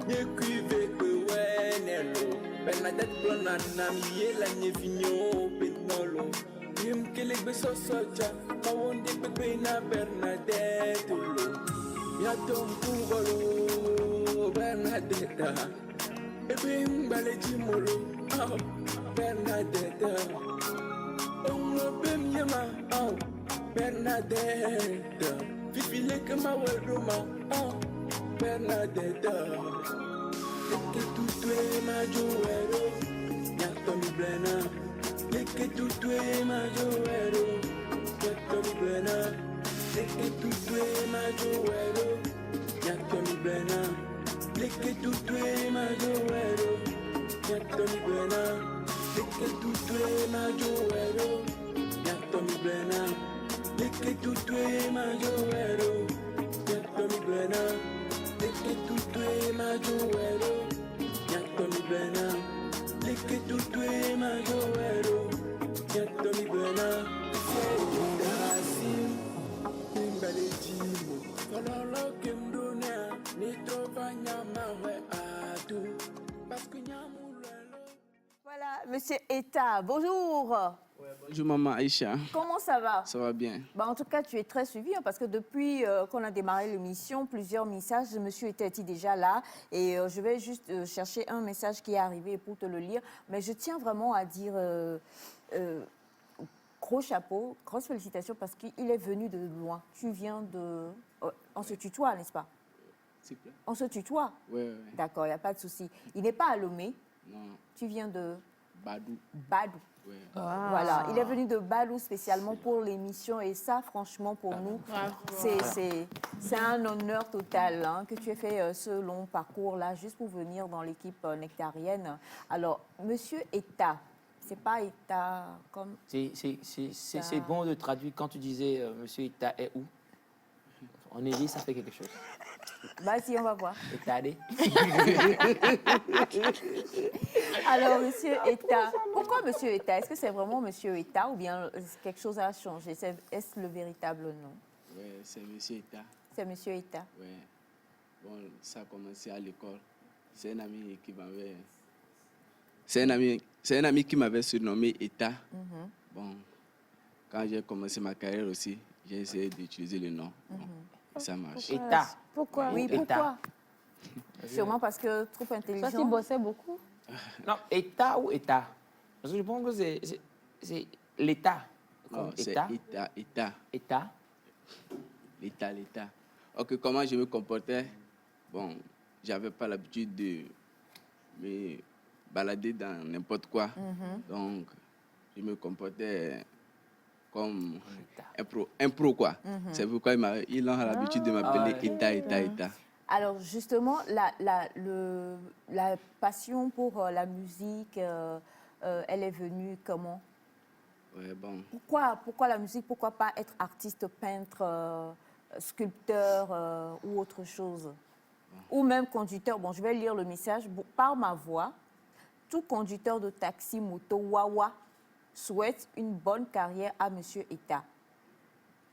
nye kuive kwe wenelo. Bernadette blona nam ye la nye vigno benolo. Yem kele beso soja, kawonde bebe na Bernadette lo. Ya tom kugolo, Bernadette. Ebe mbale jimolo, oh Bernadette. Ongo bem yema, oh Bernadette. Fifi leke ma wedoma, oh Bernadette. Leke tutue ma joero, nyato mi blena. Leke tutue ma joero, nyato mi blena. Leke tutue ma joero, nyato mi blena. Leke tutue ma joero, nyato mi blena. Leke tutue ma joero, nyato mi blena. Leke tutue ma joero, nyato mi blena. Leke tutue ma joero, nyato mi blena. Leke tutue ma joero, nyato mi blena. Dasim, nimbale jimo, kololo kemdona, ni trova nyama we atu, parce que nyamu lelo. Voilà, Monsieur Eta, bonjour. Bonjour maman Aïcha. Comment ça va? Ça va bien. Bah, en tout cas, tu es très suivi hein, parce que depuis qu'on a démarré l'émission, plusieurs messages de Monsieur Eta est déjà là et je vais juste chercher un message qui est arrivé pour te le lire. Mais je tiens vraiment à dire gros chapeau, grosses félicitations parce qu'il est venu de loin. Tu viens de... on se tutoie, n'est-ce pas? S'il te plaît. On se tutoie? Oui. D'accord, il n'y a pas de souci. Il n'est pas à Lomé. Non. Tu viens de... Badou. Badou. Ouais. Voilà, il est venu de Badou spécialement pour l'émission et ça, franchement, pour nous, c'est un honneur total hein, que tu aies fait ce long parcours-là juste pour venir dans l'équipe nectarienne. Alors, Monsieur Eta, c'est pas Eta comme... C'est bon de traduire quand tu disais Monsieur Eta est où? En Élie, ça fait quelque chose. Vas-y, on va voir. Etadé. Alors, Monsieur Eta, pourquoi Monsieur Eta? Est-ce que c'est vraiment Monsieur Eta ou bien quelque chose a changé? Est-ce le véritable nom? Oui, c'est Monsieur Eta. C'est Monsieur Eta. Oui. Bon, ça a commencé à l'école. C'est un ami qui m'avait... C'est un ami qui m'avait surnommé Eta. Bon, quand j'ai commencé ma carrière aussi, j'ai essayé d'utiliser le nom. Ça marche. État. Pourquoi? Oui, pourquoi? Sûrement parce que trop intelligent. Parce qu'il bossait beaucoup. Non, État ou État? Parce que je pense que c'est l'État. Non, c'est État. État. État. L'État. Ok, comment je me comportais? Bon, j'avais pas l'habitude de me balader dans n'importe quoi. Donc, je me comportais comme un pro, quoi. C'est pourquoi ils ont l'habitude de m'appeler État. Alors justement, la passion pour la musique, elle est venue comment? Ouais, bon. Pourquoi la musique? Pourquoi pas être artiste, peintre, sculpteur ou autre chose? Ou même conducteur. Bon, je vais lire le message. Par ma voix, tout conducteur de taxi, moto, wawa souhaite une bonne carrière à Monsieur État.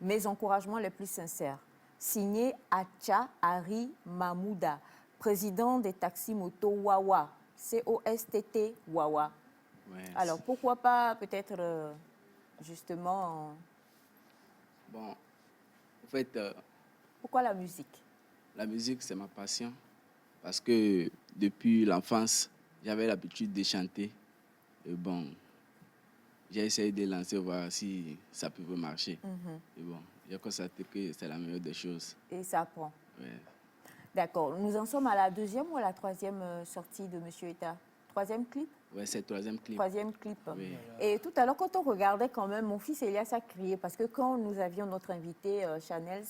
Mes encouragements les plus sincères. Signé Acha Hari Mahmouda, président des taxis moto Wawa, COSTT Wawa. Ouais, alors, pourquoi pas peut-être justement... Bon, en fait... pourquoi la musique? La musique, c'est ma passion. Parce que depuis l'enfance, j'avais l'habitude de chanter. Et bon, j'ai essayé de lancer, voir si ça pouvait marcher. Et bon, j'ai constaté que c'est la meilleure des choses. Et ça prend. Ouais. D'accord. Nous en sommes à la deuxième ou à la troisième sortie de Monsieur État? Troisième clip? Oui, c'est le troisième clip. Troisième clip. Oui. Et tout à l'heure, quand on regardait quand même, mon fils Elias a crié parce que quand nous avions notre invité, Chanel,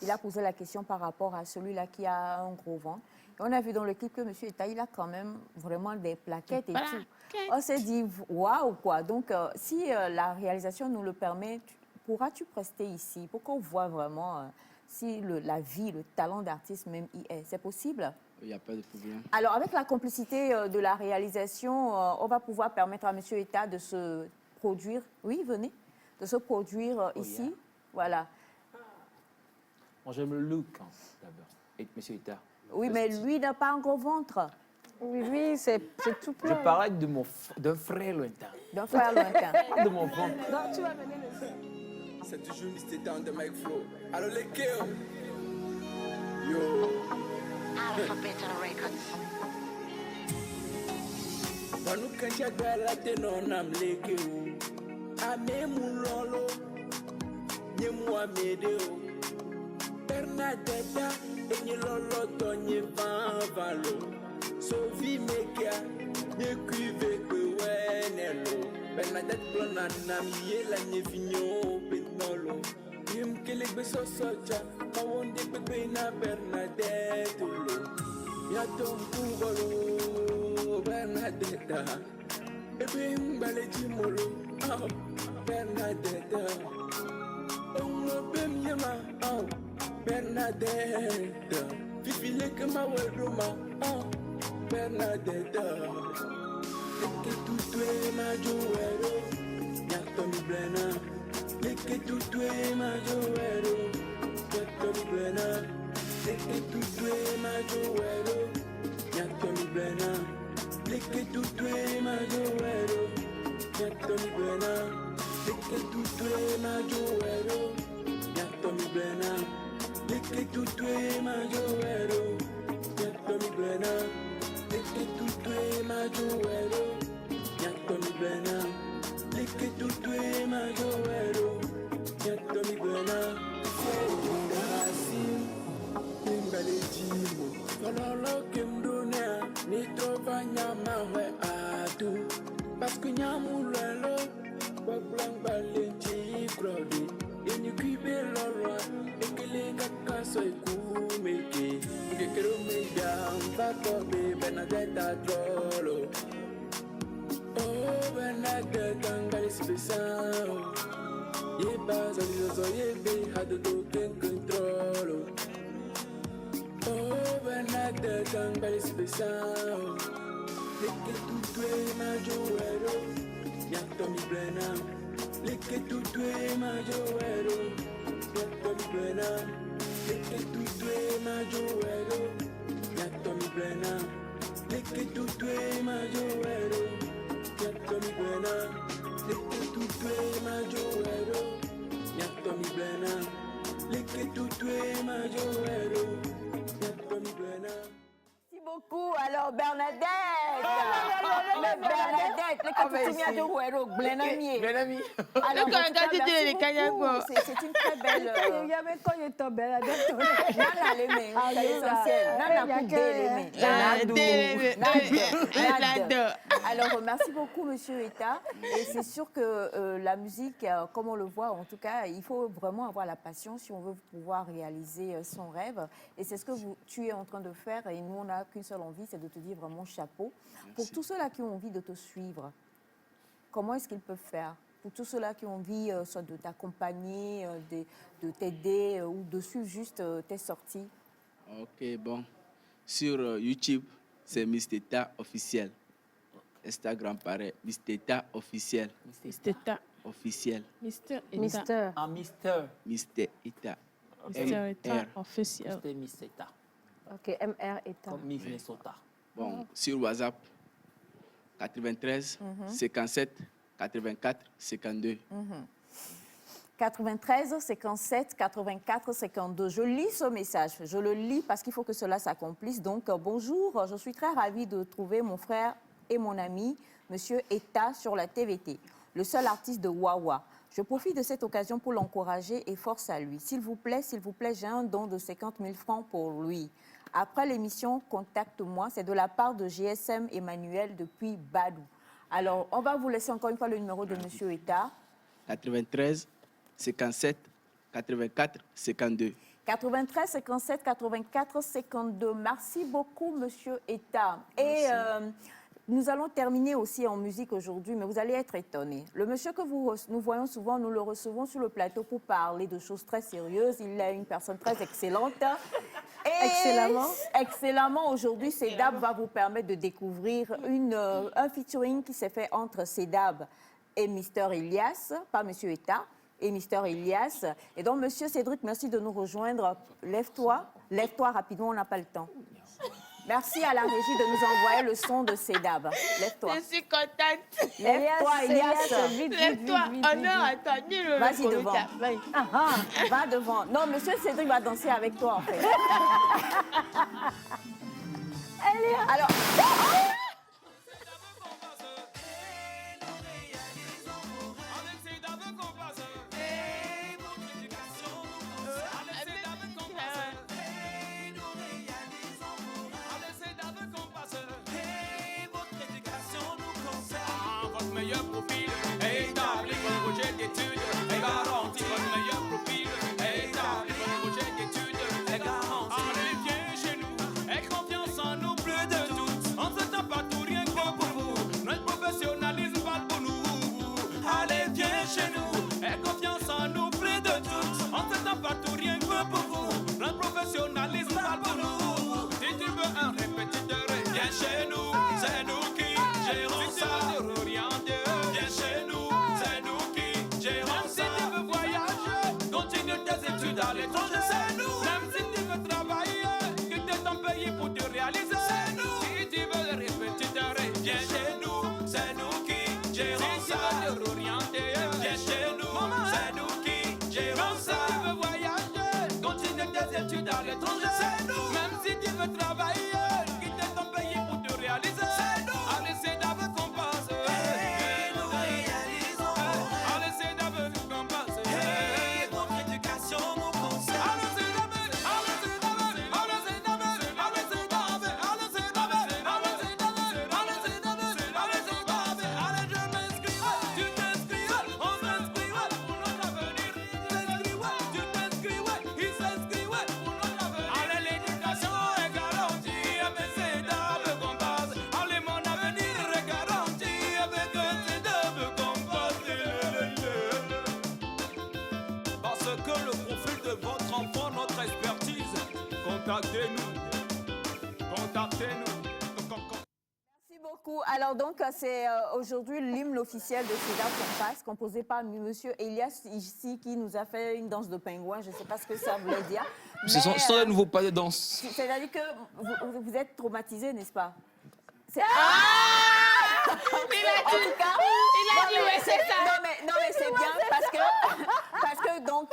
il a posé la question par rapport à celui-là qui a un gros ventre. Et on a vu dans le clip que Monsieur État, il a quand même vraiment des plaquettes et tout. On s'est dit, waouh, quoi. Donc, si la réalisation nous le permet, pourras-tu prester ici pour qu'on voit vraiment si la vie, le talent d'artiste même y est? C'est possible? Il n'y a pas de problème. Alors, avec la complicité de la réalisation, on va pouvoir permettre à Monsieur État de se produire. Oui, venez. De se produire ici. Yeah. Voilà. Moi, j'aime le look, d'abord. Et Monsieur État. Oui, mais lui n'a pas un gros ventre. Oui, c'est tout plein. Je parlais d'un frère lointain. D'un frère lointain. De mon ventre. Non, tu vas venir le... C'est toujours Mr. Down de Mike Flow. Alors les kills. Yo. Alphabet Records. Banu kancha dala te nonam leke o. Ame mulolo. Nyemu amedeo. Bernadetta enye lolo tonye vanvalo. Sophie mekia nye cuive que wenelo. Bernadette blona nam yela nye vigno penolo. Yim kele beso socha mawonde pepe na Bernadette lo. Ya tom kubolo Bernadette. Ebe mbale chimolo oh Bernadette. Ongo bem yema oh Bernadette. Fifi leke ma wedoma oh Bernadette. Leke tutwe ma joero. Nyatomi blena. Leke tutwe ma joero. Nyatomi blena. Leke tutwe ma joero. Nyatomi blena. Leke tutwe ma joero. Nyatomi blena. Leke tutwe ma joero. Nyatomi blena. Leke tutwe ma joero. Nyatomi blena. Leke tutwe ma joero. Nyatomi blena. Leke tutwe ma joero. Nyatomi blena. Assim, nimbale jimo. Kololo kemdonia, ni trova nyama we atu. Parce que nyamu lelo, wablang balenji krodi. Yeni kibe lorwa, ekele kaka soy kumeke. Gekero me jam, vakobe Bernadette trolo. Oh Bernadette angali spesao. Ye bazali zo ye be hado do ken control. Oh Bernadette angali spesao. Leke tutwe ma joero. Nyatomi blena. Leke tutwe ma joero. Nyatomi blena. Leke tutwe ma joero. Nyatomi blena. Leke tutwe ma joero. Nyatomi blena. Leke tutwe tutue majoero, nyatomi blena. Leke tutue majoero, nyatomi blena. Merci beaucoup. Alors, Bernadette. Mais Bernadette, Blenami. Alors, Donc, en tout cas, quand tu dis merci les beaucoup. C'est une très belle... Il y avait quand il était Bernadette. Nana l'aimait, c'est l'essentiel. Nana l'aimait. Alors, merci beaucoup, Monsieur Etta. Et c'est sûr que la musique, comme on le voit, en tout cas, il faut vraiment avoir la passion si on veut pouvoir réaliser son rêve. Et c'est ce que tu es en train de faire. Et nous, on n'a qu'une seule envie, c'est de te dire vraiment chapeau. Merci. Pour tous ceux-là qui ont envie de te suivre, comment est-ce qu'ils peuvent faire? Pour tous ceux-là qui ont envie soit de t'accompagner, de t'aider ou de suivre juste tes sorties. Ok, bon. Sur YouTube, c'est Mr. Etta officiel. Instagram, pareil. Mr. Etta officiel. Mr. Etta. Officiel. Mr. Mister. Etta. Ah, Mister. Mr. Etta. Mr. Etta officiel. C'était Miss Etta. Ok, MR Etta. Comme Miss Minnesota. Bon, sur WhatsApp, 93 57 84 52. 93 57 84 52. Je lis ce message. Je le lis parce qu'il faut que cela s'accomplisse. Donc, bonjour. Je suis très ravie de trouver mon frère et mon ami, Monsieur Etta, sur la TVT, le seul artiste de Wawa. Je profite de cette occasion pour l'encourager et force à lui. S'il vous plaît, j'ai un don de 50 000 francs pour lui. Après l'émission, contacte-moi. C'est de la part de GSM Emmanuel depuis Badou. Alors, on va vous laisser encore une fois le numéro de Monsieur Etta. 93 57 84 52. 93 57 84 52. Merci beaucoup, Monsieur Etta. Et nous allons terminer aussi en musique aujourd'hui, mais vous allez être étonnés. Le monsieur que nous voyons souvent, nous le recevons sur le plateau pour parler de choses très sérieuses. Il est une personne très excellente. Et excellemment, aujourd'hui, Cédab va vous permettre de découvrir un featuring qui s'est fait entre Cédab et Mister Elias, pas Monsieur Etta, et Mister Elias. Et donc, Monsieur Cédric, merci de nous rejoindre. Lève-toi rapidement, on n'a pas le temps. Merci à la régie de nous envoyer le son de Cédab. Lève-toi. Je suis contente. Lève-toi, Elias. Lève-toi. On a attendu le Vas-y devant. Va devant. Non, Monsieur Cédric va danser avec toi, en fait. Alors... meilleur profil est établi pour le projet d'études est garanti. Votre meilleur profil est établi pour le projet d'études est garanti. Allez, viens chez nous, aie confiance en nous, plus de tout. On ne s'attend pas tout rien que pour vous. Notre professionnalisme parle pour nous. Allez, viens chez nous, aie confiance en nous, plus de tout. On ne s'attend pas tout rien que pour vous. Notre professionnalisme parle pour nous. Si tu veux un répétiteur, viens chez nous, c'est nous qui gérons ça. À l'étranger, c'est nous. Même si tu veux travailler, quitter ton pays pour te réaliser, c'est nous. Si tu veux le répéter, viens chez nous, c'est nous qui gérons ça. Si tu veux te réorienter, viens chez nous, c'est nous qui gérons ça. Si tu veux voyager, continuer tes études à l'étranger, c'est nous. Même si tu veux travailler, quitter ton pays pour te réaliser, c'est nous. Allez, c'est d'abord qu'on passe. Nous réalisons. Allez, c'est d'abord qu'on passe. Votre éducation. Merci beaucoup. Alors donc, c'est aujourd'hui l'hymne officiel de Cédab qu'on passe, composé par Monsieur Elias ici, qui nous a fait une danse de pingouin. Je ne sais pas ce que ça voulait dire. Ce sont les nouveaux pas de danse. C'est-à-dire que vous êtes traumatisé, n'est-ce pas? En tout cas, non mais c'est bien parce que donc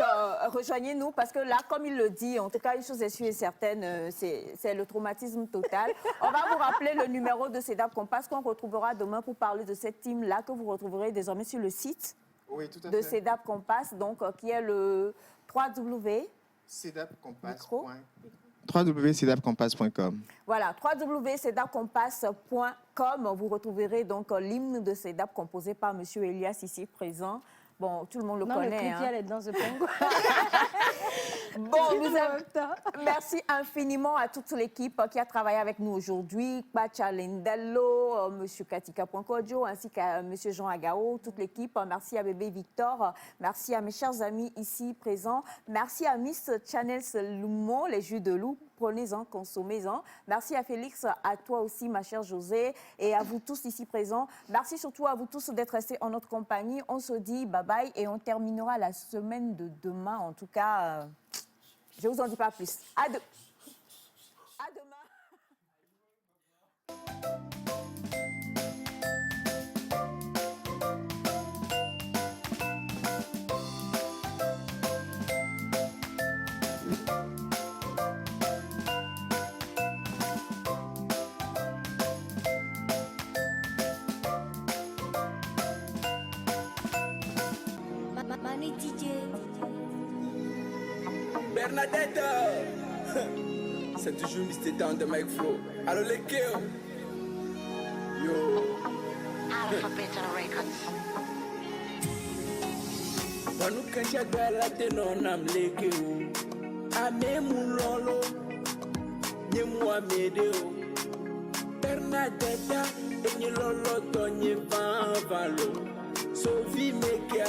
rejoignez-nous parce que là, comme il le dit, en tout cas une chose est sûre et certaine, c'est le traumatisme total. On va vous rappeler le numéro de CEDAP Compass qu'on retrouvera demain pour parler de cette team là que vous retrouverez désormais sur le site de CEDAP Compass, donc qui est le www.cedapcompass.com. Voilà, www.cedapcompass.com. Vous retrouverez donc l'hymne de CEDAP composé par M. Elias ici présent. Bon, tout le monde le connaît. Le est dans ce pingo. Bon, merci infiniment à toute l'équipe qui a travaillé avec nous aujourd'hui. Pacha Lindello, M. Katika Poinkodio, ainsi qu'à M. Jean Agao, toute l'équipe. Merci à bébé Victor. Merci à mes chers amis ici présents. Merci à Miss Chanel Lumon, les jus de loup. Prenez-en, consommez-en. Merci à Félix, à toi aussi, ma chère José, et à vous tous ici présents. Merci surtout à vous tous d'être restés en notre compagnie. On se dit bye-bye et on terminera la semaine de demain. En tout cas, je ne vous en dis pas plus. À demain. Bernadette, c'est toujours Mr. Down de Mike Flow. Alors les kills, yo. Alphabet Records. Banu kancha gwala te nonam leke o. Ame mulolo, nyemu amede o. Bernadette, enye lolo to nye van valo. Sophie mekia,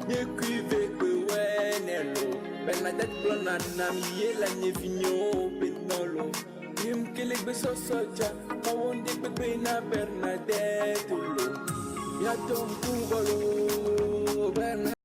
nye kuive kwe wenelo. Bernadette blonde na miela nye vigno petnolo. Nim kele beso soja, kawonde pepe na Bernadette lo. Ya tom kungolo, Bernadette.